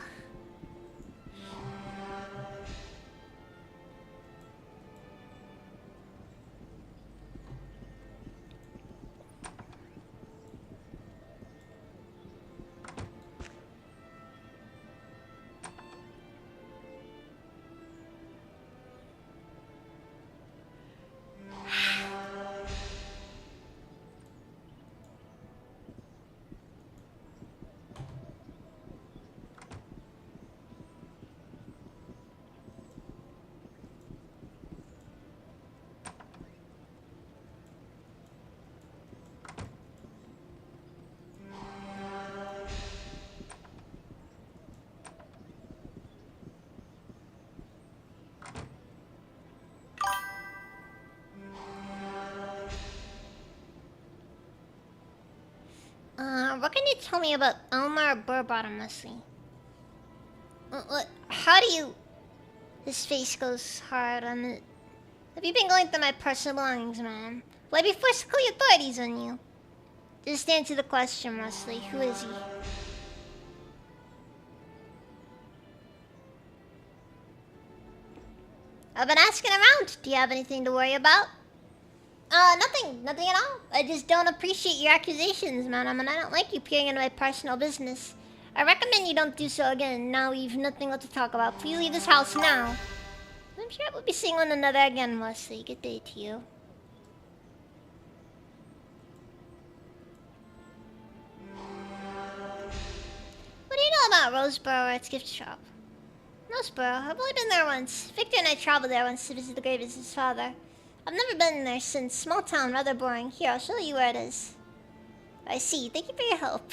What can you tell me about Elmar Burbottom, Leslie? What? How do you... His face goes hard on it. Have you been going through my personal belongings, man? Will I be forced to call the authorities on you? Just answer the question, Leslie. Who is he? I've been asking around. Do you have anything to worry about? Nothing at all. I just don't appreciate your accusations, madam, and I don't like you peering into my personal business. I recommend you don't do so again. Now we've nothing else to talk about. Please leave this house now. I'm sure we'll be seeing one another again, Leslie. Good day to you. What do you know about Roseboro or its gift shop? Roseboro? I've only been there once. Victor and I traveled there once to visit the grave of his father. I've never been there since. Small town, rather boring. Here, I'll show you where it is. I see. Thank you for your help.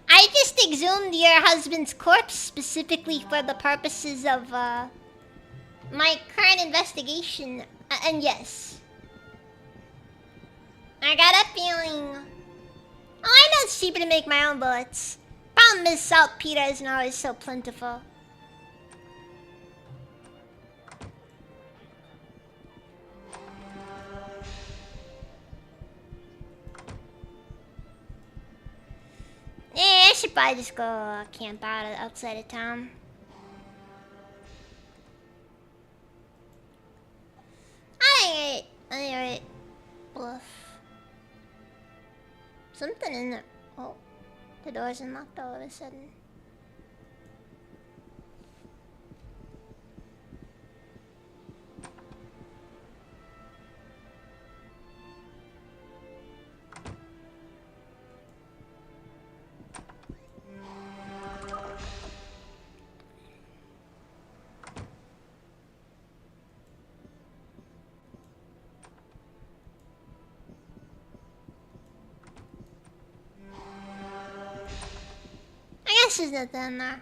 I just exhumed your husband's corpse specifically for the purposes of, my current investigation. And yes. I got a feeling. Oh, I know it's cheaper to make my own bullets. Problem is, saltpeter isn't always so plentiful. Yeah, I should probably just go camp out outside of town. Alright. Bluff. Something in there. Oh, the door's unlocked all of a sudden. I guess there's nothing in there.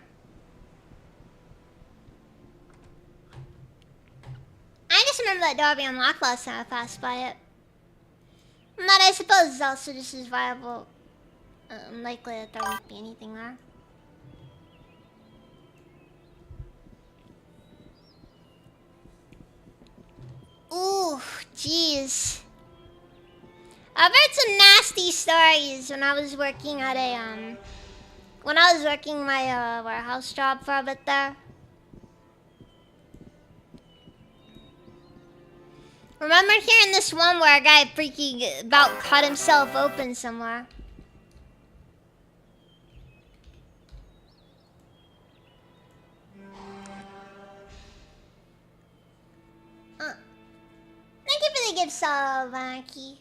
I just remember that door being unlocked last time I passed by it. But I suppose it's also just as viable Unlikely that there won't be anything there. Ooh, jeez. I've heard some nasty stories when I was working at a when I was working my warehouse job for a bit there. Remember hearing this one where a guy freaking about cut himself open somewhere? Thank you for the gift sub, Anki.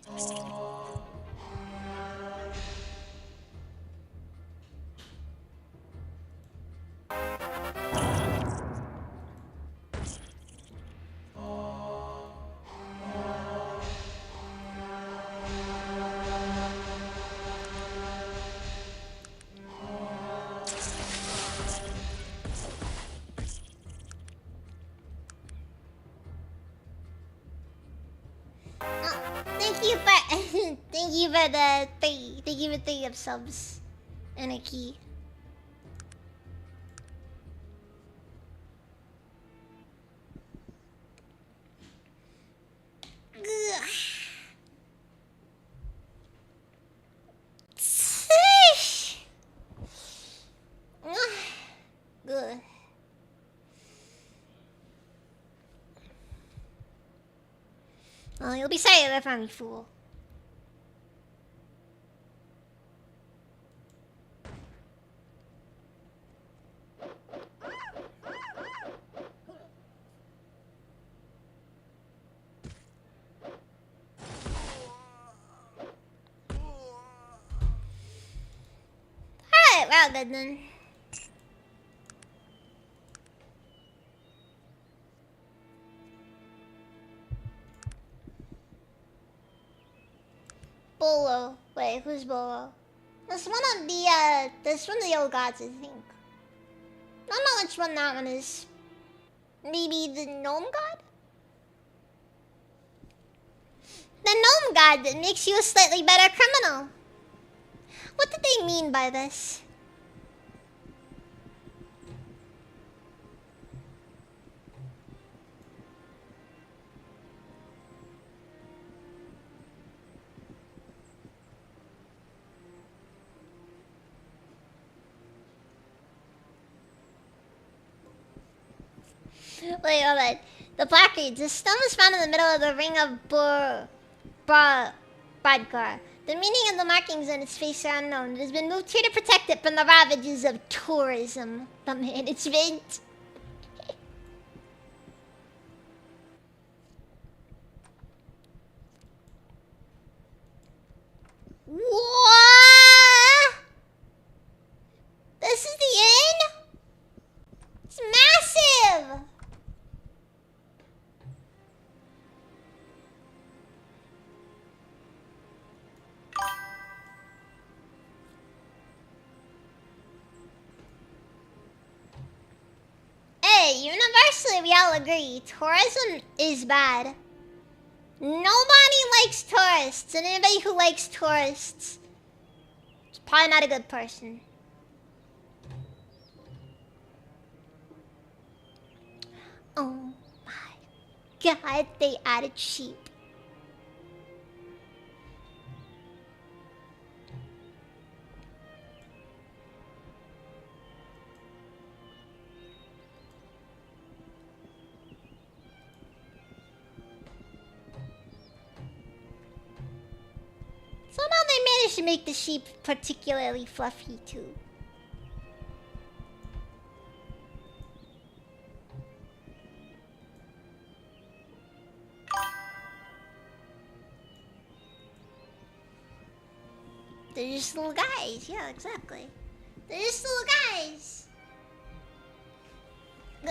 Thank you for thank you for the thank you for 3 of subs and a key. Ugh. Good. Well, you'll be sorry if I'm a fool. Alright, well good then. Bolo. Wait, who's Bolo? That's one of the old gods, I think. I don't know which one that one is. Maybe the gnome god? The gnome god that makes you a slightly better criminal. What did they mean by this? Wait, hold on. The plaque reads, the stone was found in the middle of the ring of Brodgar. The meaning of the markings on its face are unknown. It has been moved here to protect it from the ravages of tourism. The management. What? This is the end? It's massive! Hey, universally we all agree, tourism is bad. Nobody likes tourists, and anybody who likes tourists is probably not a good person. Oh my god, they added sheep. Somehow they managed to make the sheep particularly fluffy too. They're just little guys, yeah, exactly. They're just little guys. Ugh.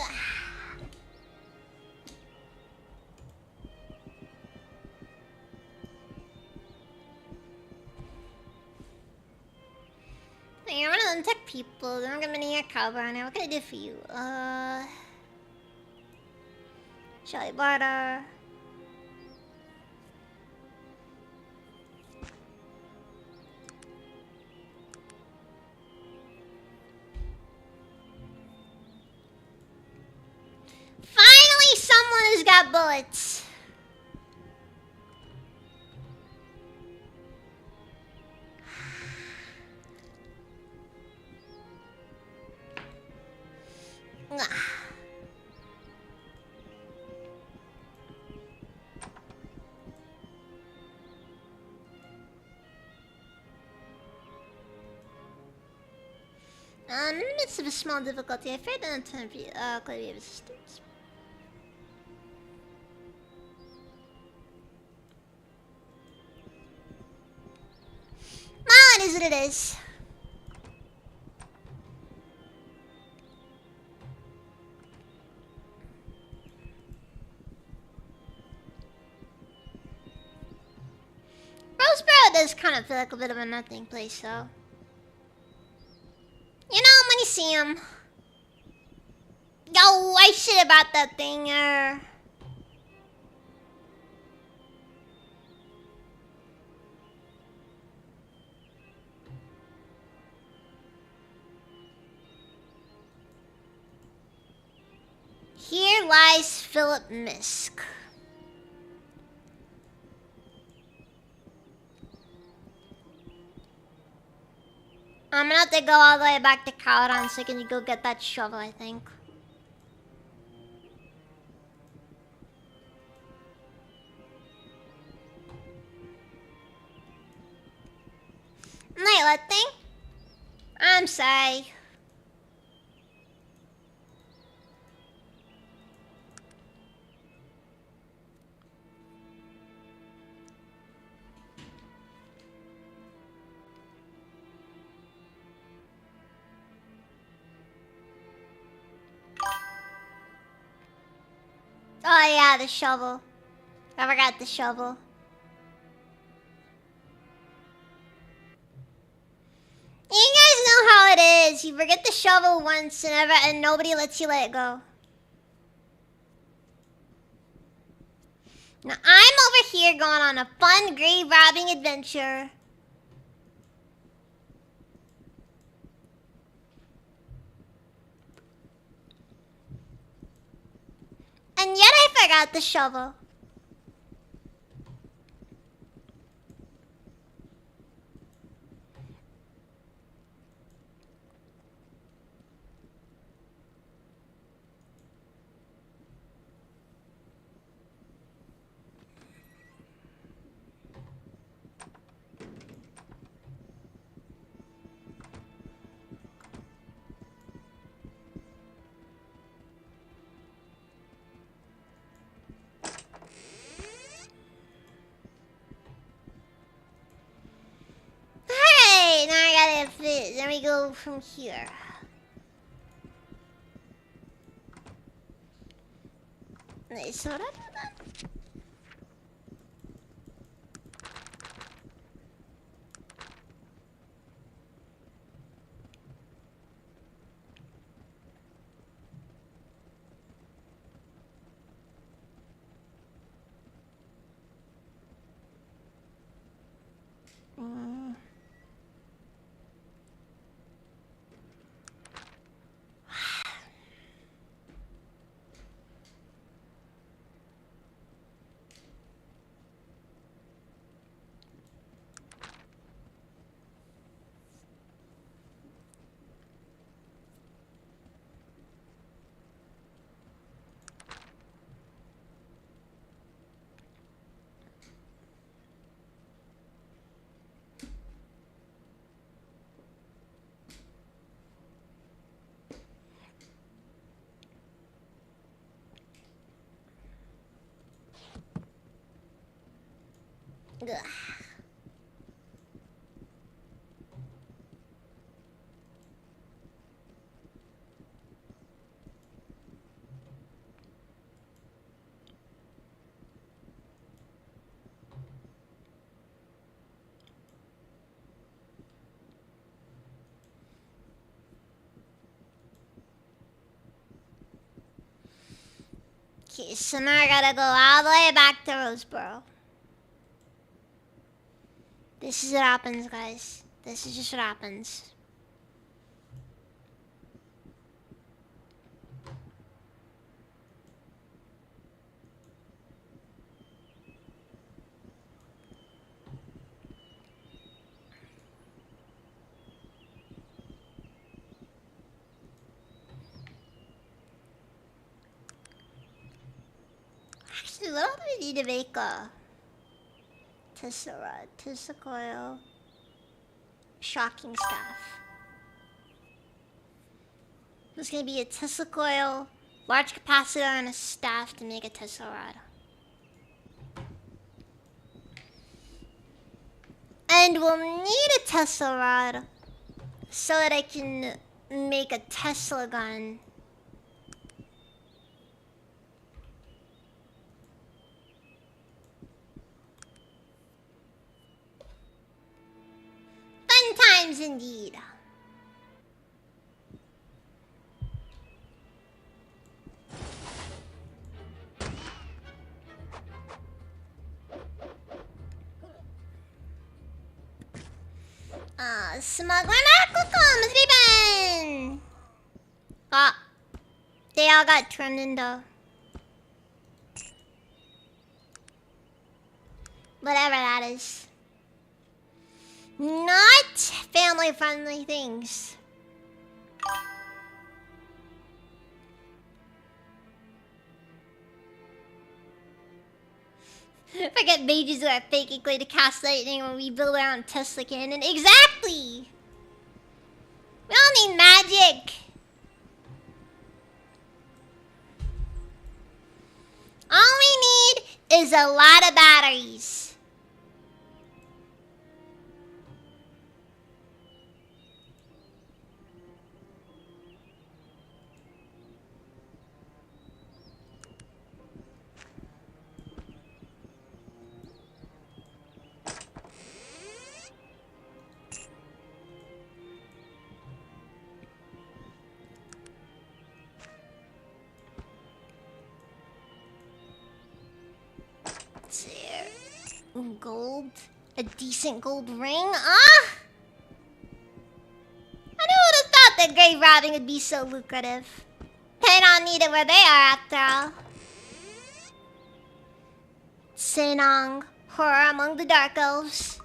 Hey, you're one of them tech people. They're not gonna be a cowboy now. What can I do for you? Shelly butter. it. In the midst of a small difficulty, I feared an attempt clarity of assistance. Well, it is what it is. Roseboro does kind of feel like a bit of a nothing place, though. You know, when you see him. Yo, I shit about that thing, Here lies Philip Misk. I'm gonna have to go all the way back to Cowdown so I can go get that shovel, I think. Night, thing? I'm sorry. Oh yeah, the shovel. I forgot the shovel. You guys know how it is. You forget the shovel once and nobody lets you let it go. Now I'm over here going on a fun grave robbing adventure. And yet I forgot the shovel. Alright, now I gotta fit. Then we go from here. Nice, so that. Ugh. Okay, so now I gotta go all the way back to Roseboro. This is what happens, guys. This is just what happens. What else do we need to make a Tesla coil? Shocking stuff. There's gonna be a Tesla coil, large capacitor, and a staff to make a Tesla rod. And we'll need a Tesla rod so that I can make a Tesla gun. Fun times indeed. Smuggler Knucklecum, sleeping! Ah, they all got turned into whatever that is. Not family-friendly things. Forget mages who are faking going to cast lightning when we build our own Tesla cannon. Exactly! We all need magic! All we need is a lot of batteries. Gold? A decent gold ring? Ah! I who would have thought that grave robbing would be so lucrative. They don't need it where they are after all. Sinong, horror among the dark elves.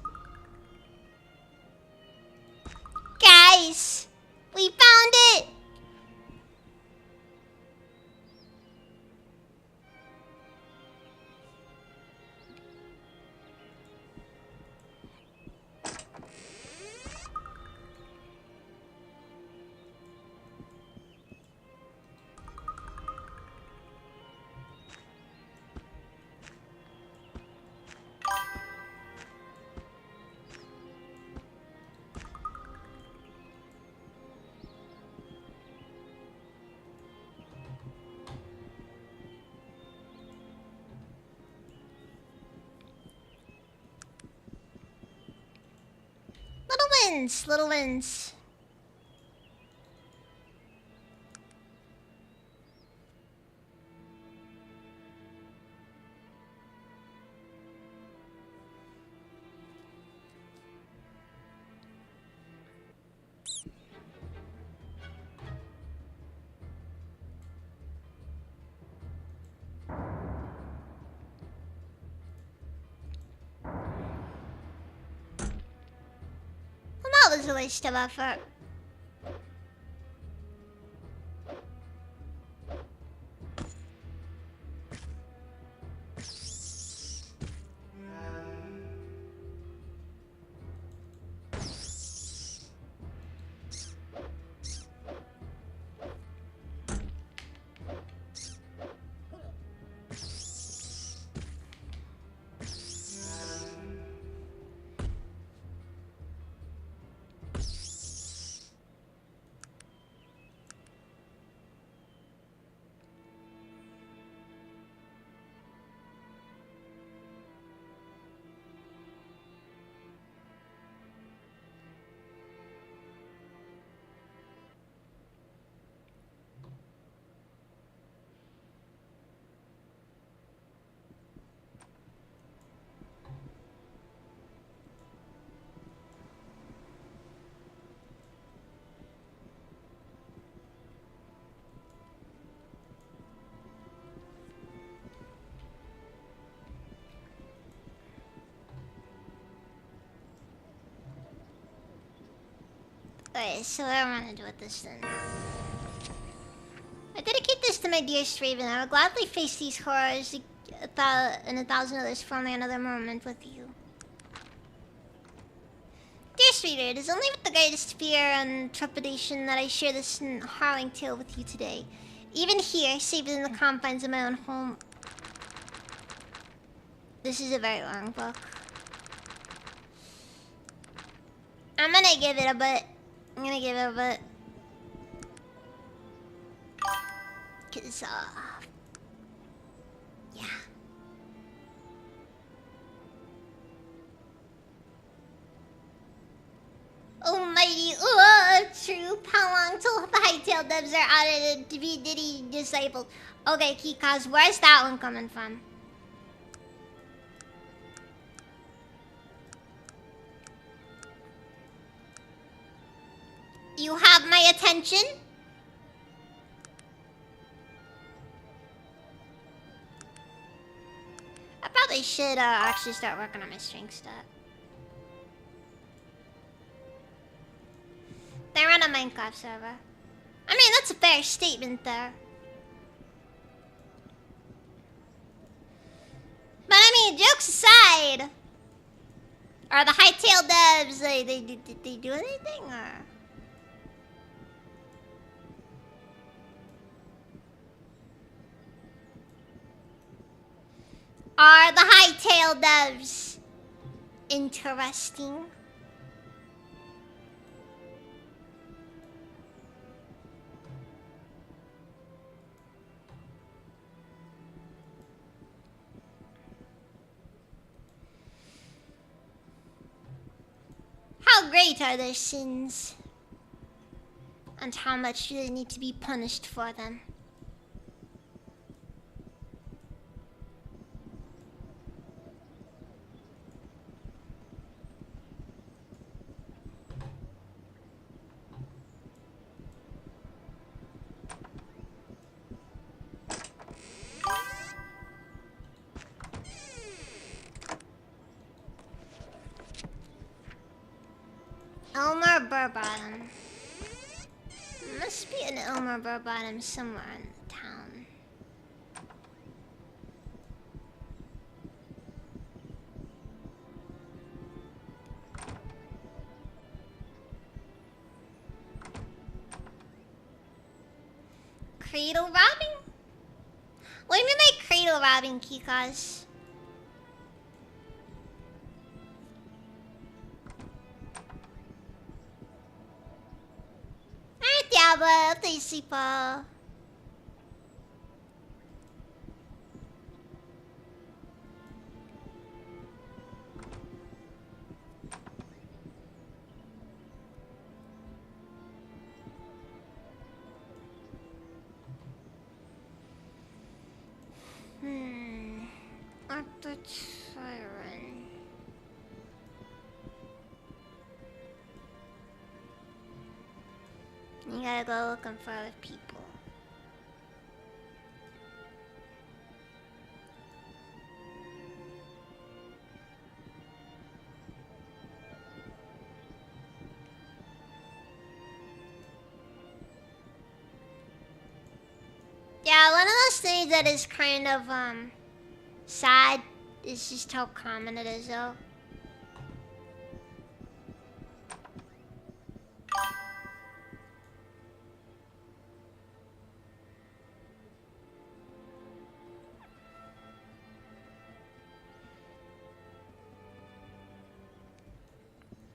Guys, we found it! Little wins. That was a waste of effort. Okay, so what do I want to do with this then? I dedicate this to my dearest Raven. I will gladly face these horrors and 1,000 others for only another moment with you. Dear sweetheart, it is only with the greatest fear and trepidation that I share this harrowing tale with you today. Even here, safe within the confines of my own home. This is a very long book. I'm gonna give it a bit. Cause, yeah. Almighty troop, how long till the hightail devs are outed to be Diddy disabled? Okay, Kikaz, where's that one coming from? You have my attention? I probably should actually start working on my strength stat. They run a Minecraft server. I mean, that's a fair statement there. But I mean, jokes aside, are the hightail devs, did they do anything, or? Are the hightail devs interesting? How great are their sins? And how much do they need to be punished for them? Elmer Burbottom. Must be an Elmer Burbottom somewhere in the town. Cradle robbing? What do you mean by cradle robbing, Kikaz? Diablo, please, pa. At the siren. You gotta go looking for other people. Yeah, one of those things that is kind of sad is just how common it is, though.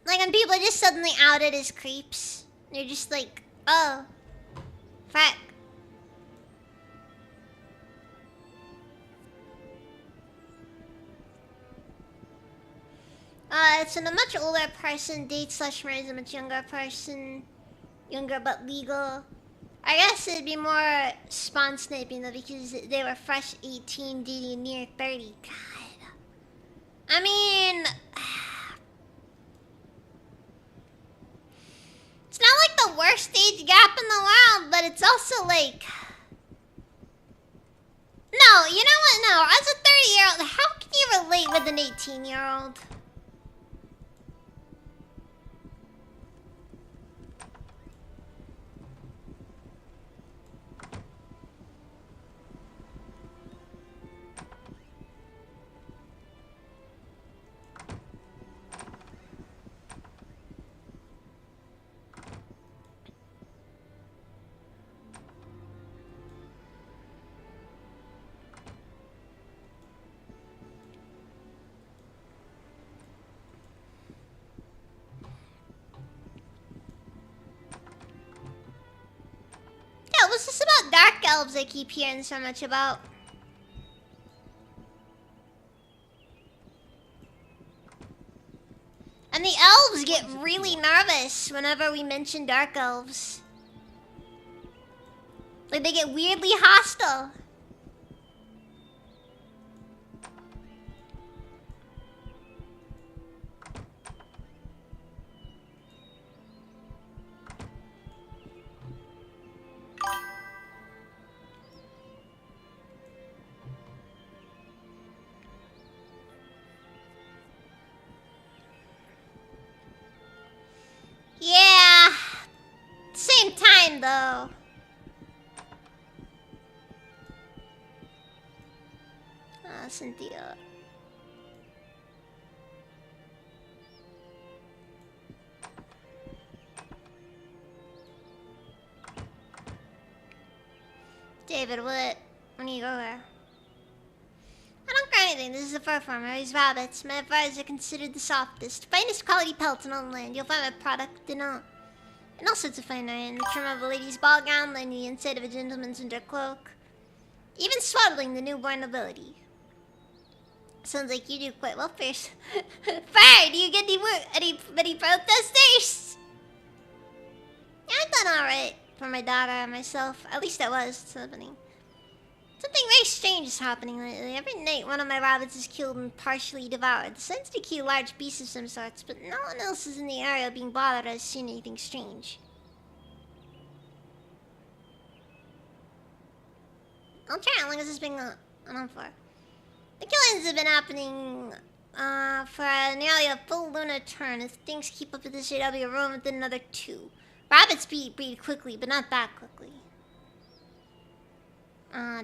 Like when people are just suddenly outed as creeps. They're just like, oh, fuck. It's when a much older person dates / marries a much younger person. Younger but legal. I guess it'd be more spawn sniping though because they were fresh 18 dating near 30. God. I mean... It's not like the worst age gap in the world, but it's also like... No, you know what? No, as a 30-year-old, how can you relate with an 18-year-old? dark elves I keep hearing so much about. And the elves get really nervous whenever we mention dark elves. Like, they get weirdly hostile. Yeah. Same time, though. Ah, Cynthia. David, what? When do you go there? I don't got anything. This is a fur farmer. These rabbits. My furs are considered the softest. Finest quality pelts in all the land. You'll find my product in all sorts of fine iron. The trim of a lady's ball gown, lying the inside of a gentleman's winter cloak. Even swaddling the newborn nobility. Sounds like you do quite well, Pierce. Fire! Do you get any protesters? Yeah, I've done alright for my daughter and myself. At least I was. Something very strange is happening lately. Every night one of my rabbits is killed and partially devoured. The signs indicate large beasts of some sorts, but no one else is in the area being bothered or has seen anything strange. I'll try how long has this been on for? The killings have been happening for nearly a full lunar turn. If things keep up at this rate, I'll be around within another 2. Rabbits breed quickly, but not that quickly.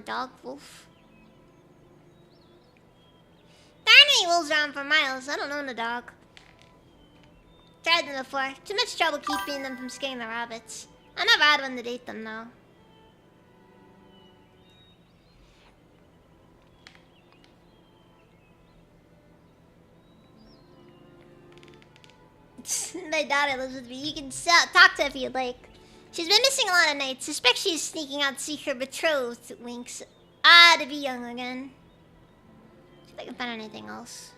Dog, wolf. There aren't any wolves around for miles. I don't own a dog. Tried them before. Too much trouble keeping them from scaring the rabbits. I never had one to date them, though. My daughter lives with me. You can talk to her if you'd like. She's been missing a lot of nights. Suspect she's sneaking out to see her betrothed. Winks. Ah, to be young again. See if I can find anything else.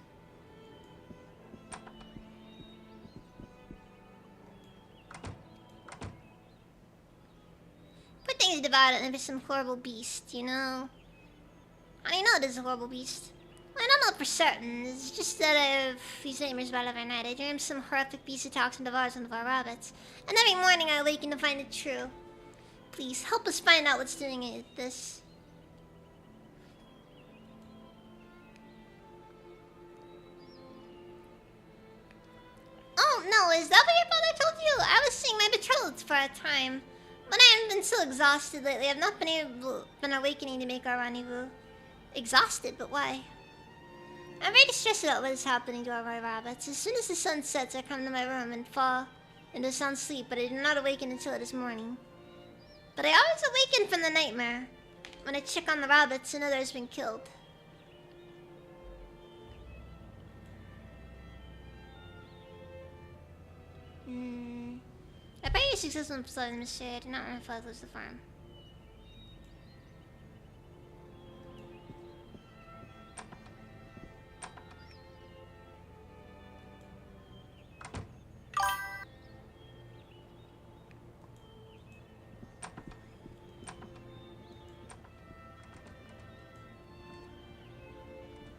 Put things divided into some horrible beast, you know? How do you know there's a horrible beast? I don't know for certain. It's just that I have these nightmares about every night. I dream some horrific beast attacks and devours one of our rabbits. And every morning I awaken to find it true. Please, help us find out what's doing this. Oh, no, is that what your father told you? I was seeing my betrothed for a time. But I haven't been so exhausted lately. I've not been awakening to make our rendezvous. Exhausted, but why? I'm very distressed about what is happening to all my rabbits. As soon as the sun sets, I come to my room and fall into sound sleep, but I do not awaken until it is morning. But I always awaken from the nightmare when I check on the rabbits and know there's been killed. I bet you're successful in flooding the shade. I do not want to lose the farm.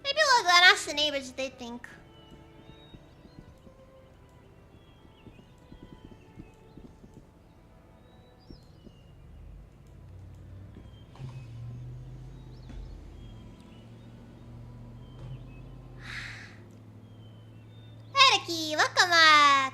Maybe we'll go and ask the neighbors what they think. Hey, welcome back.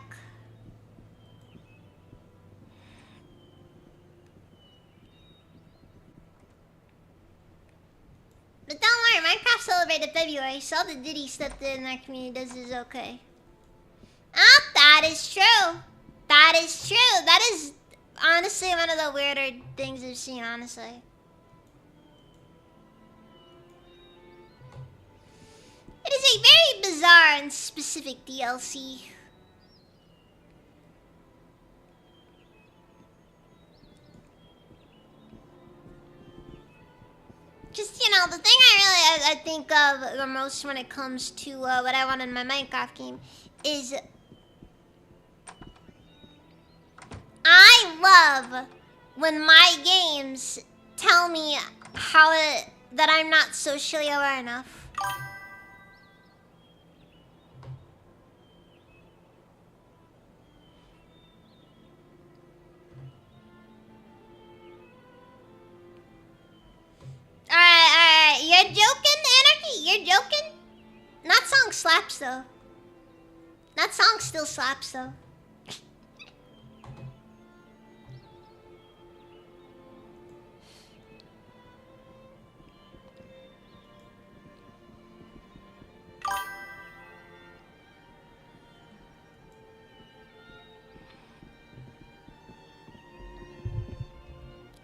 But don't worry, Minecraft celebrated February, so all the Diddy stuff that in our community does is okay. Ah, that is true. That is true. That is honestly one of the weirder things I've seen, honestly. It is a very bizarre and specific DLC. think of the most when it comes to what I want in my Minecraft game is I love when my games tell me that I'm not socially aware enough. Alright. You're joking, Anarchy? You're joking? That song slaps, though. That song still slaps, though.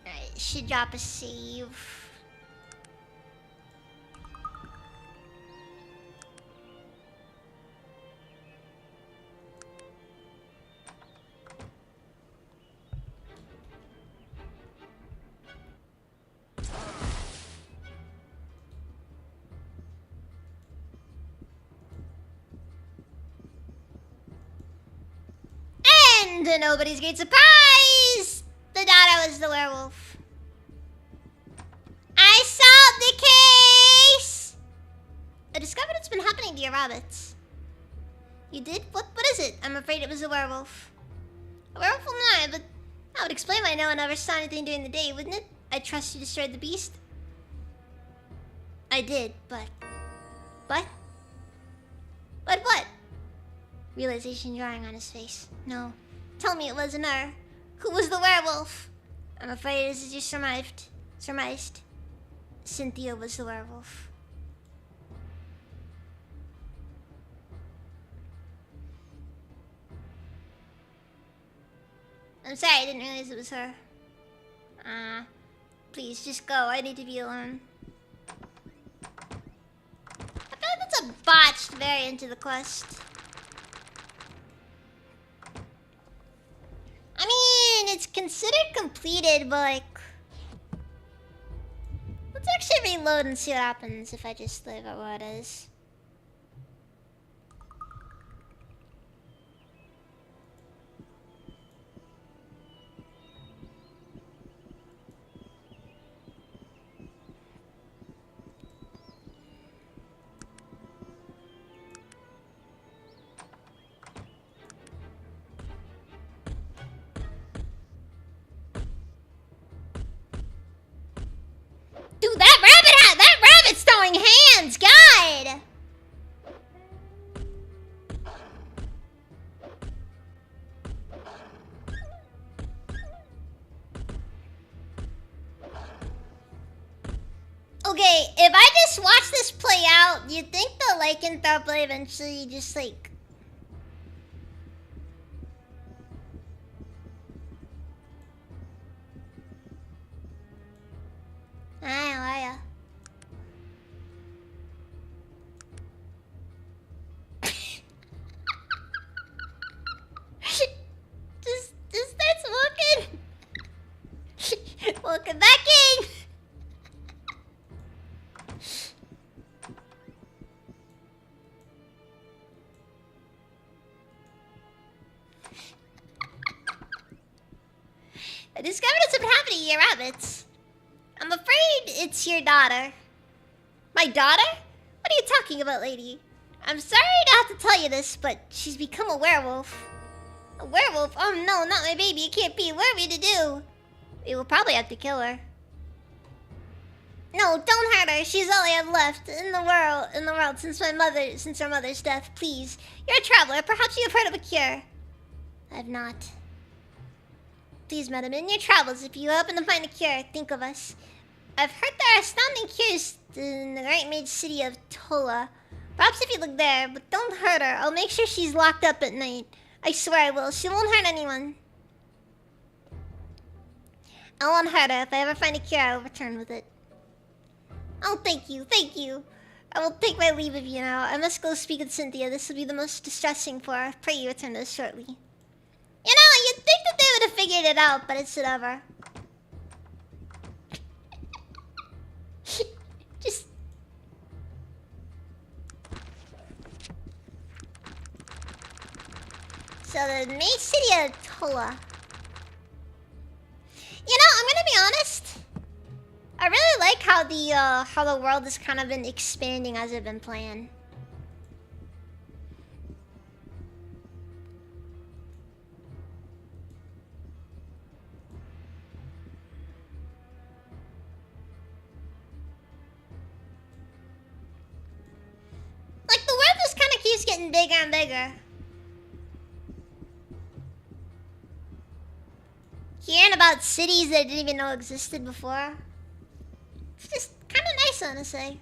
Alright, should drop a save. And to nobody's great surprise, the daughter was the werewolf. I solved the case! I discovered what's been happening to your rabbits. You did? What is it? I'm afraid it was a werewolf. A werewolf will not, but that would explain why no one ever saw anything during the day, wouldn't it? I trust you destroyed the beast. I did, but... What? But what? Realization drawing on his face. No. Tell me it wasn't her. Who was the werewolf? I'm afraid as you surmised. Cynthia was the werewolf. I'm sorry, I didn't realize it was her. Please, just go. I need to be alone. I feel like that's a botched variant of the quest. I mean, it's considered completed, but like... Let's actually reload and see what happens if I just leave it where it is. Dude, that rabbit's throwing hands, God! Okay, if I just watch this play out, you think the lycanthrope will eventually just like... Hi, how are ya? just starts walking. Walking back in. I discovered what's been happening to your rabbits. I'm afraid it's your daughter. My daughter? What are you talking about, lady? I'm sorry to have to tell you this, but she's become a werewolf. A werewolf? Oh no, not my baby. It can't be. What are we to do? We will probably have to kill her. No, don't hurt her. She's all I have left in the world since her mother's death. Please. You're a traveler. Perhaps you have heard of a cure. I have not. Please, madam, in your travels, if you happen to find a cure, think of us. I've heard there are astounding cures in the great mage city of Tola. Perhaps if you look there, but don't hurt her. I'll make sure she's locked up at night. I swear I will. She won't hurt anyone. I won't hurt her. If I ever find a cure, I'll return with it. Oh, thank you. Thank you. I will take my leave of you now. I must go speak with Cynthia. This will be the most distressing for her. Pray you return to us shortly. You know, you'd think that they would have figured it out, but it's whatever. So the main city of Tola. You know, I'm gonna be honest. I really like how the world has kind of been expanding as I've been playing. Like the world just kind of keeps getting bigger and bigger. Hearing about cities that I didn't even know existed before. It's just kind of nice, honestly.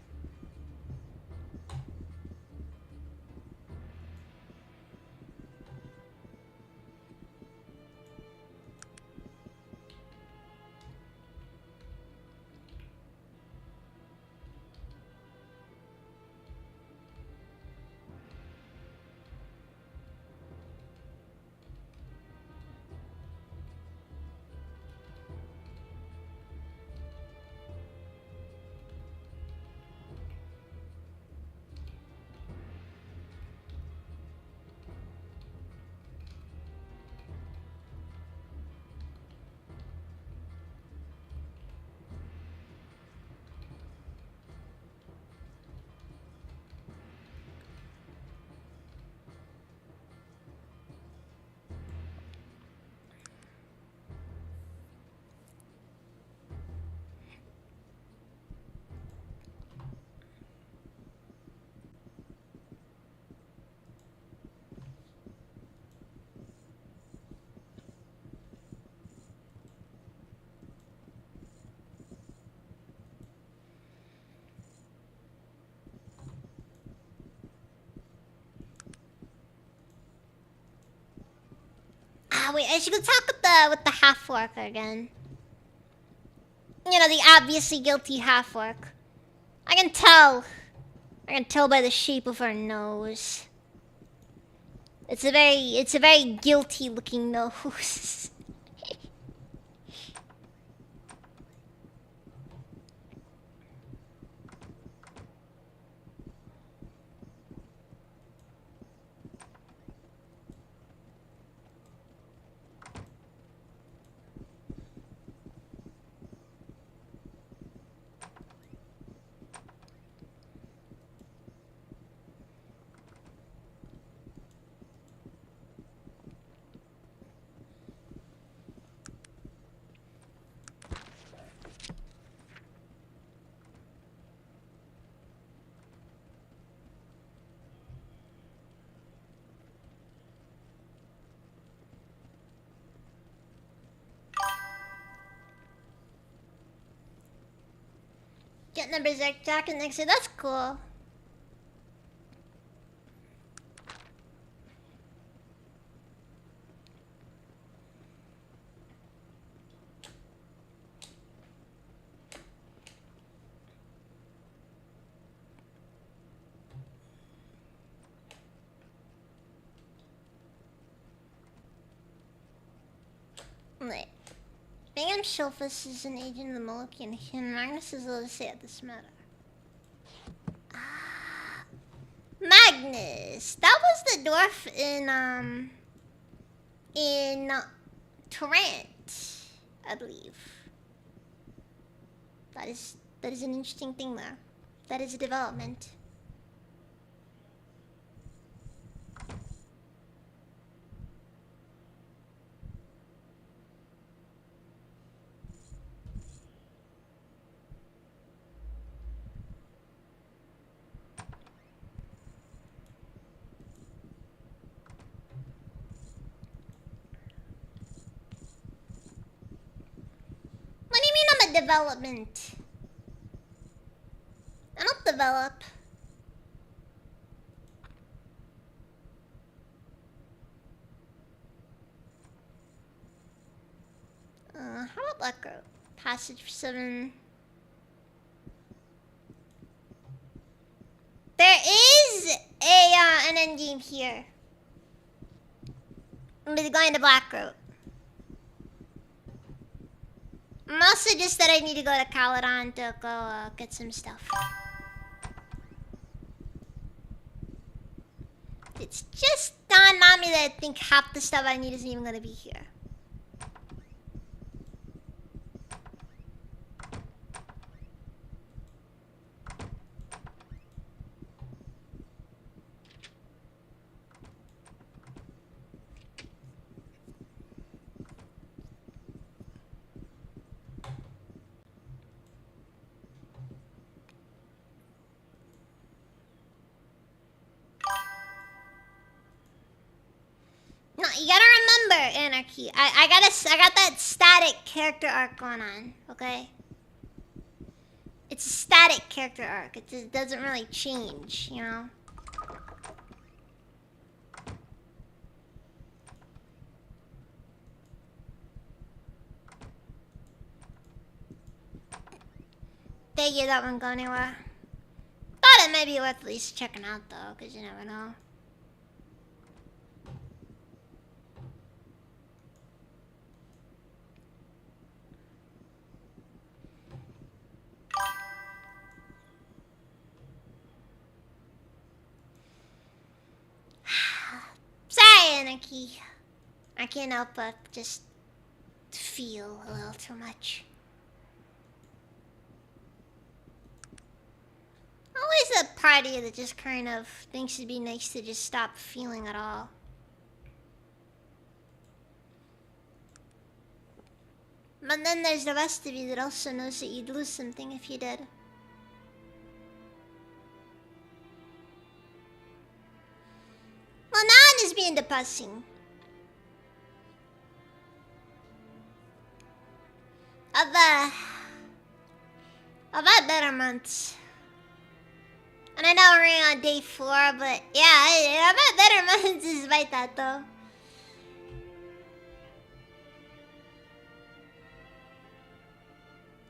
Ah, wait, I should go talk with the half orc again. You know, the obviously guilty half orc. I can tell. I can tell by the shape of her nose. It's a very guilty looking nose. Get the berserk jacket next to that's cool. Wait. Bingham Shulfus is an agent of the Molochian, and Magnus is able to say at this matter. Ah, Magnus! That was the dwarf in Torrent, I believe. That is an interesting thing there. That is a development. What do you mean I'm a development? I don't develop. How about Black Road? Passage for 7. There is an end game here. I'm going to Black Road. Mostly just that I need to go to Caladon to go get some stuff. It's just on my tell me that I think half the stuff I need isn't even gonna be here. No, you gotta remember, Anarchy. I got that static character arc going on, okay? It's a static character arc. It just doesn't really change, you know? Thank you, that won't go anywhere. Thought it might be worth at least checking out though, because you never know. Sorry, Anarchy. I can't help but just feel a little too much. Always a party that just kind of thinks it'd be nice to just stop feeling at all. But then there's the rest of you that also knows that you'd lose something if you did. Well, now I'm just being depressing. I've had better months. And I know we're on day 4, but yeah, I've had better months despite that though.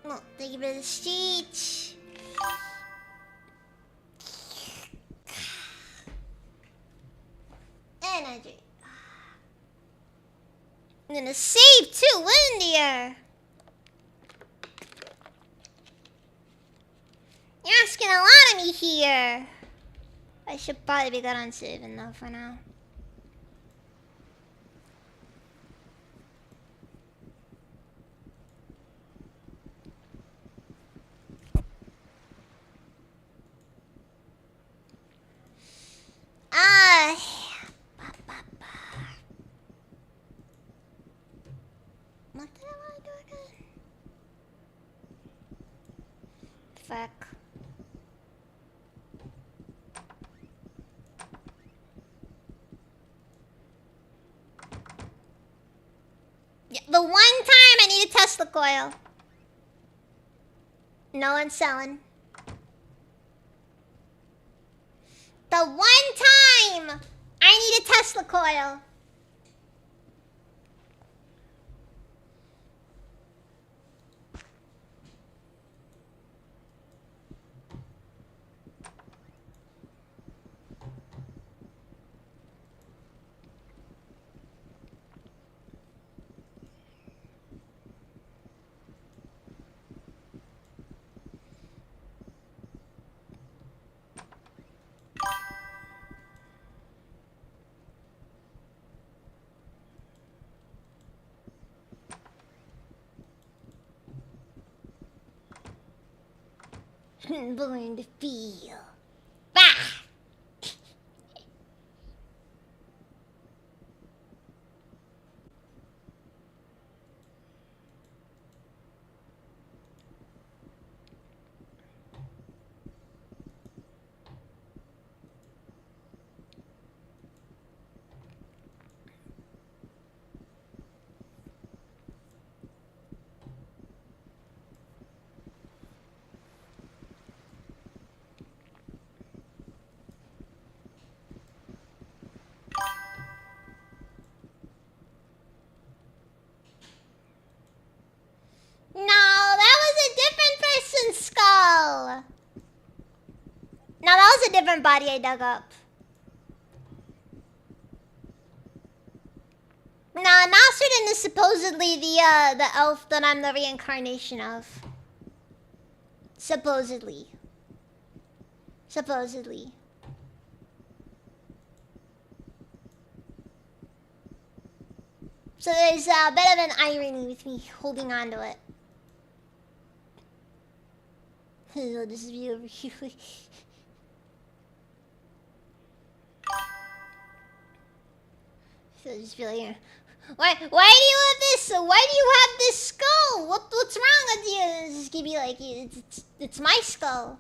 Oh, thank you for the sheet. Energy. I'm gonna save too, Windier. You're asking a lot of me here. I should probably be good on saving though for now. What did I want to do again? Fuck. Yeah, the one time I need a Tesla coil. No one's selling. The one time I need a Tesla coil. Born to feel. Bah! No, that was a different person's skull. No, that was a different body I dug up. No, Nasruddin is supposedly the elf that I'm the reincarnation of. Supposedly. Supposedly. So there's a bit of an irony with me holding on to it. I'll just be over here. So I'll just be like, why do you have this? Why do you have this skull? What's wrong with you? And it's just gonna be like, it's my skull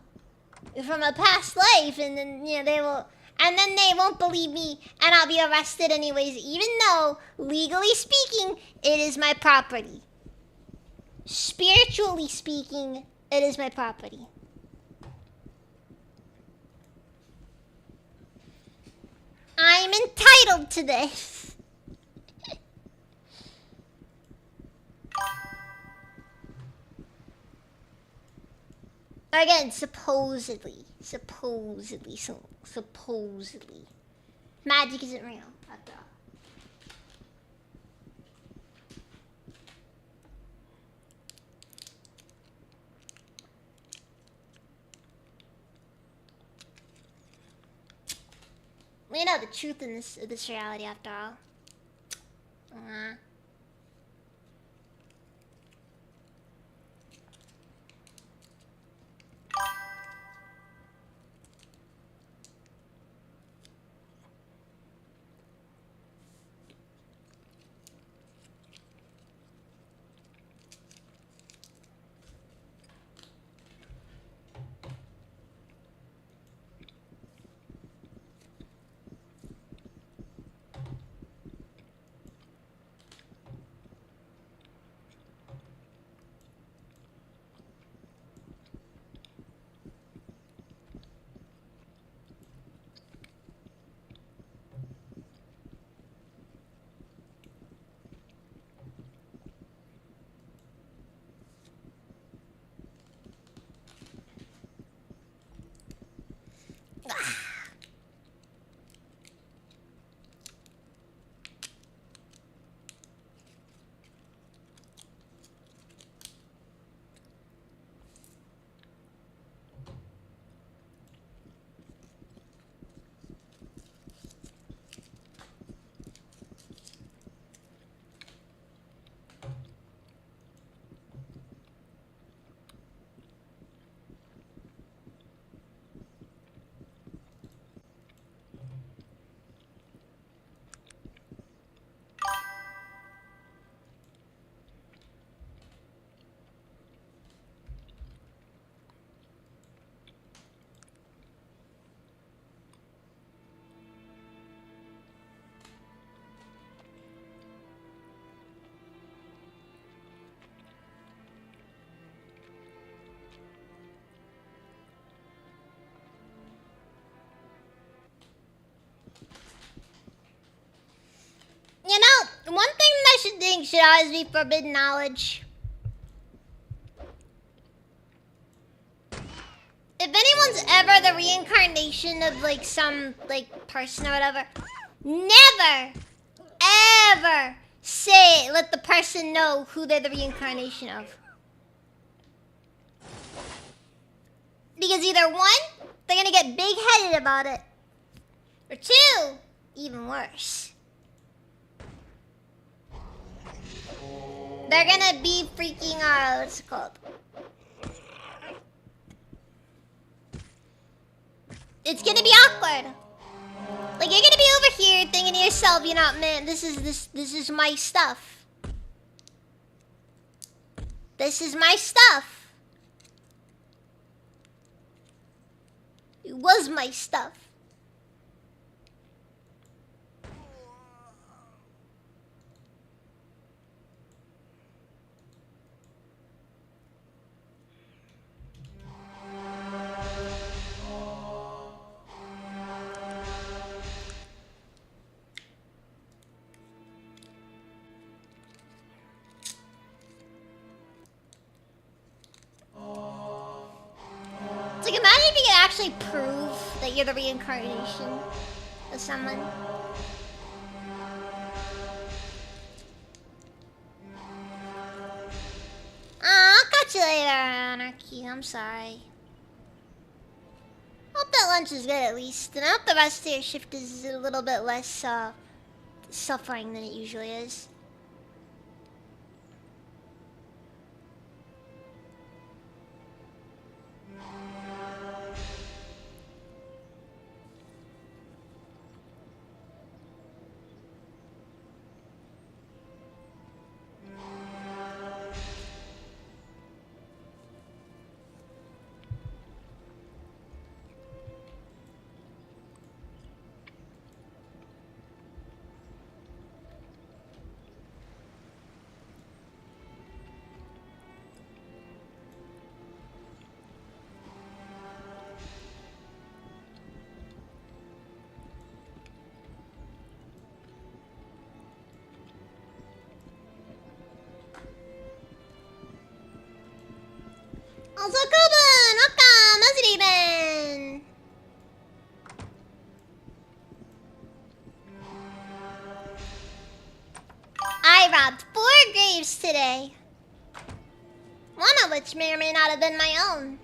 from a past life, and then they will. And then they won't believe me, and I'll be arrested anyways, even though, legally speaking, it is my property. Spiritually speaking, it is my property. I'm entitled to this. Again, supposedly. Magic isn't real, after all. We know the truth in this reality, after all. You know, one thing that I should think should always be forbidden knowledge. If anyone's ever the reincarnation of like some like person or whatever, never, ever let the person know who they're the reincarnation of. Because either one, they're gonna get big-headed about it, or two, even worse, they're gonna be freaking out. What's it called? It's gonna be awkward. Like, you're gonna be over here thinking to yourself, you know, man, this is my stuff. This is my stuff. It was my stuff. It's like, imagine if you could actually prove that you're the reincarnation of someone. I'll catch you later, Anarchy. I'm sorry. Hope that lunch is good at least, and I hope the rest of your shift is a little bit less suffering than it usually is. I robbed 4 graves today. One of which may or may not have been my own.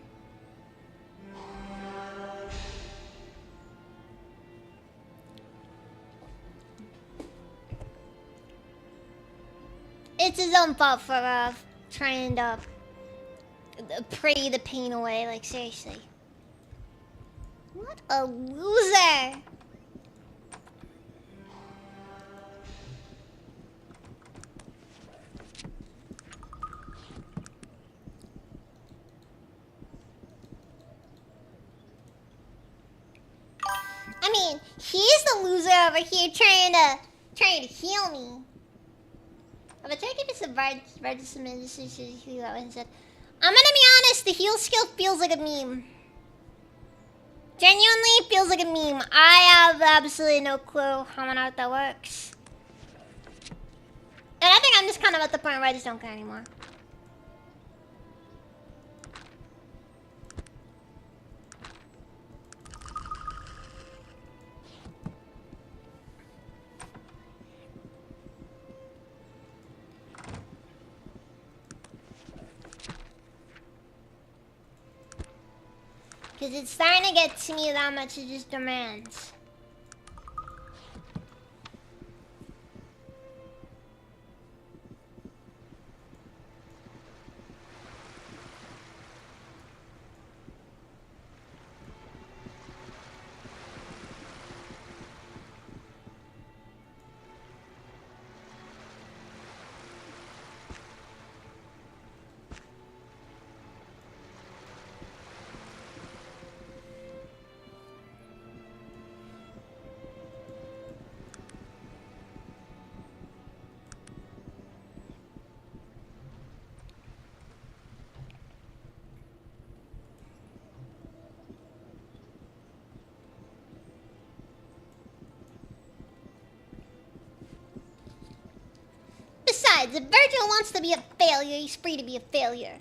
It's his own fault for trying to pray the pain away, like seriously. What a loser! I mean, he's the loser over here trying to heal me. But try to give us a register and said, I'm gonna be honest, the heal skill feels like a meme. Genuinely feels like a meme. I have absolutely no clue how on earth that works. And I think I'm just kind of at the point where I just don't care anymore. Because it's starting to get to me that much it just demands. Besides, if Virgil wants to be a failure, he's free to be a failure.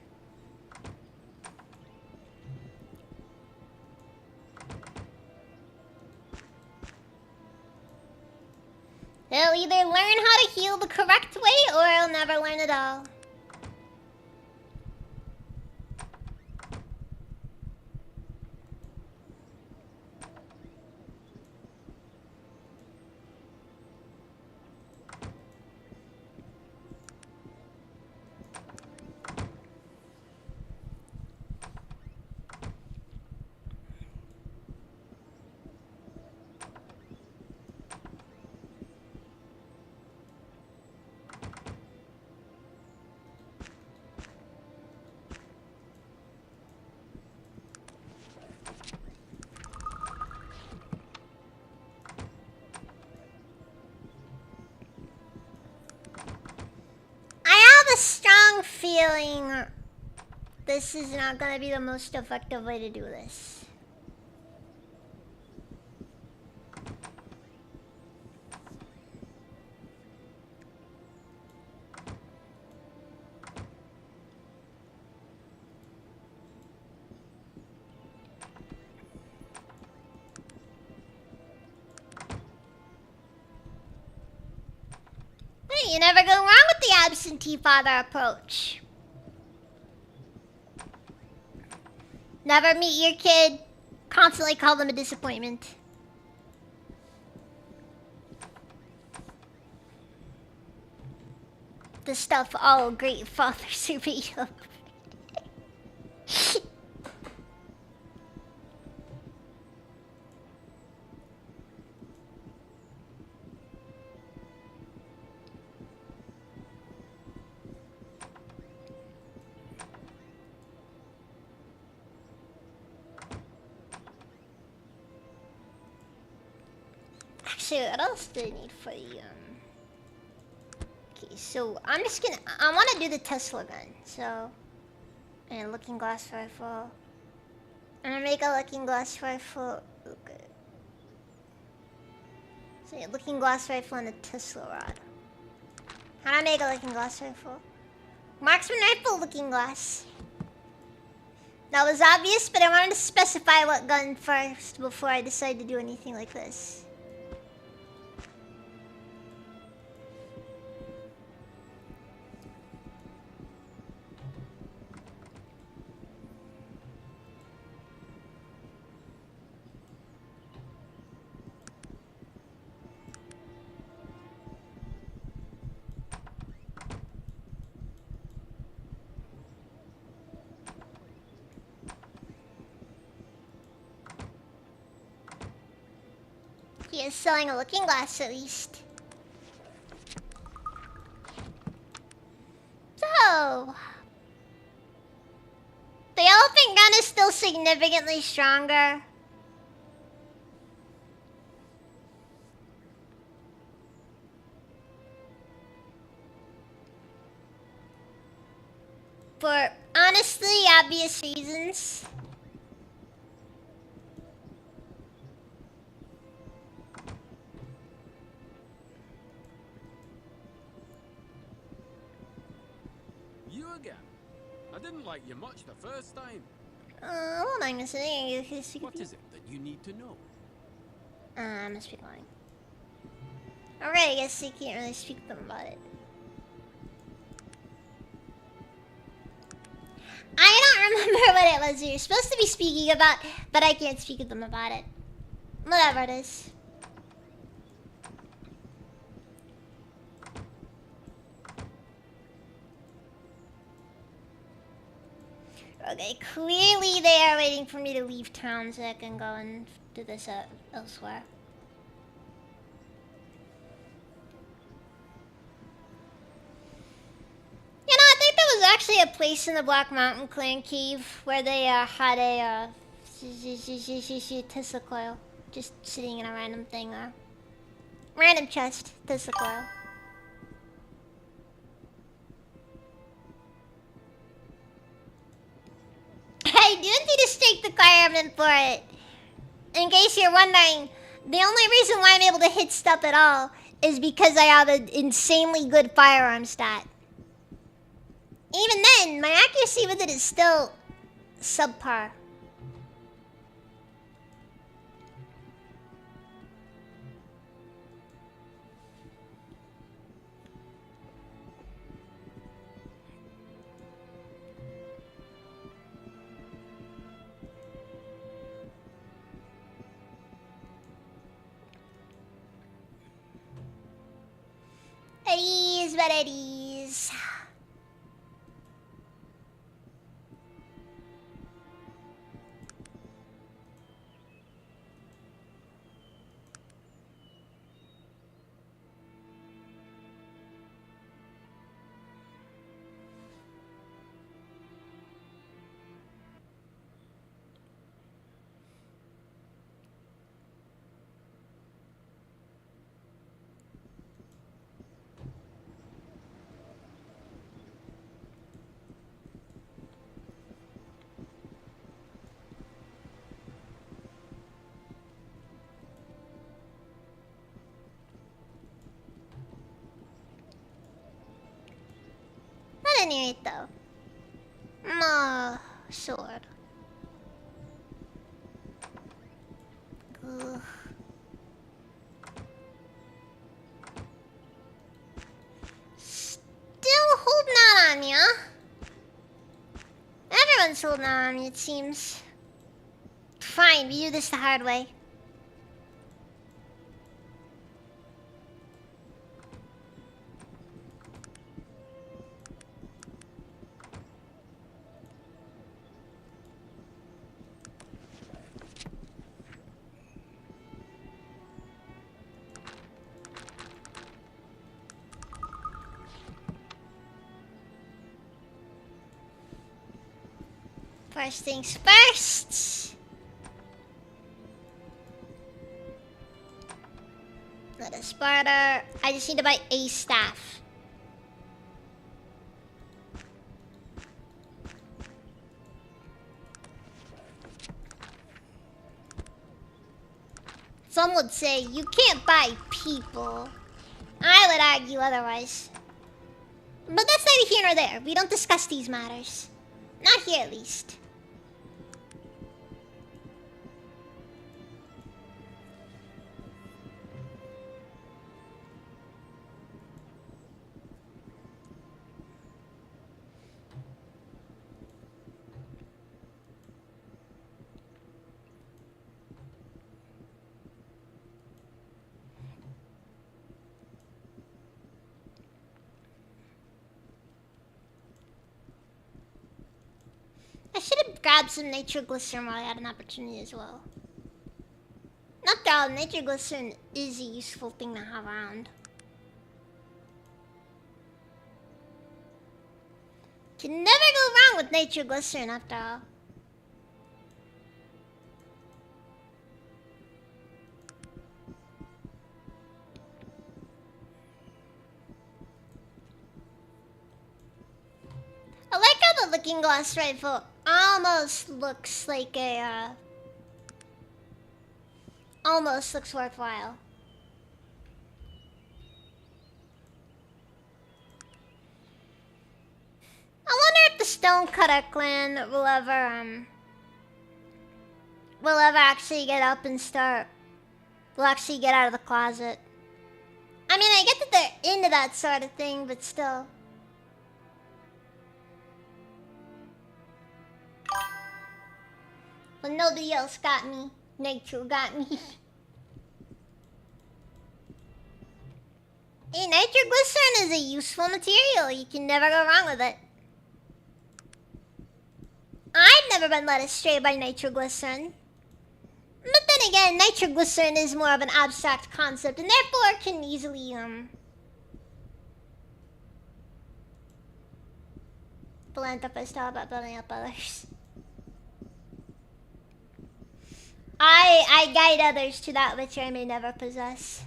He'll either learn how to heal the correct way, or he'll never learn at all. Feeling this is not gonna be the most effective way to do this. You never go wrong with the absentee father approach. Never meet your kid, constantly call them a disappointment. The stuff all great fathers are made of. Actually, what else do I need for the Okay, so I'm just gonna. I want to do the Tesla gun. So, and a looking glass rifle. I'm gonna make a looking glass rifle. Okay. So, a looking glass rifle and a Tesla rod. How do I make a looking glass rifle? Marksman rifle, looking glass. That was obvious, but I wanted to specify what gun first before I decide to do anything like this. He is selling a looking glass at least. So... The elephant gun is still significantly stronger. For honestly obvious reasons. You again? I didn't like you much the first time. Hold on a second. What is it that you need to know? I must be lying. Alright, I guess you can't really speak to them about it. I don't remember what it was you're supposed to be speaking about, but I can't speak to them about it. Whatever it is. Okay, clearly they are waiting for me to leave town so I can go and do this elsewhere. You know, I think there was actually a place in the Black Mountain Clan Cave where they had a Tesla coil just sitting in a random thing there. Random chest, Tesla coil. I didn't need to stake the requirement for it. In case you're wondering, the only reason why I'm able to hit stuff at all is because I have an insanely good firearm stat. Even then, my accuracy with it is still subpar. It is what it is. Not any it though. No sword. Ugh. Still holding out on ya. Everyone's holding out on me, it seems. Fine, we do this the hard way. First things first. Let us barter. I just need to buy a staff. Some would say you can't buy people. I would argue otherwise. But that's neither here nor there. We don't discuss these matters. Not here, at least. I should have grabbed some nitroglycerin while I had an opportunity as well. Not after all, nitroglycerin is a useful thing to have around. Can never go wrong with nitroglycerin after all. I like how the Looking Glass rifle almost looks like a, almost looks worthwhile. I wonder if the Stonecutter clan will ever actually get up and start, will actually get out of the closet. I mean, I get that they're into that sort of thing, but still. But nobody else got me. Nitro got me. Hey, nitroglycerin is a useful material. You can never go wrong with it. I've never been led astray by nitroglycerin. But then again, nitroglycerin is more of an abstract concept and therefore can easily, philanthropist all about building up others. I guide others to that which I may never possess.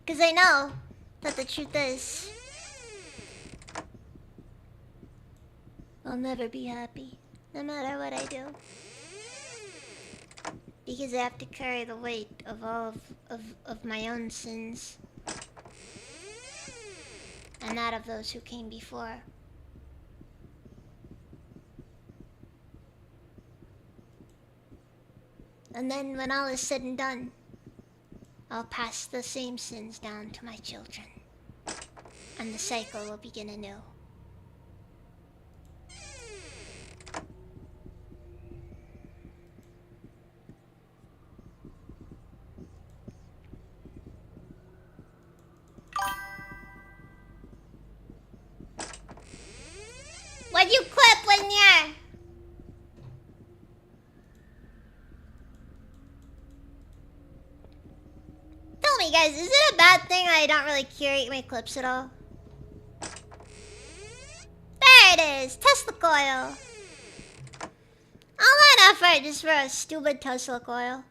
Because I know that the truth is, I'll never be happy, no matter what I do. Because I have to carry the weight of all of my own sins. And that of those who came before. And then when all is said and done, I'll pass the same sins down to my children. And the cycle will begin anew. What'd you clip when you're... Tell me guys, is it a bad thing I don't really curate my clips at all? There it is! Tesla coil! All that effort just for a stupid Tesla coil.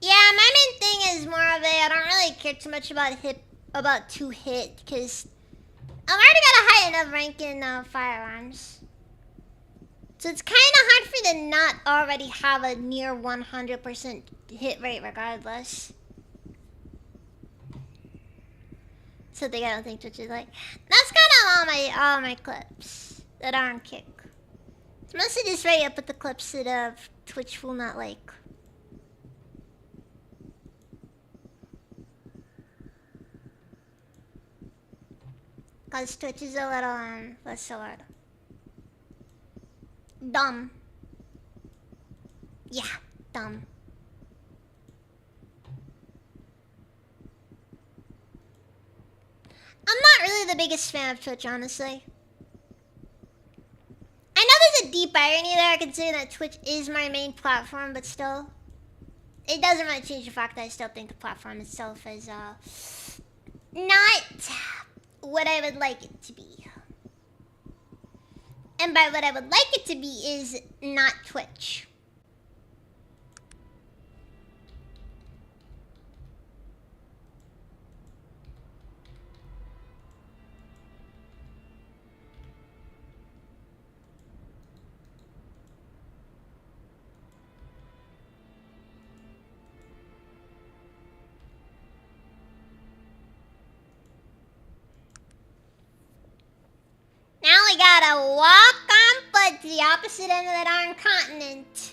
Yeah, my main thing is more of a, I don't really care too much about 2-hit, because I've already got a high enough rank in firearms. So it's kind of hard for me to not already have a near 100% hit rate regardless. Something I don't think Twitch is like. That's kind of all my clips that are on Kick. It's mostly just ready to put the clips that Twitch will not like. Cause Twitch is a little, what's the word? Dumb. Yeah, dumb. I'm not really the biggest fan of Twitch, honestly. I know there's a deep irony there considering that Twitch is my main platform, but still. It doesn't really change the fact that I still think the platform itself is, not what I would like it to be. And by what I would like it to be is not Twitch. gotta walk on foot to the opposite end of the darn continent.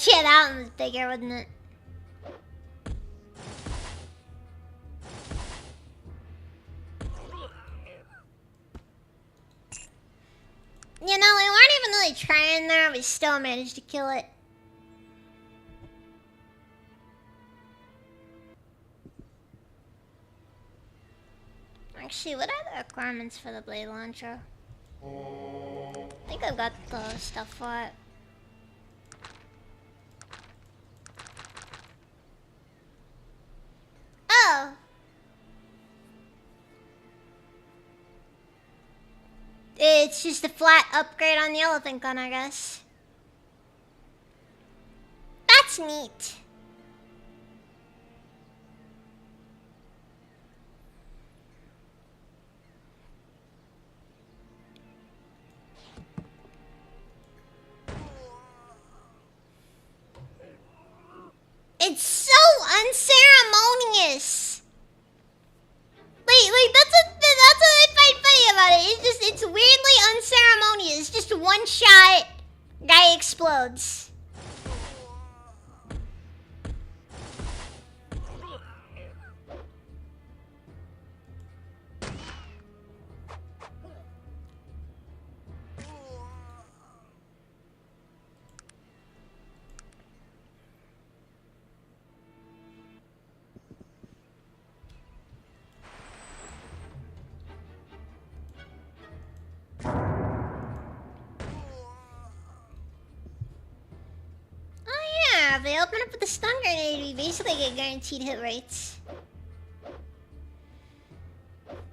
Yeah, that one was bigger, wasn't it? You know, we weren't even really trying there. We still managed to kill it. Actually, what are the requirements for the blade launcher? I think I've got the stuff for it. Oh! It's just a flat upgrade on the elephant gun, I guess. That's neat. It's so unceremonious. Like that's what I find funny about it. It's weirdly unceremonious. Just one shot, guy explodes. If they open up with the stun grenade, we basically get guaranteed hit rates.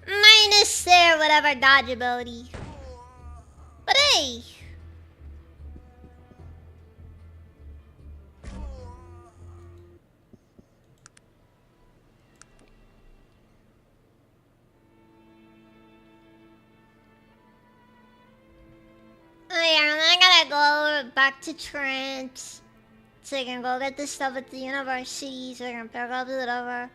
Minus their whatever dodge ability. But hey! Oh yeah, and then I gotta go back to Trent. So I can go get this stuff at the university, so I can pick up whatever.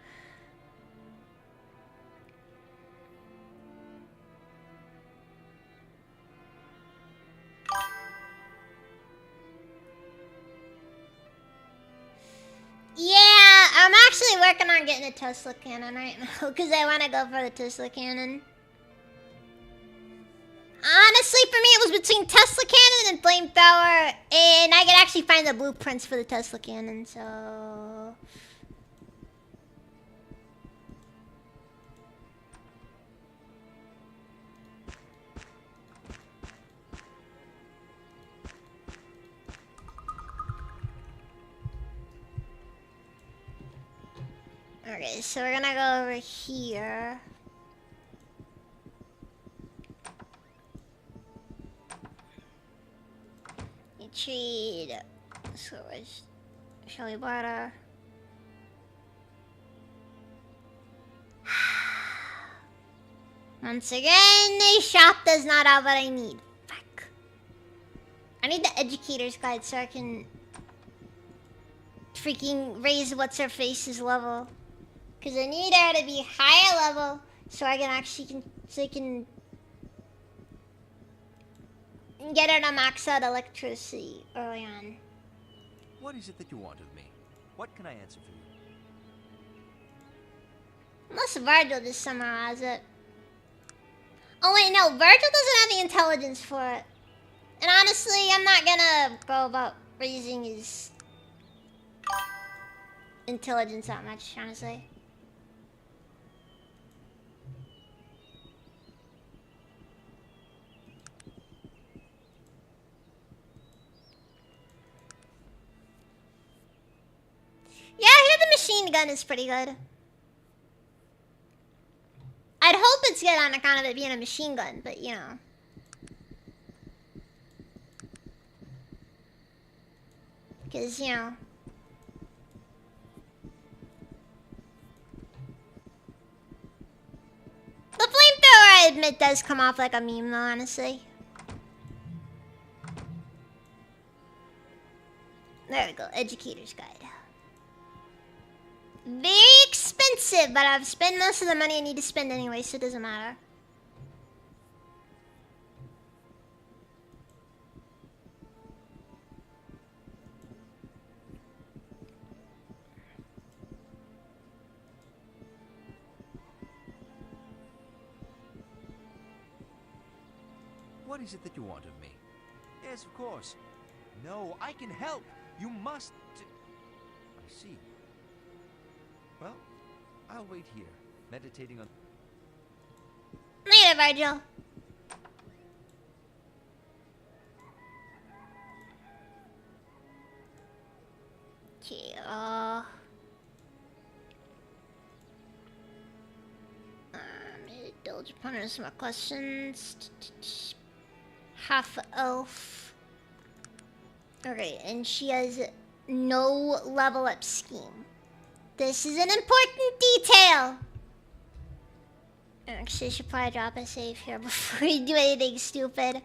Yeah, I'm actually working on getting a Tesla cannon right now, because I want to go for the Tesla cannon. Honestly, for me, it was between Tesla cannon and flamethrower, and I could actually find the blueprints for the Tesla cannon, so... Okay, so we're gonna go over here. Trade. So it's Shelly Barter. Once again, the shop does not have what I need. Fuck. I need the educator's guide so I can freaking raise what's her face's level. Cause I need her to be higher level so I can actually get her to max out electricity early on. What is it that you want of me? What can I answer for you? Unless Virgil just somehow has it. Oh wait, no, Virgil doesn't have the intelligence for it. And honestly, I'm not gonna go about raising his intelligence that much, honestly. Yeah, I hear the machine gun is pretty good. I'd hope it's good on account of it being a machine gun, but you know. Because, you know. The flamethrower, I admit, does come off like a meme, though, honestly. There we go, Educator's Guide. Very expensive, but I've spent most of the money I need to spend anyway, so it doesn't matter. What is it that you want of me? Yes, of course. No, I can help. You must. I see. Well, I'll wait here, meditating on. Later, Virgil. Okay, indulge upon her some more questions. Half elf. Okay, and she has no level up scheme. This is an important detail. Actually, I should probably drop a save here before we do anything stupid.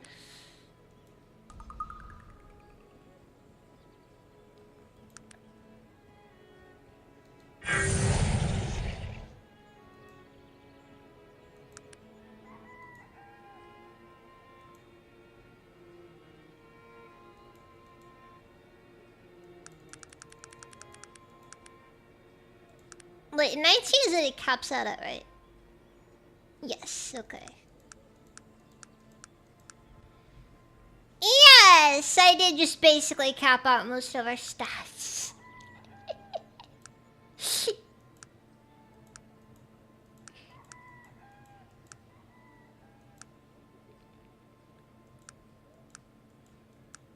Wait, 19 is that it caps out at, right? Yes, okay. Yes, I did just basically cap out most of our stats.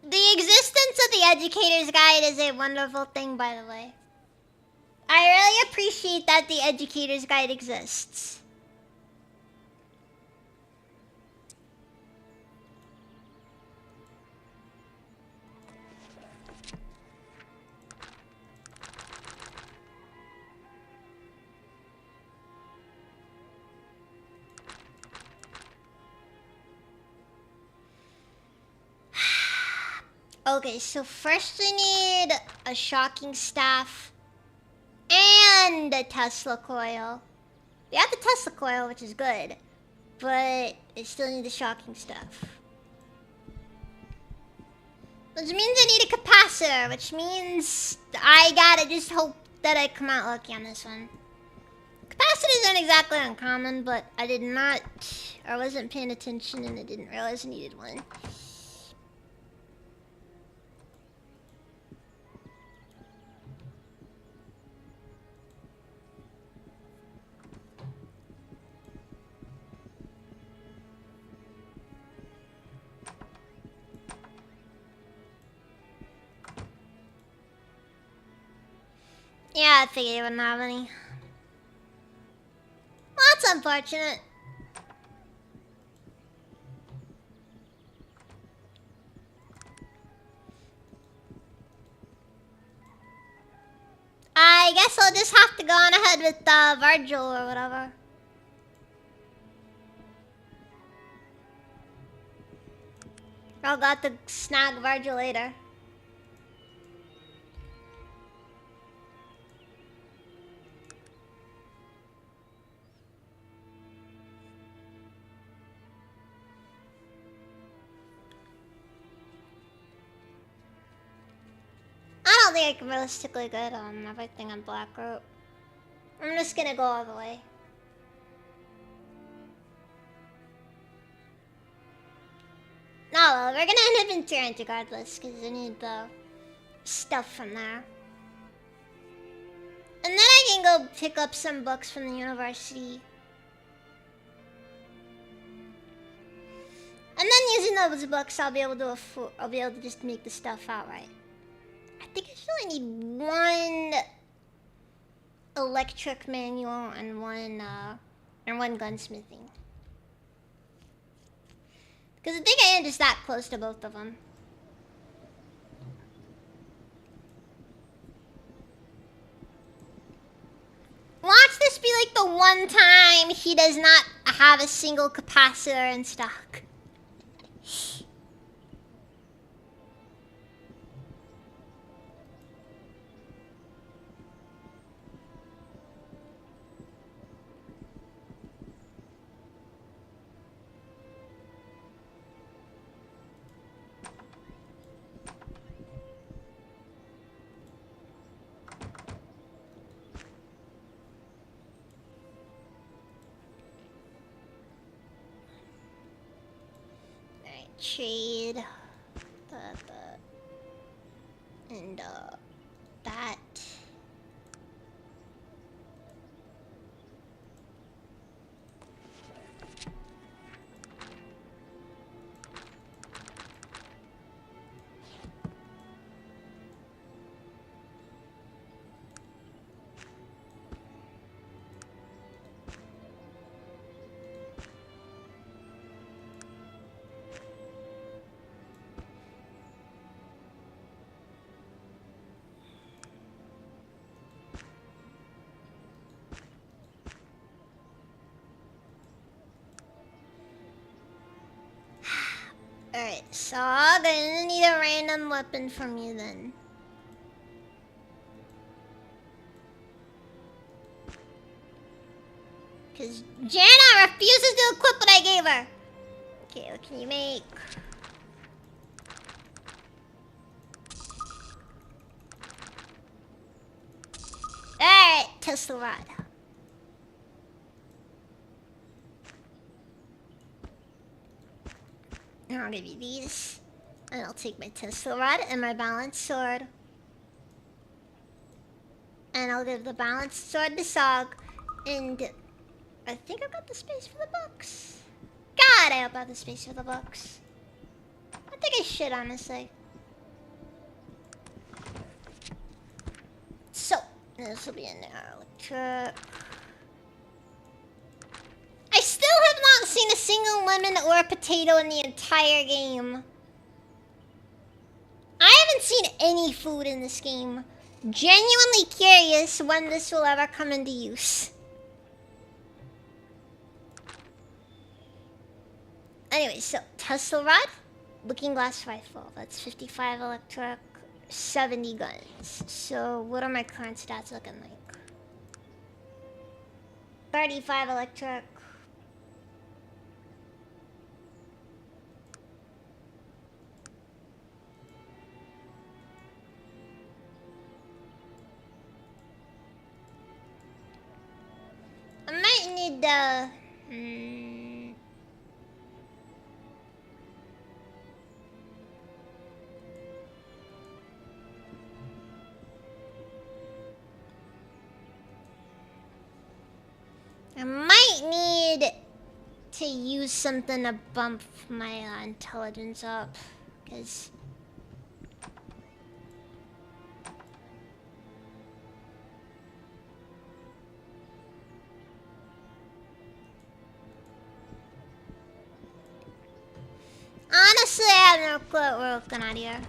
The existence of the Educator's Guide is a wonderful thing, by the way. I really appreciate that the Educator's Guide exists. Okay, so first we need a shocking staff and a Tesla coil. We have the Tesla coil, which is good, but I still need the shocking stuff. Which means I need a capacitor, which means I gotta just hope that I come out lucky on this one. Capacitors aren't exactly uncommon, but I did not, or wasn't paying attention and I didn't realize I needed one. Yeah, I figured you wouldn't have any. Well, that's unfortunate. I guess I'll just have to go on ahead with Virgil or whatever. I'll got to snag Virgil later. I don't think I can realistically get everything on Black Rope. I'm just gonna go all the way. No, well, we're gonna end up in Tarrant regardless, because I need the stuff from there. And then I can go pick up some books from the university. And then using those books, I'll be able to just make the stuff outright. I think I still only need one electric manual and one gunsmithing. Because I think I am just that close to both of them. one time he does not have a single capacitor in stock. Trade and that. Alright, so I'm gonna need a random weapon from you then. Cause Jana refuses to equip what I gave her. Okay, what can you make? Alright, Tesla rod. And I'll give you these. And I'll take my Tesla rod and my balanced sword. And I'll give the balanced sword to Sog. And I think I've got the space for the books. God, I hope I have the space for the books. I think I should, honestly. So, this will be in there. I still have not seen a single lemon or a potato in the entire game. I haven't seen any food in this game. Genuinely curious when this will ever come into use. Anyway, so Tesla rod, looking glass rifle. That's 55 electric, 70 guns. So what are my current stats looking like? 35 electric. I might need the... I might need to use something to bump my intelligence up, because... Honestly, I have no clue what we're looking at here.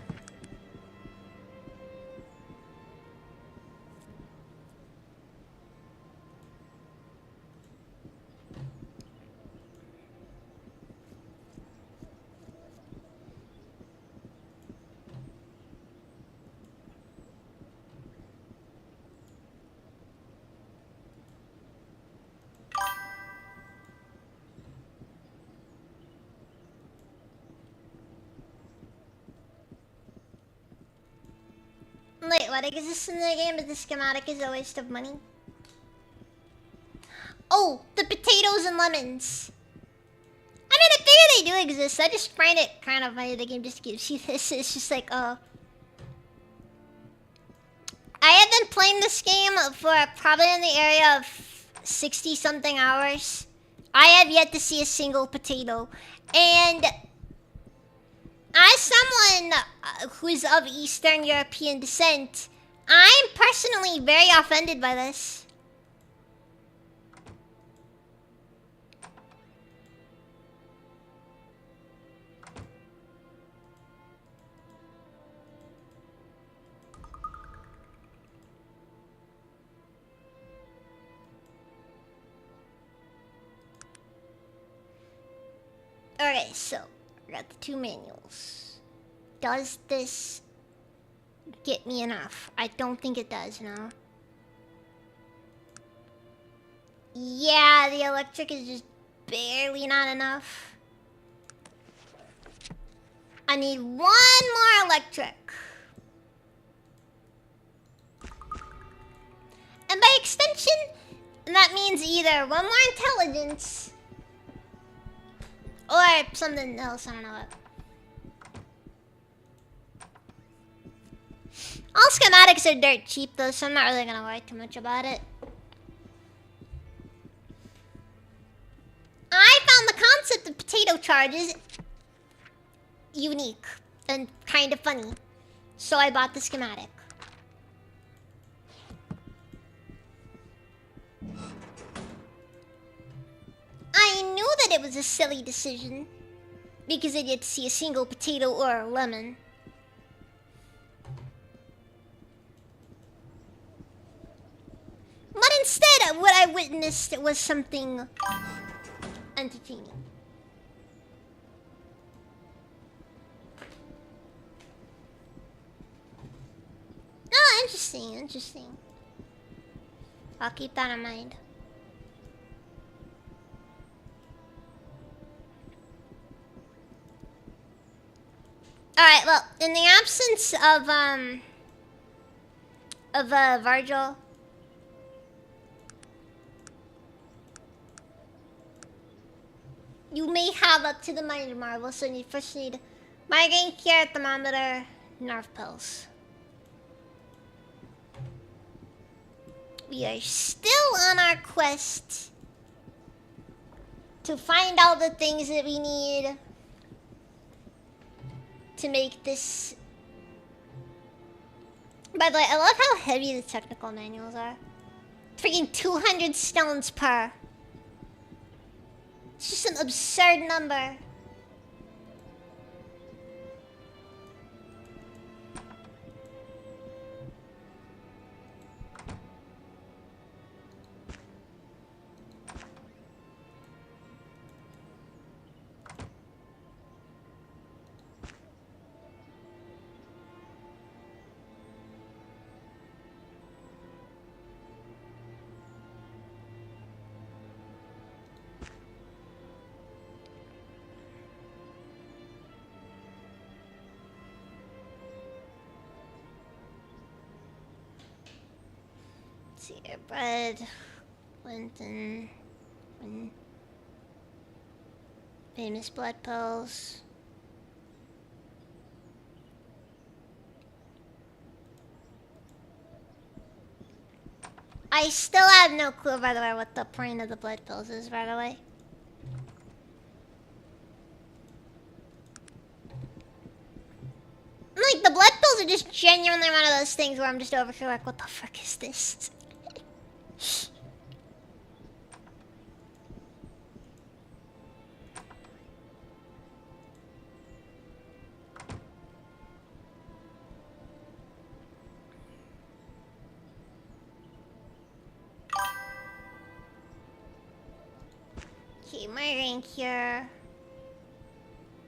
Wait, what exists in the game, but the schematic is a waste of money? Oh, the potatoes and lemons. I mean, I figure they do exist. I just find it kind of funny the game just gives you this. It's just like, I have been playing this game for probably in the area of 60-something hours. I have yet to see a single potato. And... as someone who is of Eastern European descent, I'm personally very offended by this. Okay, so I got the 2 manuals. Does this get me enough? I don't think it does, no. Yeah, the electric is just barely not enough. I need 1 more electric. And by extension, that means either 1 more intelligence or something else, I don't know what. All schematics are dirt cheap though, so I'm not really gonna worry too much about it. I found the concept of potato charges unique and kind of funny, so I bought the schematic. I knew that it was a silly decision because I didn't see a single potato or a lemon. But instead, what I witnessed was something entertaining. Oh, interesting, interesting. I'll keep that in mind. Alright, well, in the absence of Virgil, you may have up to the Mind Marvel, so you first need migraine cure, thermometer, nerve pills. We are still on our quest to find all the things that we need to make this. By the way, I love how heavy the technical manuals are. Freaking 200 stones per. It's just an absurd number. See here, bread, Linton, famous blood pills. I still have no clue, by the way, what the point of the blood pills is, by the way. Like, the blood pills are just genuinely one of those things where I'm just over here like, what the fuck is this? Okay, migraine cure.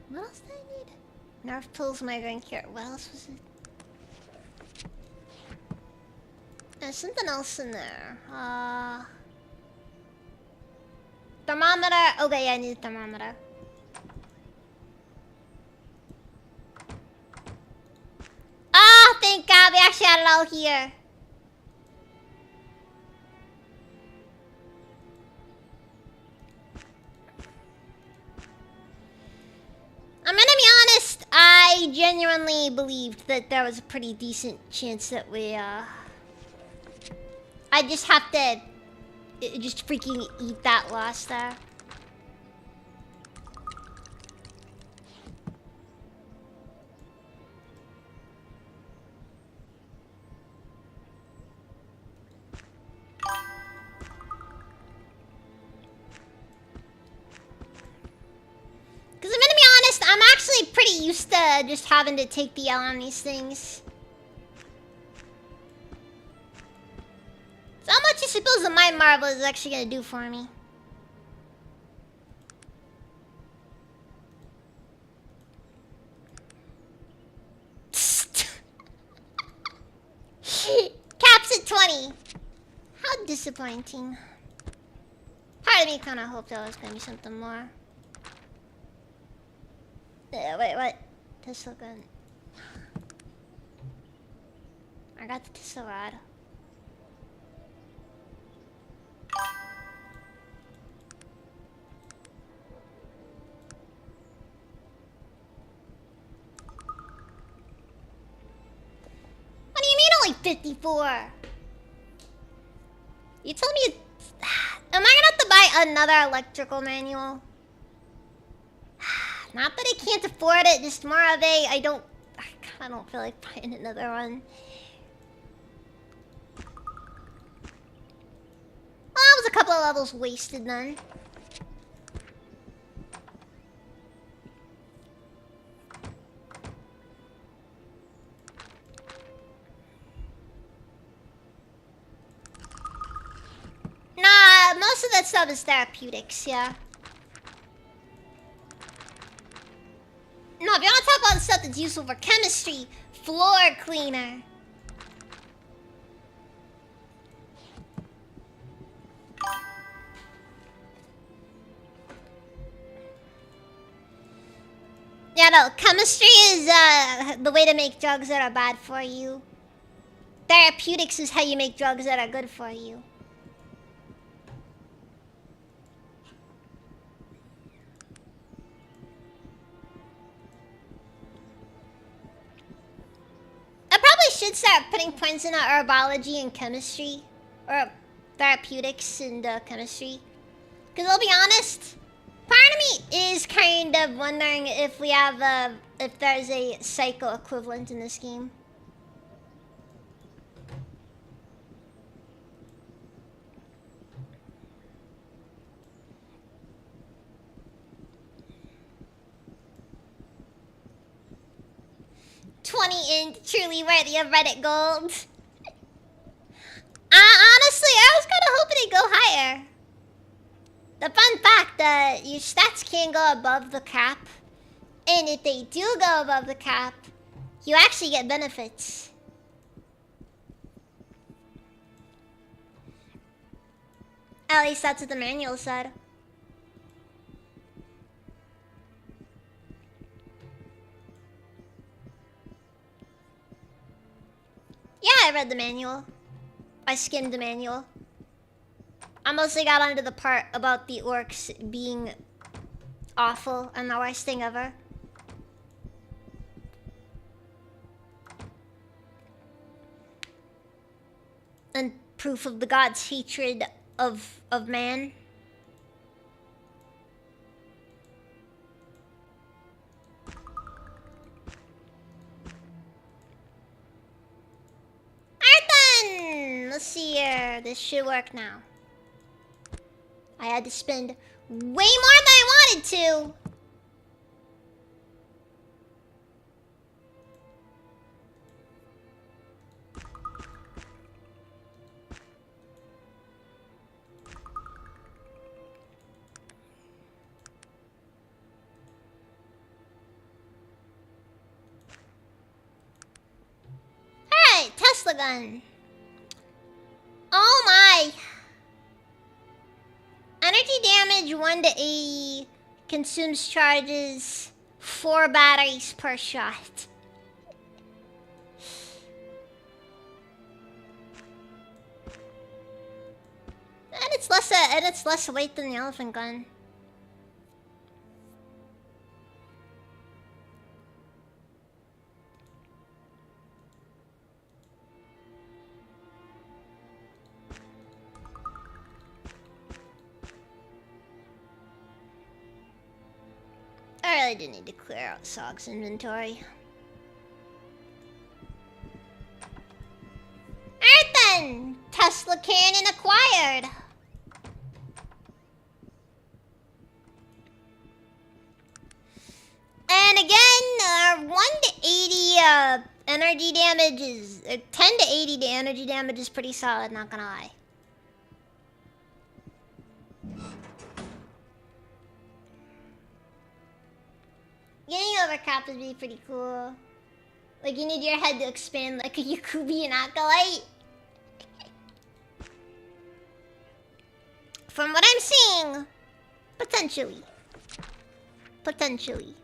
What else did I need? Nerve pills, migraine cure. What else was it? There's something else in there. Thermometer. Okay, yeah, I need a thermometer. Ah, thank God, we actually had it all here. I'm gonna be honest, I genuinely believed that there was a pretty decent chance that we, I just have to just freaking eat that loss there. Because I'm gonna be honest, I'm actually pretty used to just having to take the L on these things. So how much do you suppose the Mind Marvel is actually gonna do for me? Caps at 20. How disappointing. Part of me kind of hoped that was going to be something more. Wait, what? Tesla gun. I got the Tesla rod. What do you mean only 54? You told me am I gonna have to buy another electrical manual? Not that I can't afford it, just more of a I kinda don't feel like buying another one. Well, that was a couple of levels wasted then. Nah, most of that stuff is therapeutics, yeah. No, if you want to talk about the stuff that's useful for chemistry, floor cleaner. Yeah, no, chemistry is the way to make drugs that are bad for you. Therapeutics is how you make drugs that are good for you. I probably should start putting points in herbology and chemistry. Or therapeutics and chemistry. Because I'll be honest, part of me is kind of wondering if we have if there's a psycho equivalent in this game. $20 truly worthy of Reddit gold. Honestly, I was kind of hoping it'd go higher. The fun fact that your stats can go above the cap, and if they do go above the cap, you actually get benefits. At least that's what the manual said. Yeah, I read the manual. I skimmed the manual. I mostly got onto the part about the orcs being awful and the worst thing ever. And proof of the gods' hatred of man. Let's see here. This should work now. I had to spend way more than I wanted to. Alright, Tesla gun. Oh my! Energy damage 1 to 80 consumes charges 4 batteries per shot. And it's less weight than the elephant gun. I really do need to clear out Sog's inventory. Alright then! Tesla cannon acquired! And again, 1 to 80 energy damage is... 10 to 80 to energy damage is pretty solid, not gonna lie. Getting over cap would be pretty cool. Like, you need your head to expand like a Yakubian acolyte. From what I'm seeing, potentially. Potentially.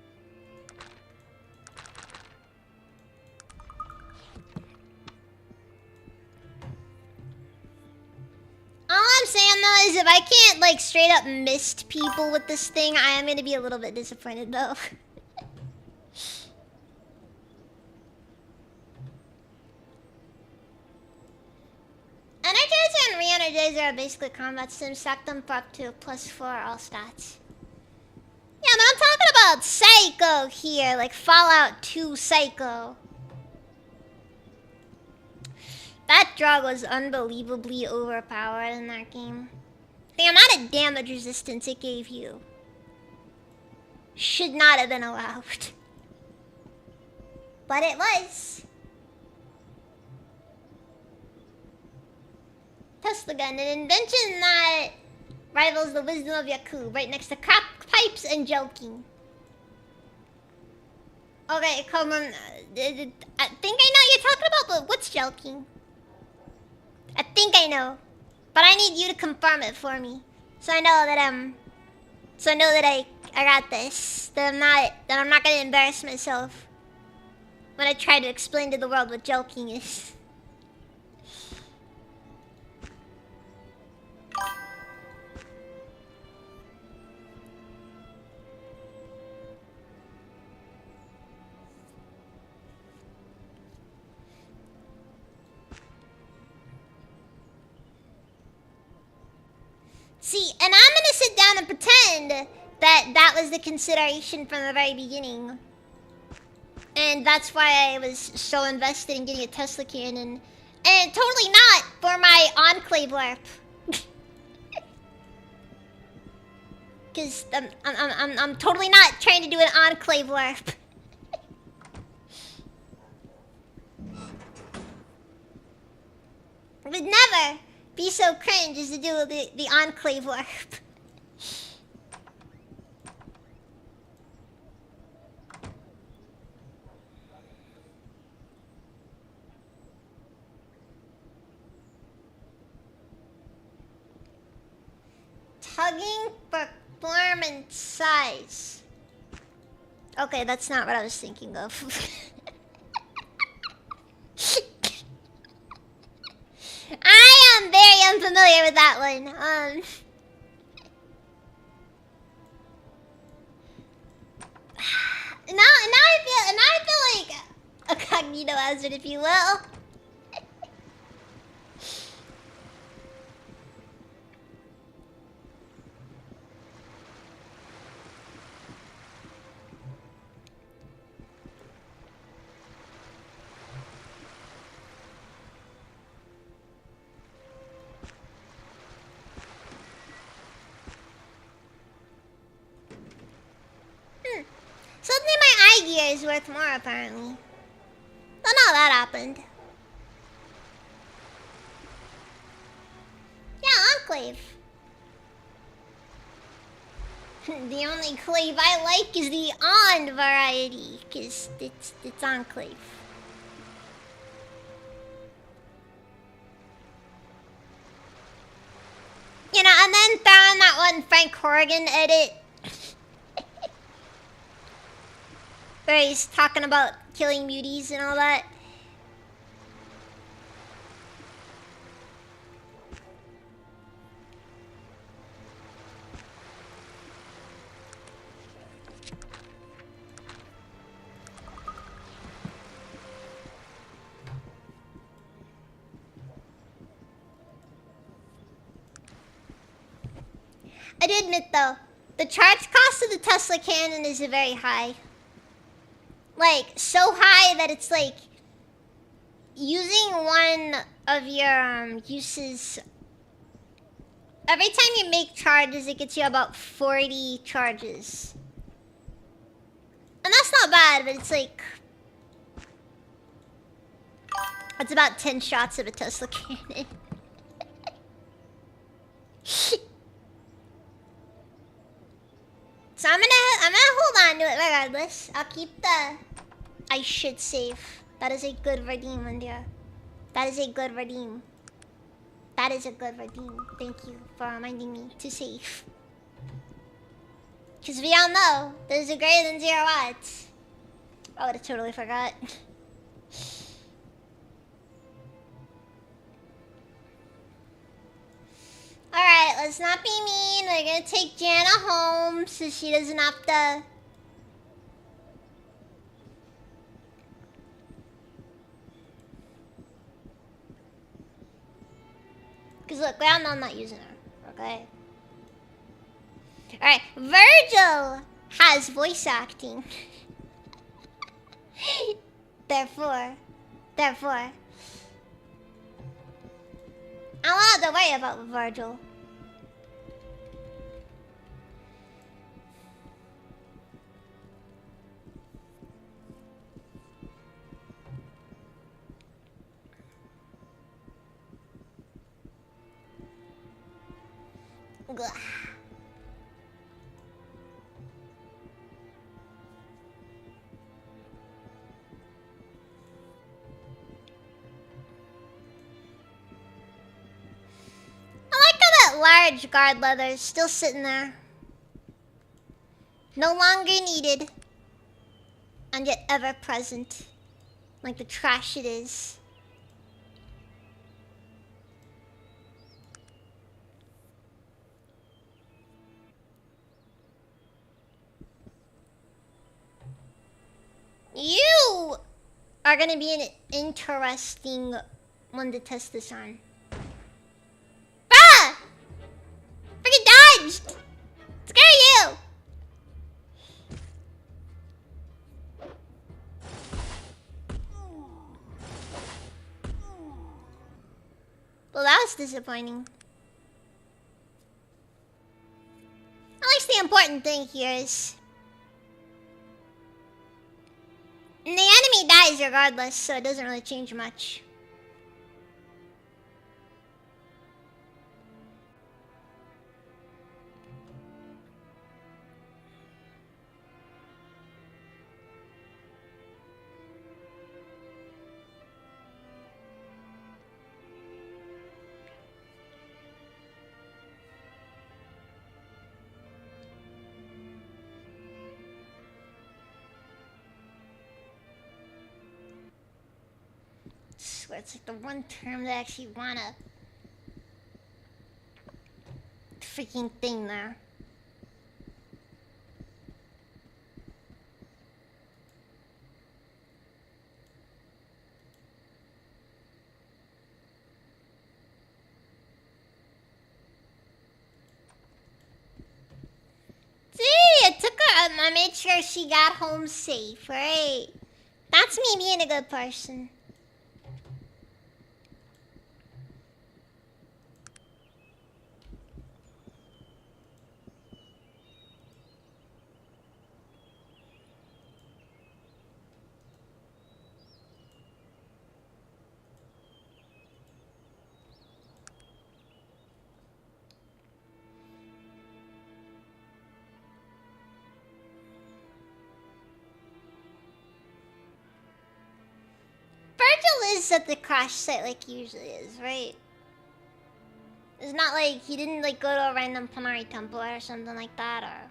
All I'm saying though is if I can't like straight up mist people with this thing, I am gonna be a little bit disappointed though. Energizer and Re-Energizer are basically combat sims. Stack them for up to +4 all stats. Yeah, but I'm talking about Psycho here, like Fallout 2 Psycho. That drug was unbelievably overpowered in that game. The amount of damage resistance it gave you should not have been allowed. But it was. Tesla gun, an invention that rivals the wisdom of Yaku, right next to crap pipes and joking. Okay, come on. I think I know what you're talking about, but what's joking? I think I know, but I need you to confirm it for me, so I know that I got this. That I'm not gonna embarrass myself when I try to explain to the world what joking is. See, and I'm gonna sit down and pretend that that was the consideration from the very beginning. And that's why I was so invested in getting a Tesla cannon. And totally not for my Enclave LARP. Cause I'm totally not trying to do an Enclave LARP. It would never be so cringe as to do the Enclave LARP. Tugging performance size. Okay, that's not what I was thinking of. I am very unfamiliar with that one. Now I feel like a cognito hazard, if you will. Suddenly my eye gear is worth more, apparently. But no, that happened. Yeah, Enclave. The only clave I like is the on variety, because it's Enclave. You know, and then throwing that one Frank Horrigan edit where he's talking about killing muties and all that. I do admit though, the charge cost of the Tesla cannon is very high. Like, so high that it's like using one of your uses. Every time you make charges, it gets you about 40 charges. And that's not bad, but it's like, it's about 10 shots of a Tesla cannon. So I'm gonna hold on to it regardless. I'll keep the I should save That is a good redeem, India. That is a good redeem. That is a good redeem. Thank you for reminding me to save. Because we all know there's a greater than 0 odds. I would have totally forgot. Alright, let's not be mean. We're gonna take Jana home so she doesn't have to. Because look, we all know I'm not using her, okay? Alright, Virgil has voice acting. Therefore, I won't have to worry about Virgil. Ugh. I like how that large guard leather is still sitting there. No longer needed. And yet ever present. Like the trash it is. You are gonna be an interesting one to test this on. Ah! Freaking dodged! Screw you! Well, that was disappointing. At least the important thing here is the enemy dies regardless, so it doesn't really change much. I swear it's like the one term that I actually wanna freaking thing there. See, I took her. I made sure she got home safe, right? That's me being a good person. Virgil is at the crash site like he usually is, right? It's not like he didn't like go to a random Panari temple or something like that, or...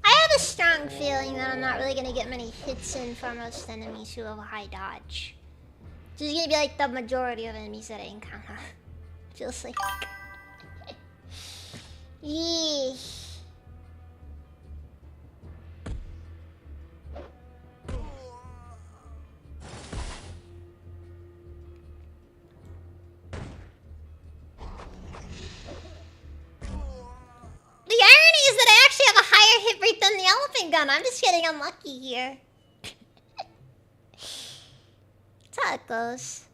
I have a strong feeling that I'm not really gonna get many hits in from most enemies who have a high dodge. So it's gonna be like the majority of enemies that I encounter. Feels like... Yeesh. The irony is that I actually have a higher hit rate than the elephant gun. I'm just getting unlucky here. That's how it goes.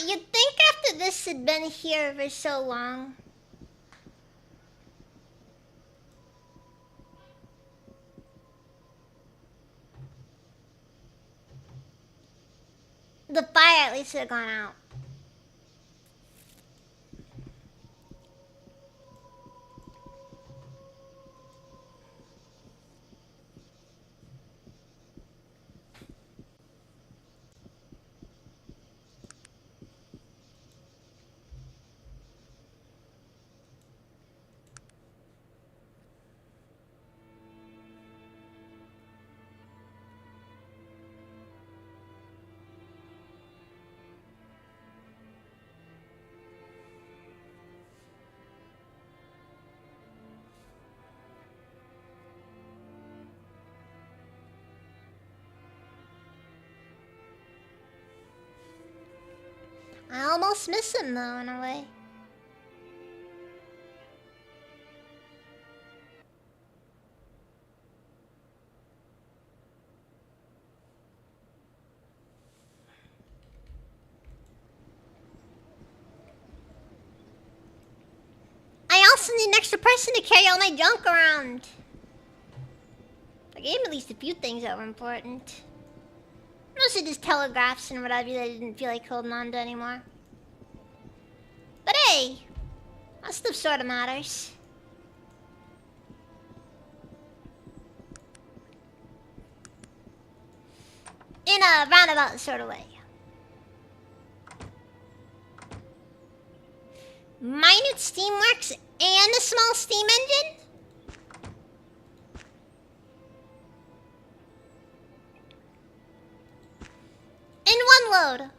you'd think after this had been here for so long. The fire at least would have gone out. I almost miss him though, in a way. I also need an extra person to carry all my junk around. I gave him at least a few things that were important. Mostly just telegraphs and whatever that I didn't feel like holding on to anymore. But hey, that stuff sort of matters. In a roundabout sort of way. Minute Steamworks and a small steam engine? In one load.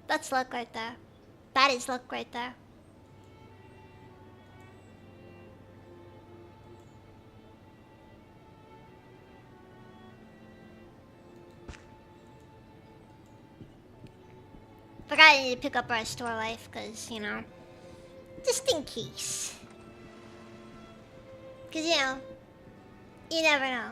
That's luck right there. That is luck right there. Forgot I need to pick up our store life, because, you know, just in case. Because, you know, you never know.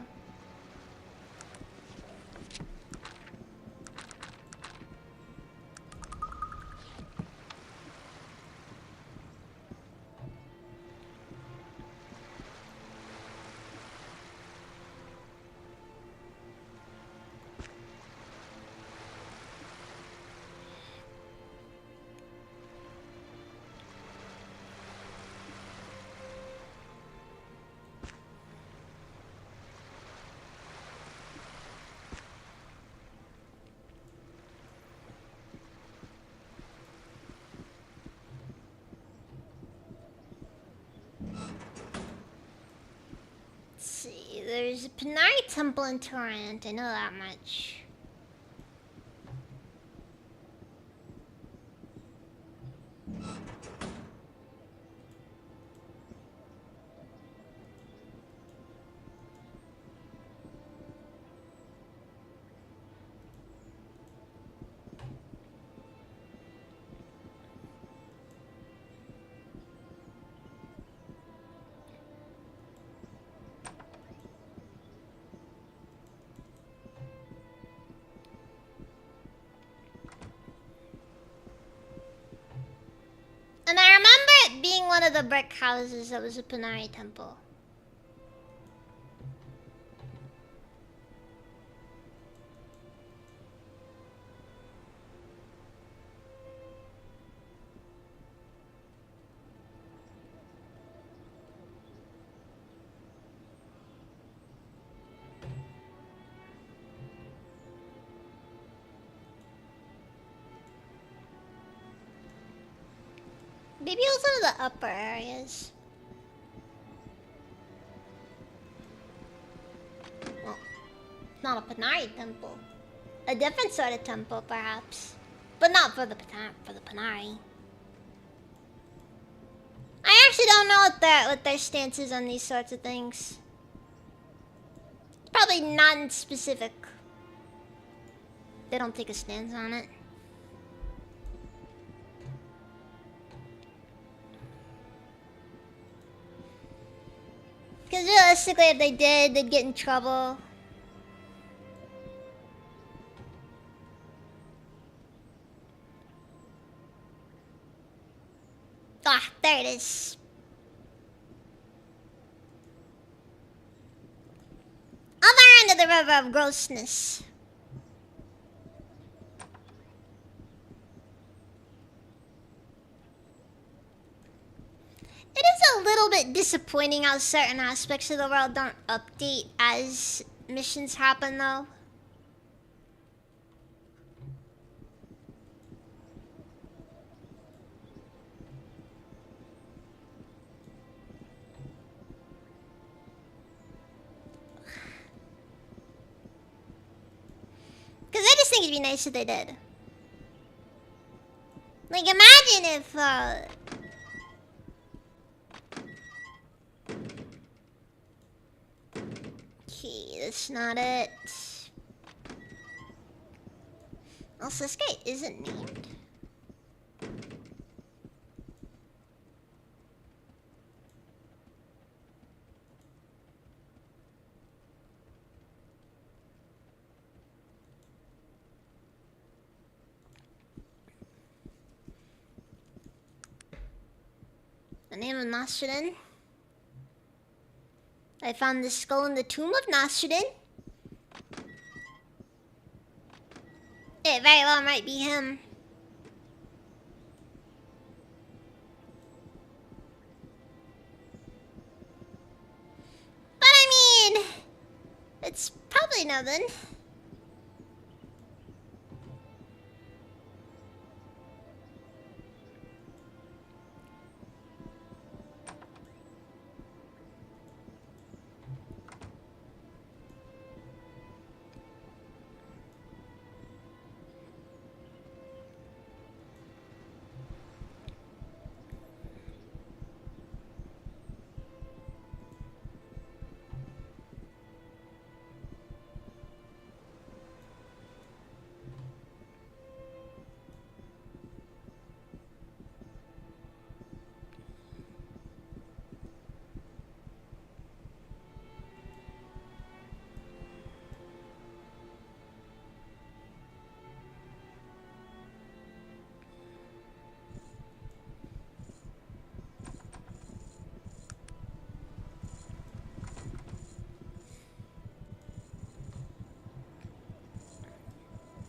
There's a Panari Temple in Torrent, I know that much. And I remember it being one of the brick houses that was a Panari Temple. Maybe it was one of the upper areas. Well, not a Panari temple. A different sort of temple, perhaps. But not for the Panari. I actually don't know what their stance is on these sorts of things. It's probably non-specific. They don't take a stance on it. Because realistically, if they did, they'd get in trouble. Ah, there it is. Other end of the river of grossness. It is a little bit disappointing how certain aspects of the world don't update as missions happen, though. Because I just think it'd be nice if they did. Like, imagine if, okay, that's not it. Also, this guy isn't named. The name of Nasrudin. I found the skull in the tomb of Nasrudin. It very well might be him. But I mean, it's probably nothing.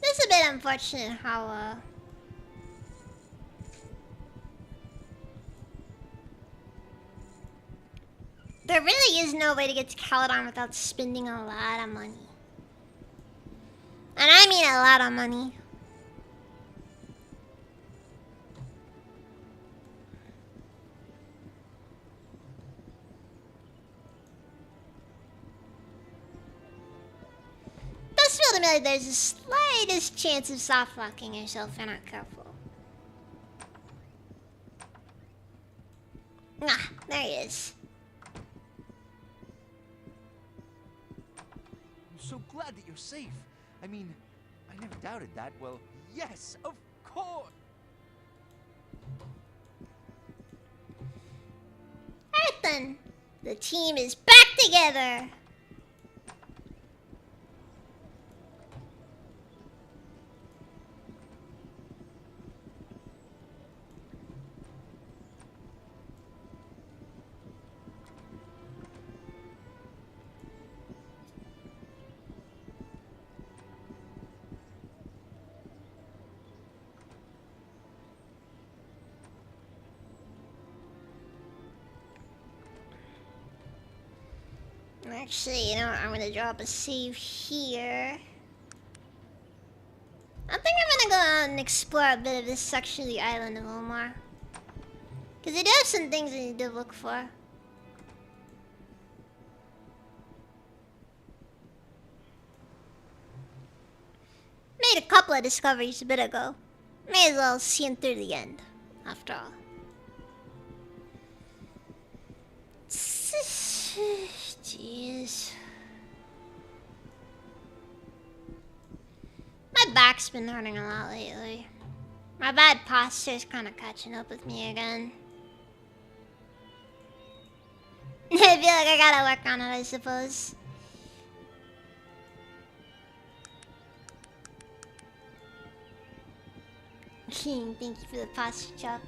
It's a bit unfortunate how, there really is no way to get to Caledon without spending a lot of money. And I mean a lot of money. Does feel to me like there's the slightest chance of soft locking yourself if you're not careful. Ah, there he is. I'm so glad that you're safe. I mean, I never doubted that. Well, yes, of course. Alright then. The team is back together. Actually, you know what? I'm gonna drop a save here. I think I'm gonna go out and explore a bit of this section of the island a little more. Because they do have some things I need to look for. Made a couple of discoveries a bit ago. May as well see them through the end, after all. Jeez. My back's been hurting a lot lately. My bad posture's kind of catching up with me again. I feel like I gotta work on it, I suppose. Thank you for the posture chuck.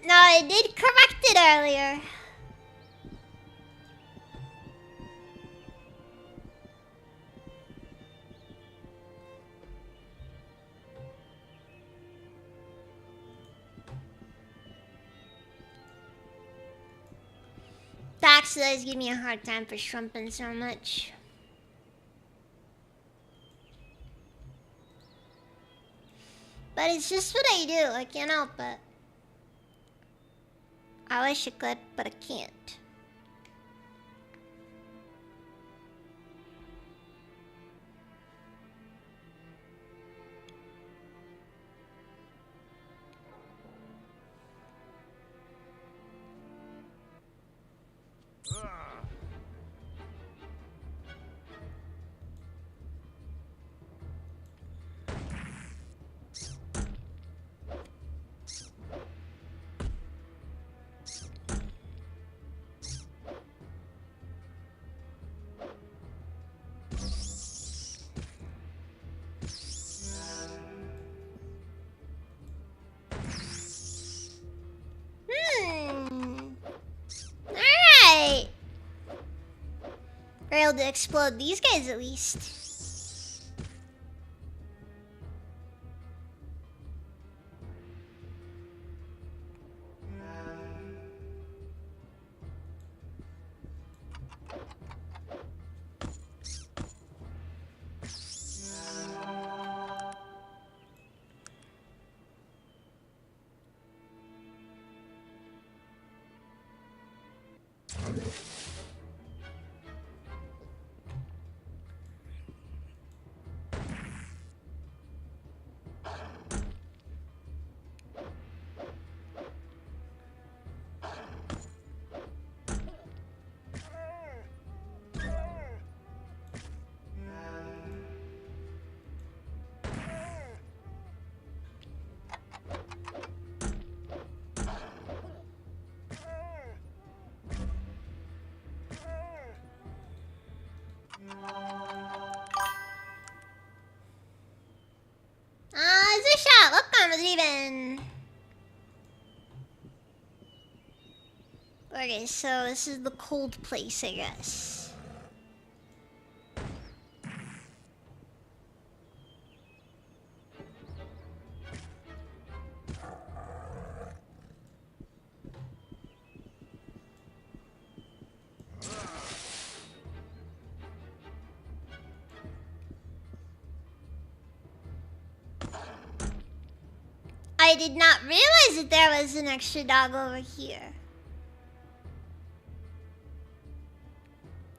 No, I did correct it earlier. Tax guys give me a hard time for shrimping so much. But it's just what I do. I can't help it. I wish I could, but I can't. Alright. We're able to explode these guys at least. There's a shot. What time is it even? Okay, so this is the cold place, I guess. I did not realize that there was an extra dog over here.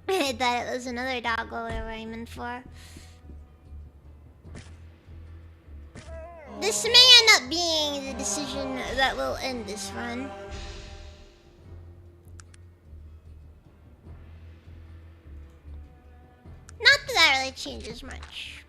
I thought it was another dog we were aiming for. This may end up being the decision that will end this run. Not that that really changes much.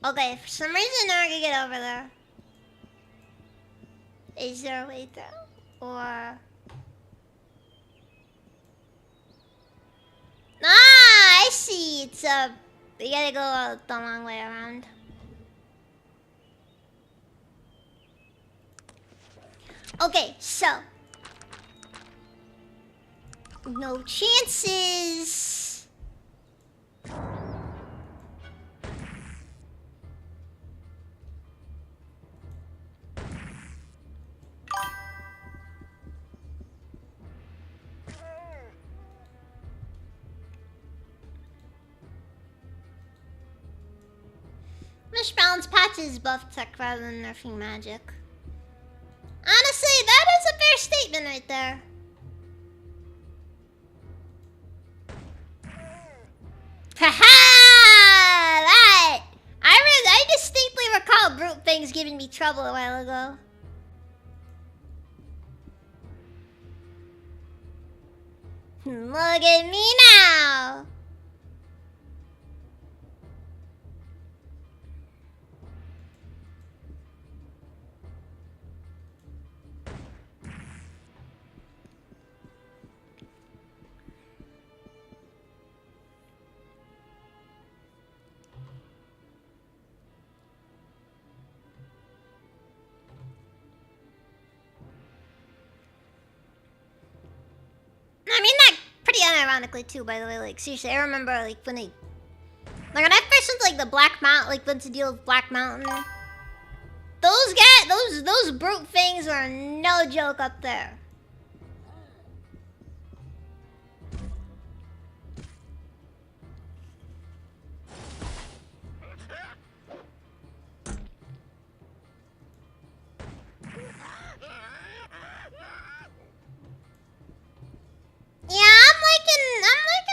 Okay, for some reason now I can get over there. Is there a way through? Or... Ah, I see. It's we gotta go the long way around. Okay, so... No chances. Mish Balance patches buff tech rather than nerfing magic. Honestly, that is a fair statement right there. things giving me trouble a while ago. Look at me now! I mean that pretty unironically too, by the way. Like seriously, I remember like when I first went to like the Black Mountain, like went to deal with Black Mountain. Those guys, those brute things are no joke up there. Yeah, I'm liking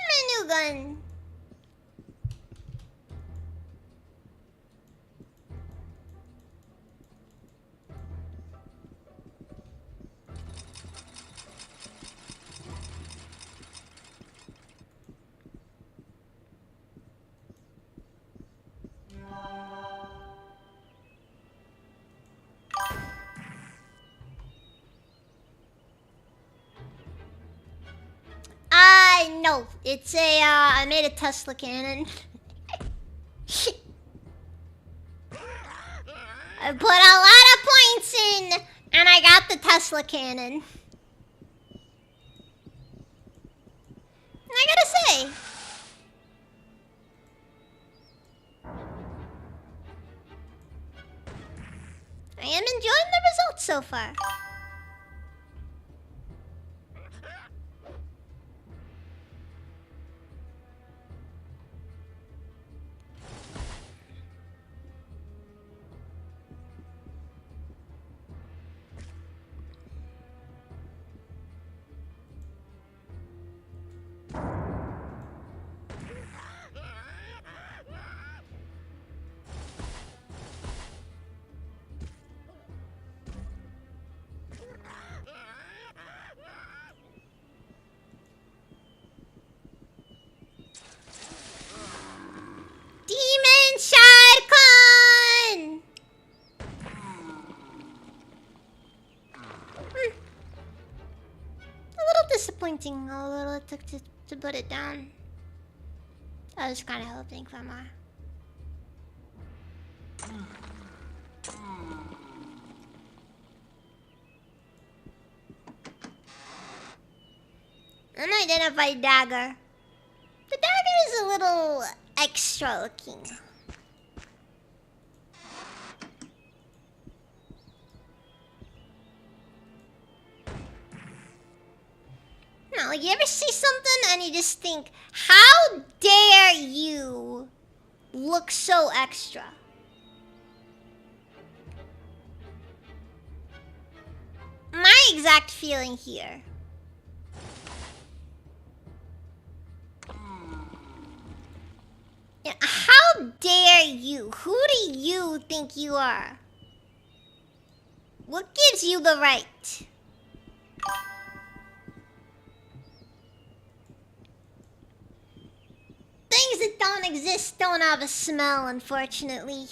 my new gun. No, it's a, I made a Tesla cannon. I put a lot of points in, and I got the Tesla cannon. I gotta say. I am enjoying the results so far. Demon Shadcon! A little disappointing, although it took to put it down. I was kind of hoping for more. Unidentified dagger. The dagger is a little extra looking. No, like you ever see something and you just think, how dare you look so extra? My exact feeling here. Yeah, how dare you? Who do you think you are? What gives you the right? Things that don't exist don't have a smell, unfortunately.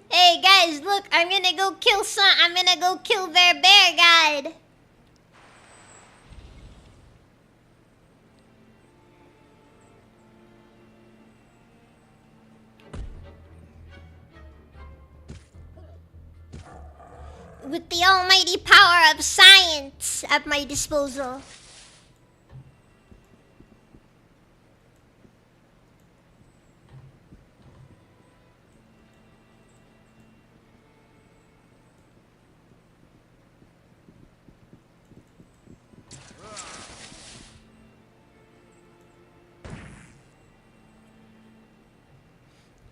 Hey guys, look, I'm gonna go kill their bear guide. With the almighty power of science at my disposal.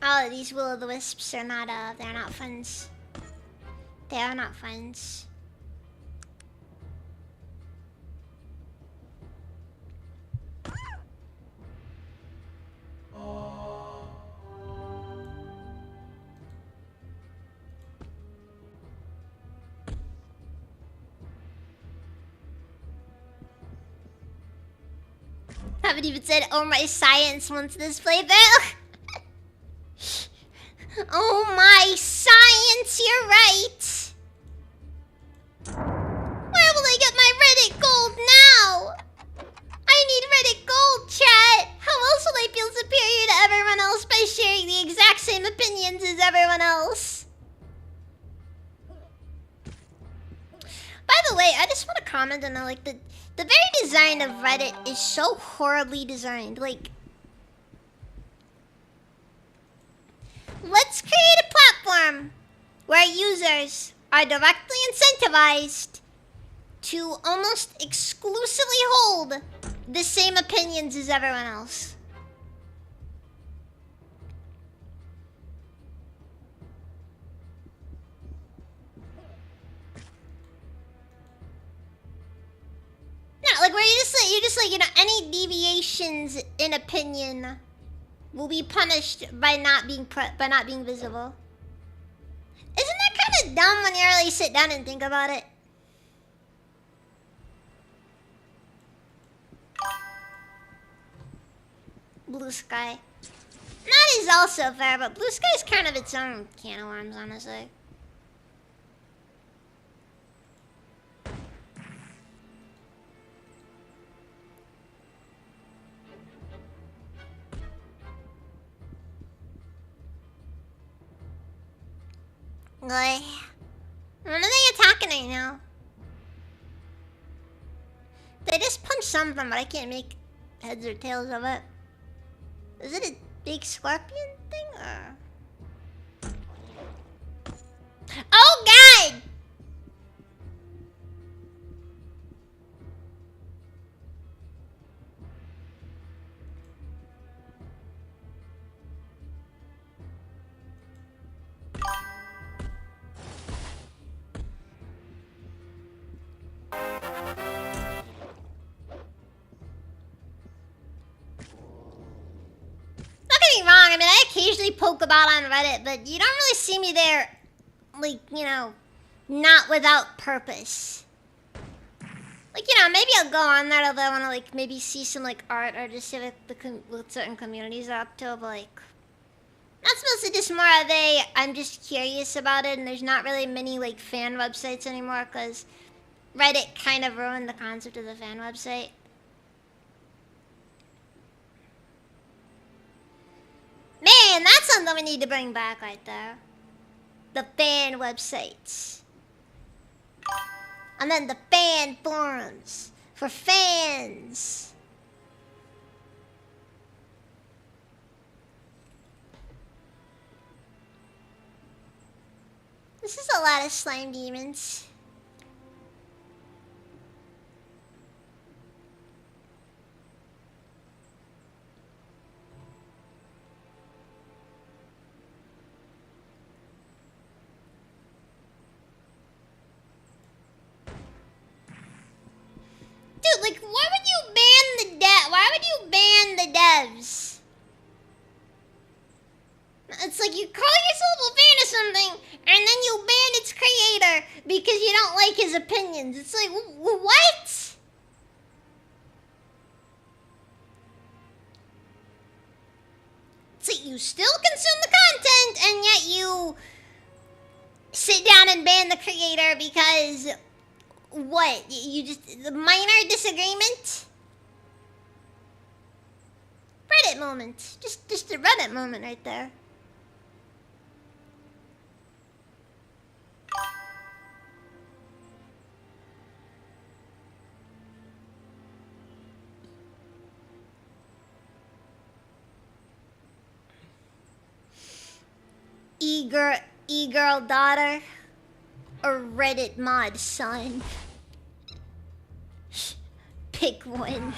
Oh, these will-o'-the-wisps are not, they're not friends. They are not friends. Haven't even said, oh my science once this playthrough. Oh my science, you're right. Where will I get my Reddit gold now? I need Reddit gold, chat. How else will I feel superior to everyone else by sharing the exact same opinions as everyone else? By the way, I just want to comment on that, like, the very design of Reddit is so horribly designed. Like, let's create a platform where users are directly incentivized to almost exclusively hold the same opinions as everyone else. No, like where you're just like, you know, any deviations in opinion will be punished by not being visible. Isn't that kind of dumb when you really sit down and think about it? Blue Sky. That is also fair, but Blue Sky is kind of its own can of worms, honestly. Like, what are they attacking right now? They just punched something, but I can't make heads or tails of it. Is it a big scorpion thing, or? Oh God! Wrong. I mean, I occasionally poke about on Reddit, but you don't really see me there, like, you know, not without purpose. Like, you know, maybe I'll go on there if I want to, like, maybe see some, like, art or just see what certain communities are up to, but, like, that's mostly just more of I'm just curious about it, and there's not really many, like, fan websites anymore, because Reddit kind of ruined the concept of the fan website. Man, that's something we need to bring back right there. The fan websites. And then the fan forums. For fans. This is a lot of slime demons. Dude, like, why would you ban the devs? It's like you call yourself a fan of something, and then you ban its creator because you don't like his opinions. It's like, what? It's like you still consume the content, and yet you sit down and ban the creator because... What? You just... The minor disagreement? Reddit moment. Just a Reddit moment right there. E-girl daughter. Or Reddit mod son. Pick one.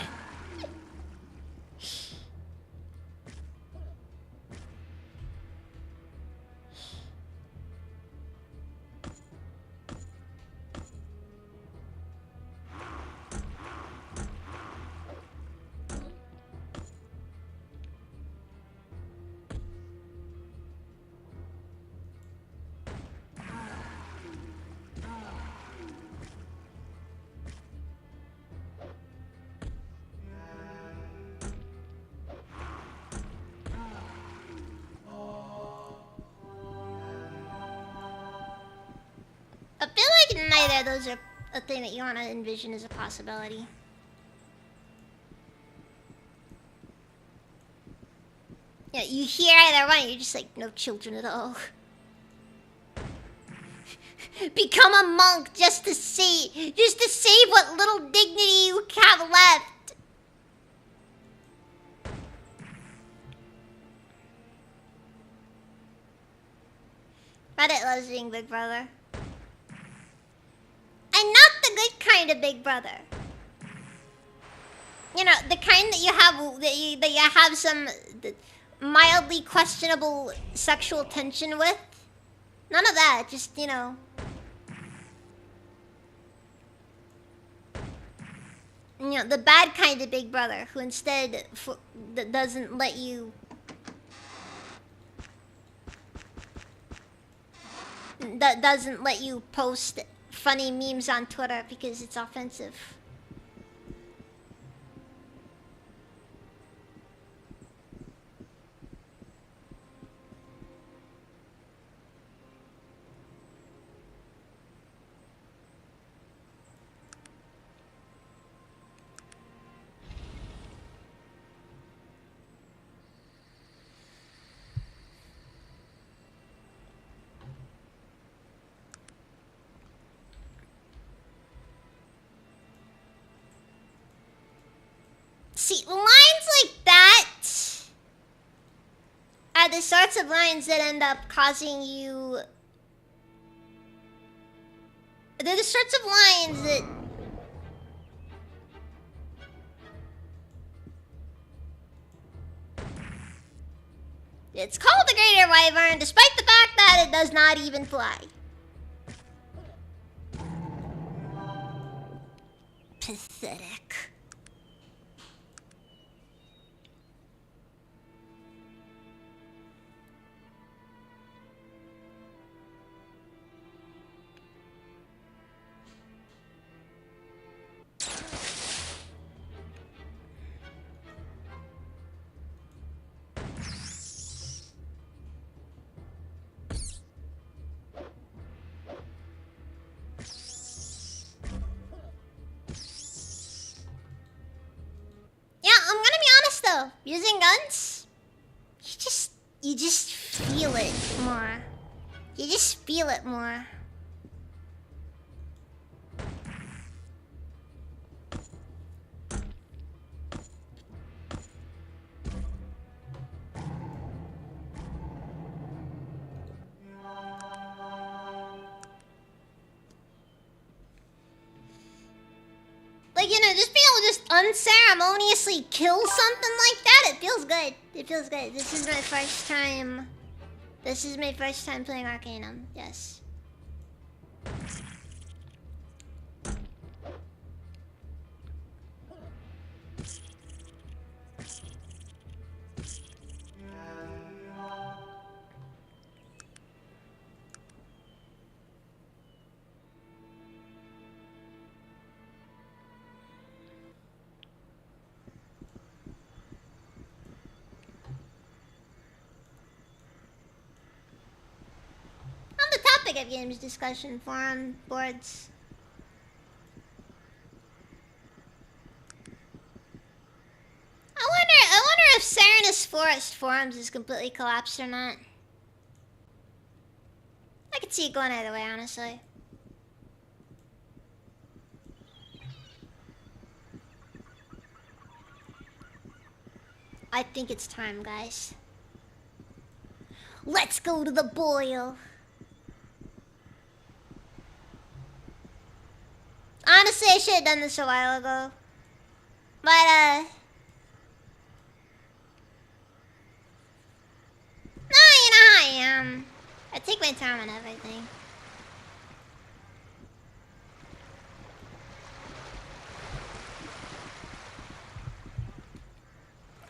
I feel like neither of those are a thing that you want to envision as a possibility. Yeah, you hear either one, you're just like, no children at all. Become a monk just to save what little dignity you have left. Reddit loves being Big Brother. And not the good kind of Big Brother. You know, the kind that you have some mildly questionable sexual tension with. None of that, just, you know. You know, the bad kind of Big Brother who instead doesn't let you doesn't let you post funny memes on Twitter because it's offensive. See, lines like that are the sorts of lines that end up causing you... They're the sorts of lines that... It's called the Greater Wyvern, despite the fact that it does not even fly. Pathetic. Using guns, you just feel it more. You just feel it more. Like, you know, just being able to just unceremoniously kill something like that, it feels good. It feels good. This is my first time. This is my first time playing Arcanum. Yes. Of games discussion forum boards. I wonder if Serenus Forest forums is completely collapsed or not. I could see it going either way, honestly. I think it's time, guys. Let's go to the boil. Honestly, I should have done this a while ago. But, no, you know how I am. I take my time on everything.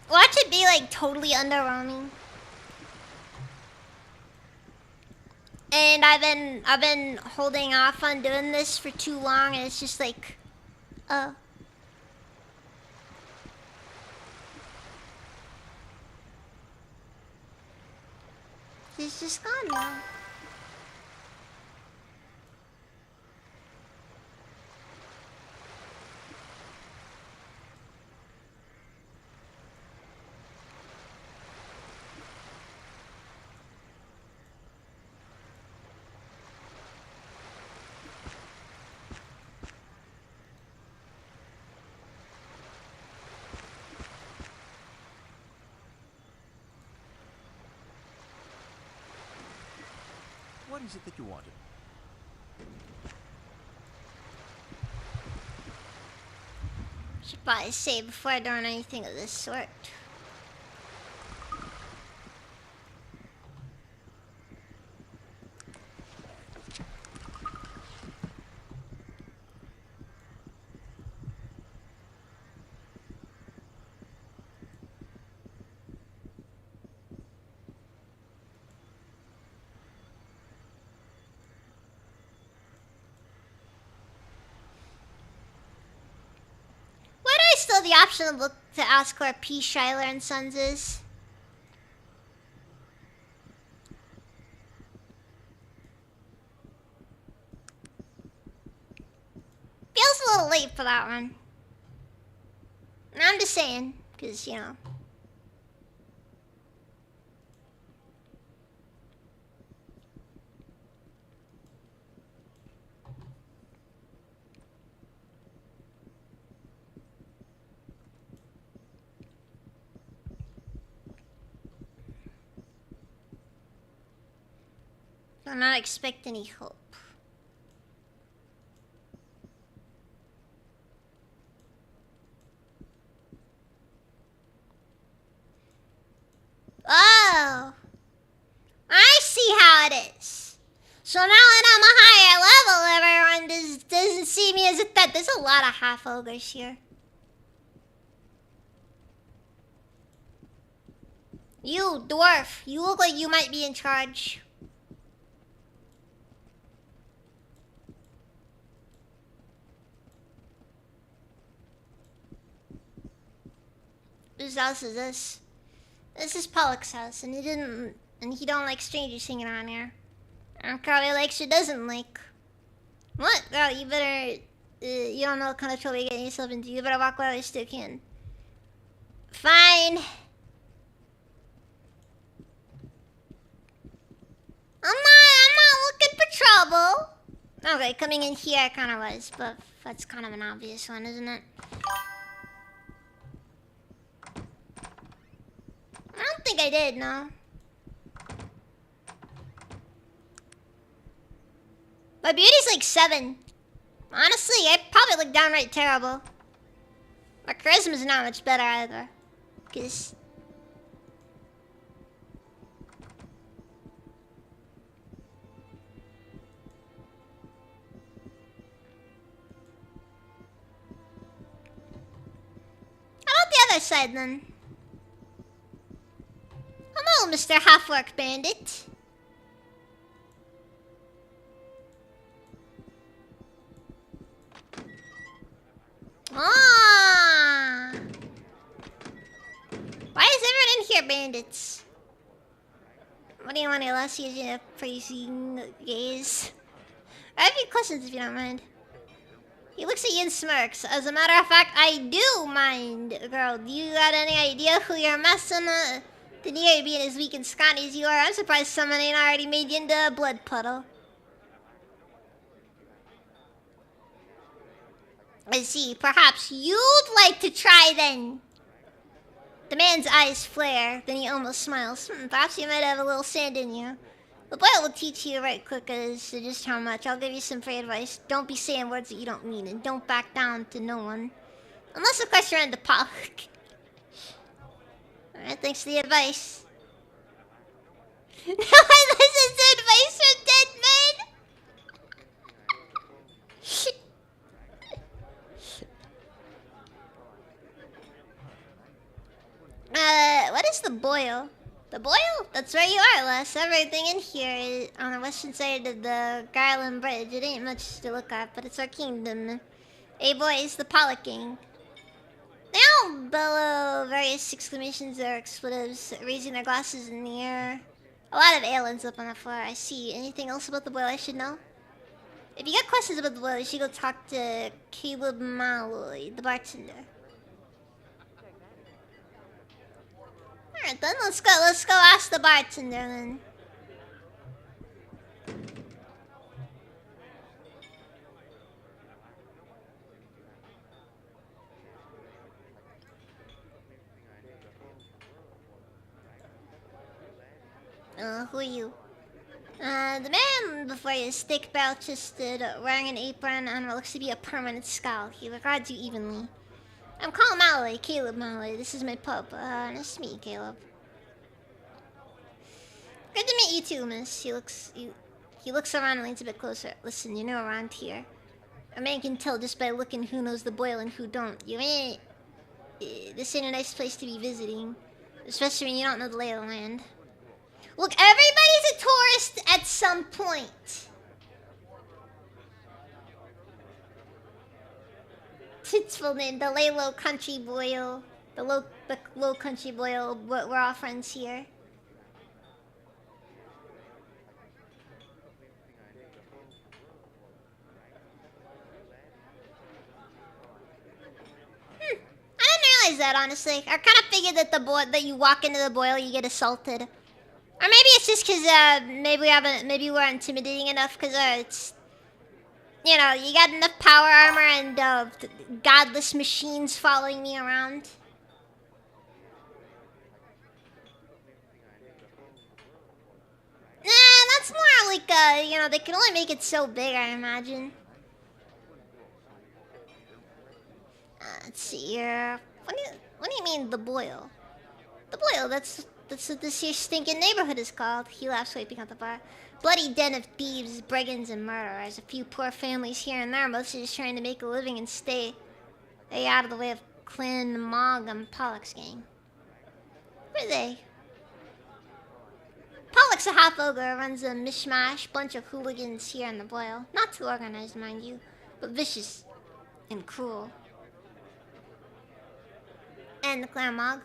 Watch it be, like, totally underwhelming. And I've been holding off on doing this for too long, and it's just like, she's just gone now. What is it that you want? Should probably save before I doing anything of this sort. Why do I still have the option to look to ask where P. Schuyler and Sons is? Feels a little late for that one. I'm just saying, because, you know. Do not expect any hope. Oh, I see how it is. So now that I'm a higher level, everyone doesn't see me as a threat. There's a lot of half ogres here. You, dwarf, you look like you might be in charge. Whose house is this? This is Pollock's house, and he don't like strangers hanging around here. And Carly likes or doesn't like. What? Girl, you better, you don't know what kind of trouble you're getting yourself into. You better walk while you still can. Fine. I'm not looking for trouble. Okay, coming in here I kinda was, but that's kind of an obvious one, isn't it? I don't think I did, no. My beauty's like 7. Honestly, I probably look downright terrible. My charisma's not much better either. Cause how about the other side then? Hello, Mr. Half-Orc Bandit. Ah! Why is everyone in here bandits? What do you want, Ella? She's a praising gaze. I have a few questions if you don't mind. He looks at you and smirks. As a matter of fact, I do mind, girl. Do you got any idea who you're messing with? The near being as weak and scrawny as you are, I'm surprised someone ain't already made you into a blood puddle. I see. Perhaps you'd like to try then. The man's eyes flare, then he almost smiles. Perhaps you might have a little sand in you. The boy will teach you right quick as to just how much. I'll give you some free advice. Don't be saying words that you don't mean, and don't back down to no one. Unless, of course, you're in the Pollock. Alright, thanks for the advice. No one listens to advice from dead men! What is the boil? The boil? That's where you are, Les. Everything in here is on the western side of the Garland Bridge. It ain't much to look at, but it's our kingdom. Hey boys, the Pollock gang. They all bellow various exclamations or expletives, raising their glasses in the air. A lot of aliens up on the floor. I see. Anything else about the boil I should know? If you got questions about the boil, you should go talk to Caleb Malloy, the bartender. Alright then, let's go ask the bartender then. Who are you? The man before you is thick, barrel-chested, wearing an apron and what looks to be a permanent scowl. He regards you evenly. I'm Colin Malley, Caleb Malley. This is my pup. Nice to meet you, Caleb. Good to meet you too, miss. He looks around and leans a bit closer. Listen, you're new around here. A man can tell just by looking who knows the Boyle and who don't. This ain't a nice place to be visiting. Especially when you don't know the lay of the land. Look, everybody's a tourist at some point. It's full name, the Low Country Boyle. The low Country Boyle. We're all friends here. I didn't realize that, honestly. I kind of figured that that you walk into the Boyle, you get assaulted. Or maybe it's just because maybe we're intimidating enough because it's, you know, you got enough power armor and godless machines following me around. Nah, that's more like you know, they can only make it so big, I imagine. Let's see here. What do you mean the Boyle? The Boyle, that's what this here stinking neighborhood is called. He laughs, wiping out the bar. Bloody den of thieves, brigands, and murderers. A few poor families here and there, mostly just trying to make a living and stay out of the way of Clan Mog and Pollock's gang. Who are they? Pollock's a half ogre, runs a mishmash bunch of hooligans here in the Boyle. Not too organized, mind you, but vicious and cruel. And the Clan Mog.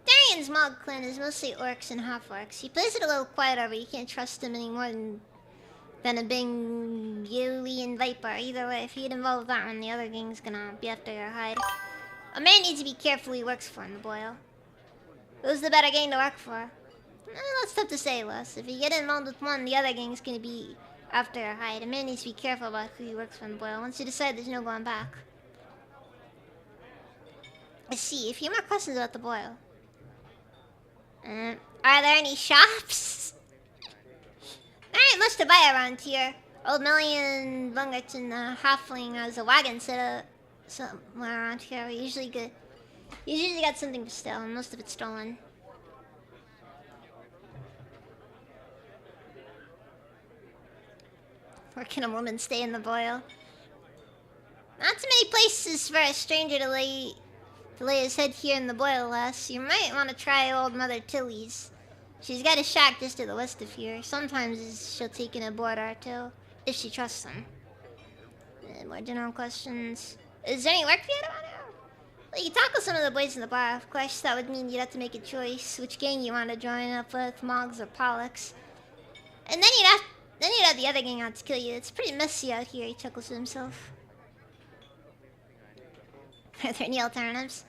Darian's Mog clan is mostly orcs and half-orcs. He plays it a little quieter, but you can't trust him any more than a Bengalian Viper. Either way, if you get involved with that one, the other gang's gonna be after your hide. A man needs to be careful who he works for in the Boyle. Who's the better gang to work for? That's tough to say, Les. If you get involved with one, the other gang's gonna be after your hide. A man needs to be careful about who he works for in the Boyle. Once you decide, there's no going back. I see. A few more questions about the Boyle. Are there any shops? There ain't much to buy around here. Old Million Bungarts and the Halfling has a wagon set up somewhere around here. We usually got something to sell, and most of it's stolen. Where can a woman stay in the Boyle? Not too many places for a stranger to lay his head here in the Boyle, Les. You might want to try old Mother Tilly's. She's got a shack just to the west of here. Sometimes she'll take in a boarder or two, if she trusts them. More general questions. Is there any work for you around here? Well, you talk with some of the boys in the bar. Of course, that would mean you'd have to make a choice which gang you want to join up with, Moggs or Pollux. And then you'd have the other gang out to kill you. It's pretty messy out here, he chuckles to himself. Are there any alternatives?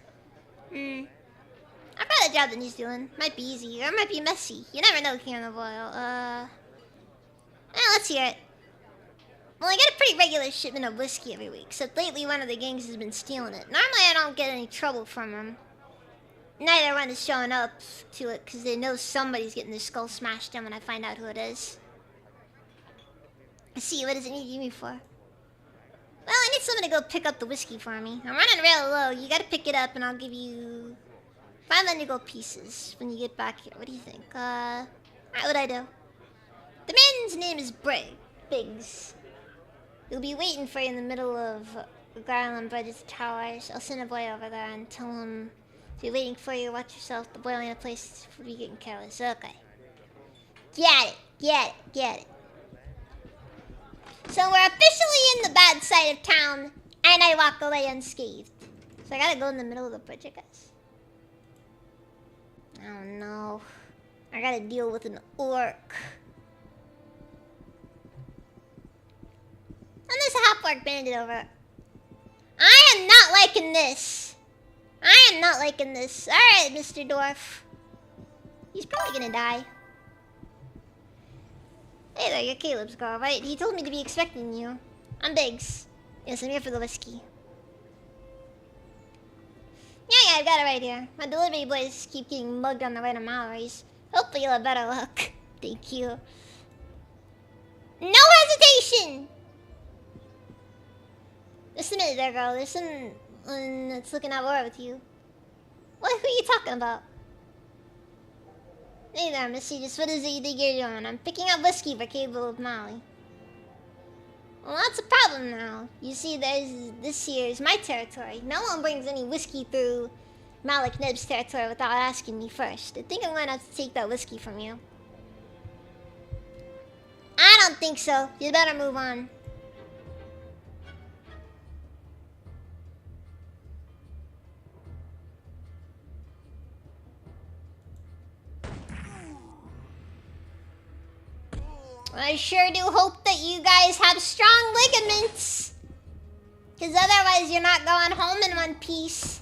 I've got a job that he's doing. Might be easy, or it might be messy. You never know here in the Boyle. Let's hear it. Well, I get a pretty regular shipment of whiskey every week, except lately one of the gangs has been stealing it. Normally I don't get any trouble from them. Neither one is showing up to it, because they know somebody's getting their skull smashed in when I find out who it is. I see, what does it need you for? Well, I need someone to go pick up the whiskey for me. I'm running real low. You gotta pick it up and I'll give you 500 gold pieces when you get back here. What do you think? Alright, what'd I do? The man's name is Biggs. He'll be waiting for you in the middle of Garland Bridges Towers. I'll send a boy over there and tell him to be waiting for you. Watch yourself. The boy ain't a place for you getting careless. Okay. Get it. So we're officially in the bad side of town, and I walk away unscathed. So I gotta go in the middle of the bridge, I guess. Oh no. I gotta deal with an orc. And there's a half-orc bandit over it. I am not liking this. Alright, Mr. Dwarf. He's probably gonna die. Hey there, you're Caleb's girl, right? He told me to be expecting you. I'm Biggs. Yes, I'm here for the whiskey. Yeah, I've got it right here. My delivery boys keep getting mugged on the way to Mallory's. Hopefully you'll have better luck. Thank you. No hesitation! Just a minute there, girl. There's someone that's looking at war with you. What? Who are you talking about? Hey there, Missy. Just what is it you think you're doing? I'm picking up whiskey for Cable with Molly. Well, that's a problem now. You see, this here is my territory. No one brings any whiskey through Malik Nib's territory without asking me first. I think I'm gonna have to take that whiskey from you. I don't think so. You better move on. I sure do hope that you guys have strong ligaments. Because otherwise you're not going home in one piece.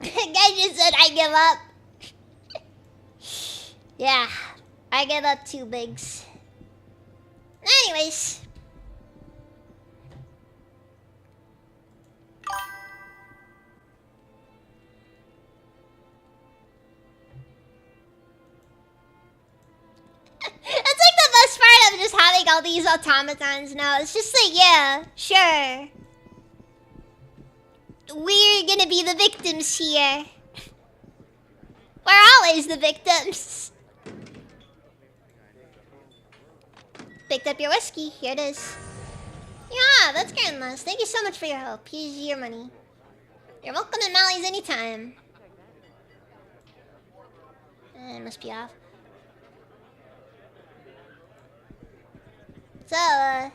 Guy just said I give up. Yeah, I give up too, Biggs. Anyways. That's like the best part of just having all these automatons now. It's just like, yeah, sure. We're gonna be the victims here. We're always the victims. Picked up your whiskey. Here it is. Yeah, that's Grandma's. Thank you so much for your help. Here's your money. You're welcome at Molly's anytime. It must be off. So,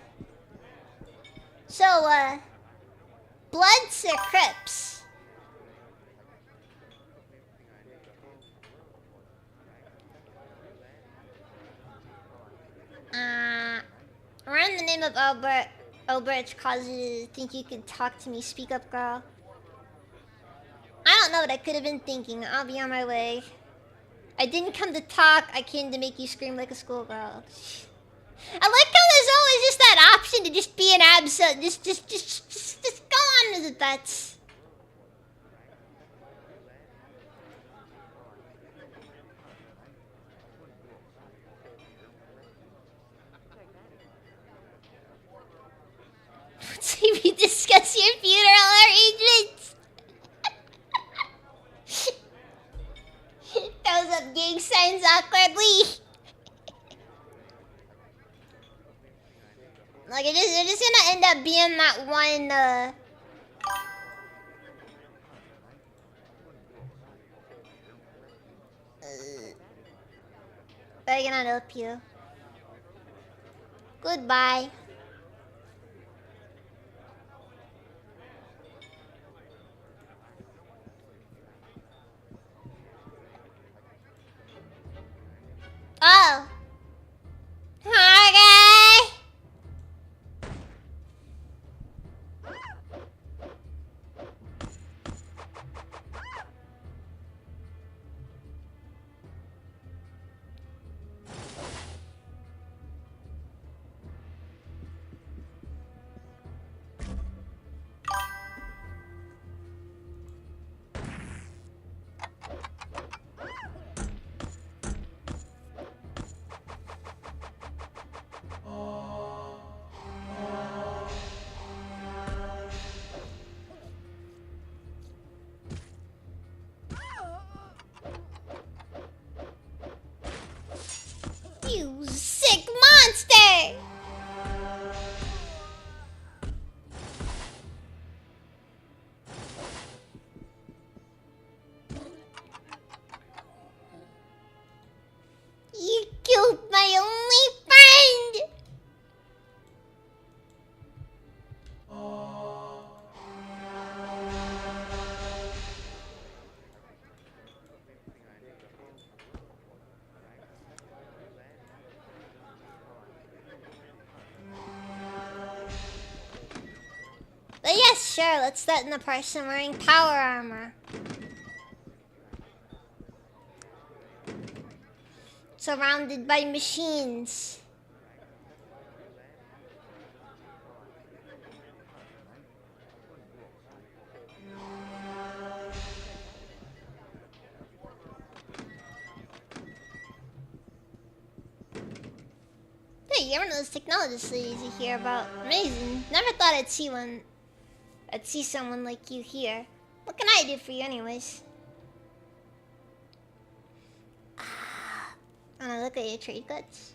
Bloods or Crips? Around the name of Albert causes you to think you could talk to me. Speak up, girl. I don't know what I could have been thinking. I'll be on my way. I didn't come to talk. I came to make you scream like a schoolgirl. I like how there's always just that option to just be an absent. Just go on with it, that's. We discuss your funeral arrangements. Throws up gang signs awkwardly. Like, it's just gonna end up being that one, I cannot help you. Goodbye. Oh. Okay. You sick monster! You killed my only friend! But yes, sure, let's threaten the person wearing power armor. Surrounded by machines. you're one of those technologist ladies you hear about. Amazing. Never thought I'd see someone like you here. What can I do for you anyways? Wanna look at your trade goods?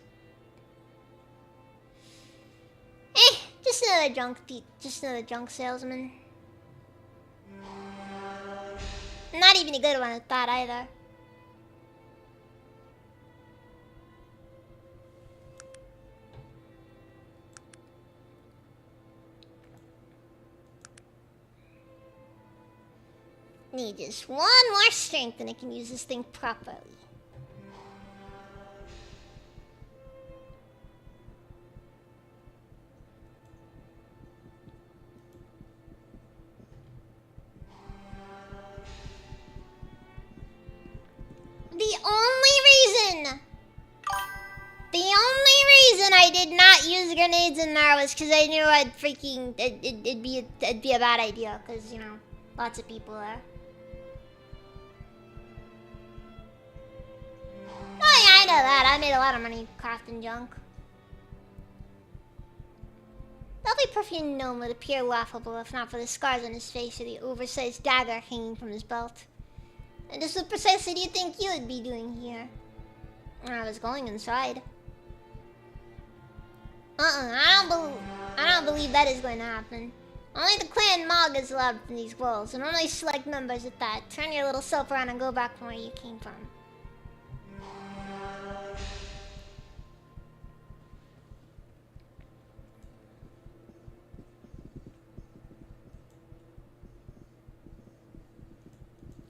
Just another junk salesman. Not even a good one at that either. Need just one more strength and I can use this thing properly. The only reason I did not use grenades in there was because I knew it'd be a bad idea, because, you know, lots of people there. Oh yeah, I know that. I made a lot of money crafting junk. Lovely perfumed gnome would appear laughable if not for the scars on his face or the oversized dagger hanging from his belt. And just what precisely do you think you would be doing here? I was going inside. I don't believe that is going to happen. Only the clan Mog is allowed in these worlds, and only select members at that. Turn your little self around and go back from where you came from.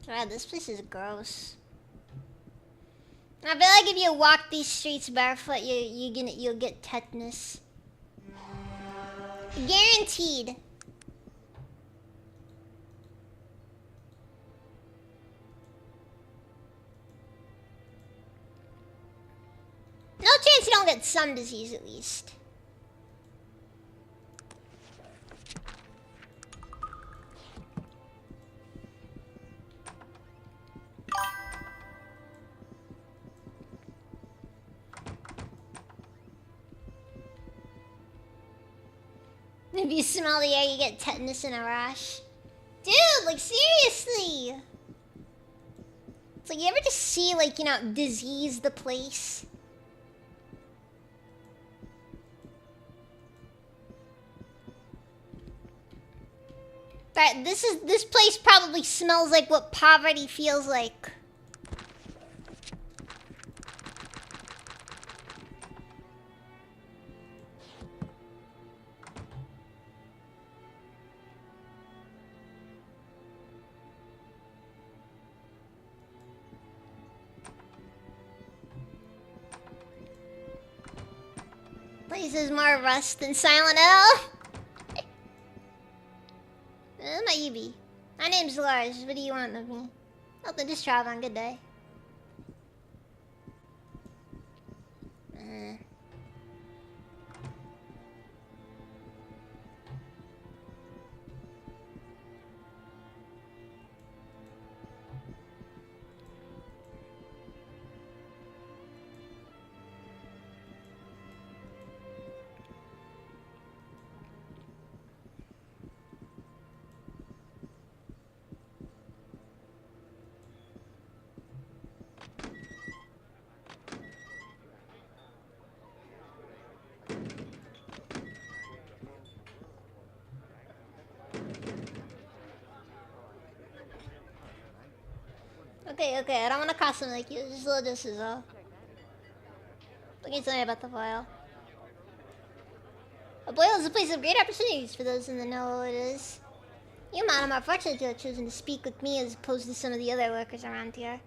God, this place is gross. I feel like if you walk these streets barefoot, you'll get tetanus. Guaranteed. No chance you don't get some disease at least. If you smell the air, you get tetanus and a rash. Dude, like, seriously! It's like, you ever just see, like, you know, disease the place? But this place probably smells like what poverty feels like. Place is more rust than Silent Hill. Who might you be? My name's Lars. What do you want of me? Nothing, just traveling. Good day. Okay, I don't want to costume like you. Just a little distance, though. What can you tell me about the Boil? A Boil is a place of great opportunities for those in the know it is. You, madam, are fortunate to have chosen to speak with me as opposed to some of the other workers around here.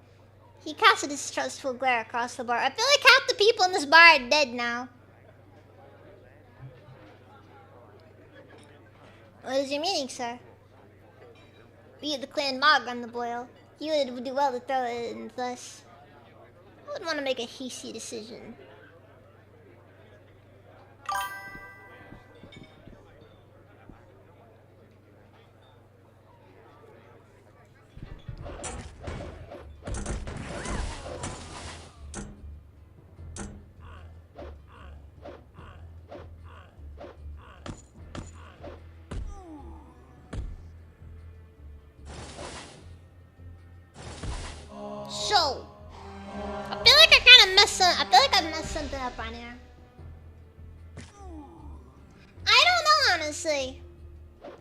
He cast a distrustful glare across the bar. I feel like half the people in this bar are dead now. What is your meaning, sir? We of the clan Mog run the Boil. You would do well to throw it in with us. I wouldn't want to make a hasty decision. I feel like I messed something up on here. I don't know, honestly.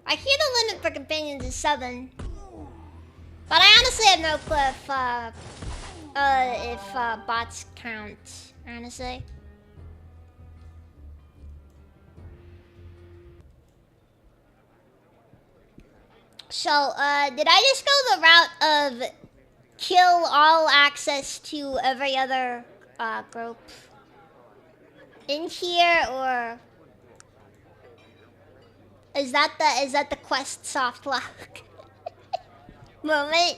I hear the limit for companions is 7. But I honestly have no clue if bots count, honestly. So, did I just go the route of kill all access to every other group in here, or is that the quest soft lock moment?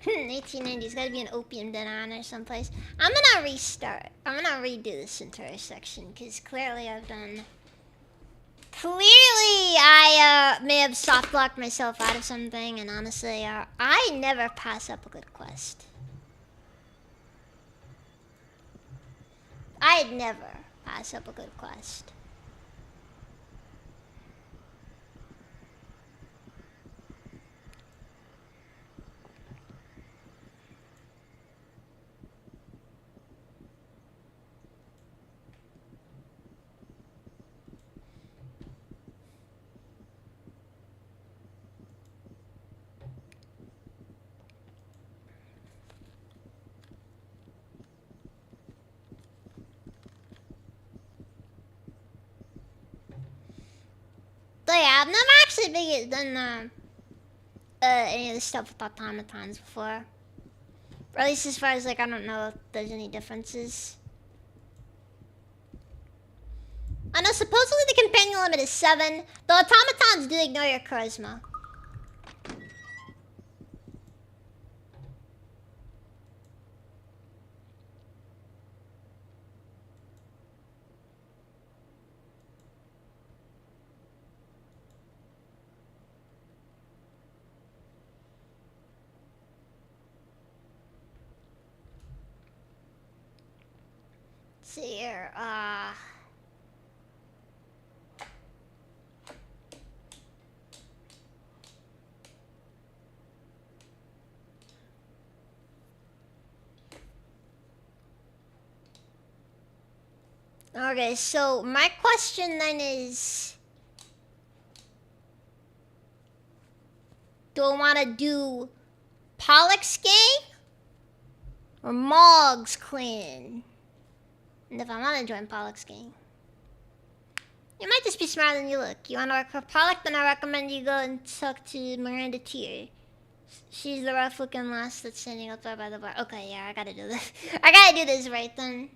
Hmm, 1890's gotta be an opium den on or someplace. I'm gonna restart. I'm gonna redo this entire section because clearly I've done. Clearly, I may have soft locked myself out of something, and honestly, I never pass up a good quest. I'd never pass up a good quest. But yeah, I've never actually done any of the stuff with automatons before. Or at least as far as like I don't know if there's any differences. I know supposedly the companion limit is 7. The automatons do ignore your charisma. Let's see here, okay, so my question then is, do I want to do Pollock's gang or Mog's clan? And if I want to join Pollock's gang, you might just be smarter than you look. You want to work for Pollock, then I recommend you go and talk to Miranda Tier. She's the rough-looking lass that's standing up there by the bar. Okay, yeah, I gotta do this. I gotta do this right then.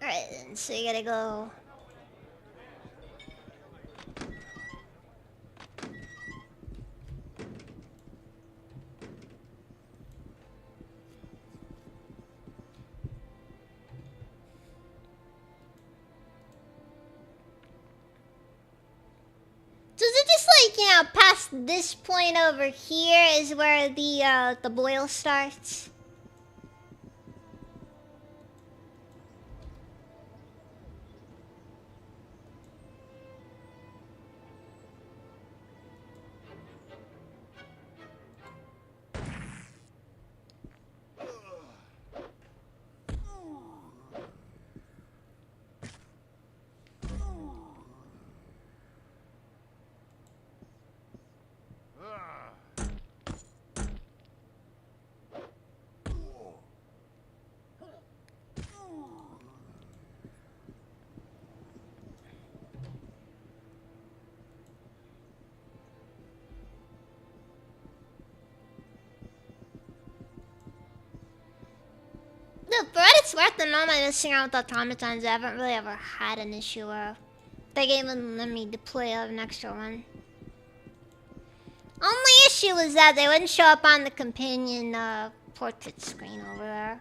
Alright then, so you gotta go. So is it just like, you know, past this point over here is where the boil starts? Dude, for what it's worth, in all my messing around with automatons, I haven't really ever had an issue where they even let me deploy an extra one. Only issue was that they wouldn't show up on the companion portrait screen over there.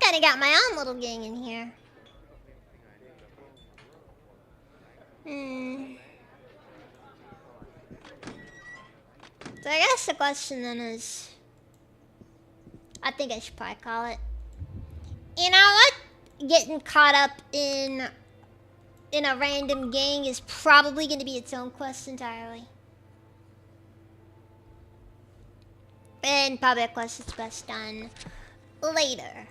Kinda got my own little gang in here. So I guess the question then is, I think I should probably call it. You know what? Getting caught up in a random gang is probably going to be its own quest entirely. And probably a quest that's best done later.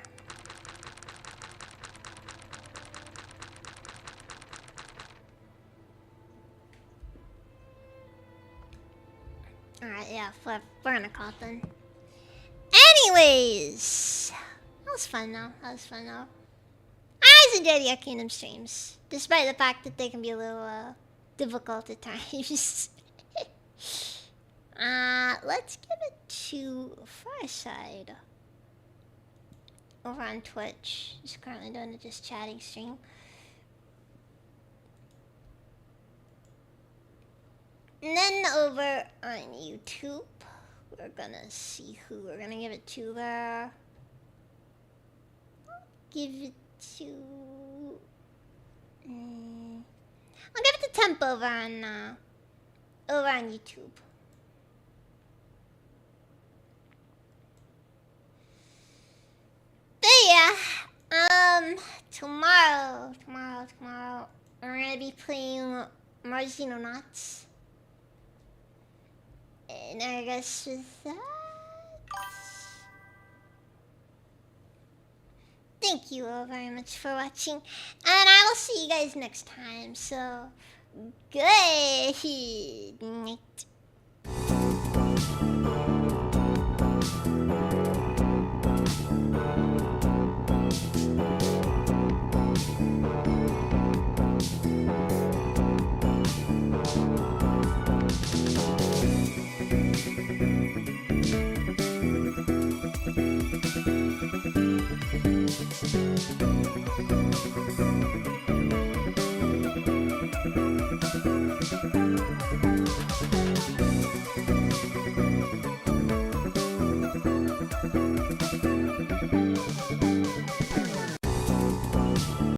Alright, yeah, we're gonna call it then. Anyways, that was fun though. I always enjoy the Arc Kingdom streams, despite the fact that they can be a little difficult at times. Let's give it to Fireside over on Twitch. He's currently doing a just chatting stream. And then over on YouTube, we're gonna see who we're gonna give it to there. Give it to... I'll give it to Temp over on YouTube. But yeah, tomorrow, we're gonna be playing Mars Xenonauts. And I guess with that, thank you all very much for watching, and I will see you guys next time. So, good night.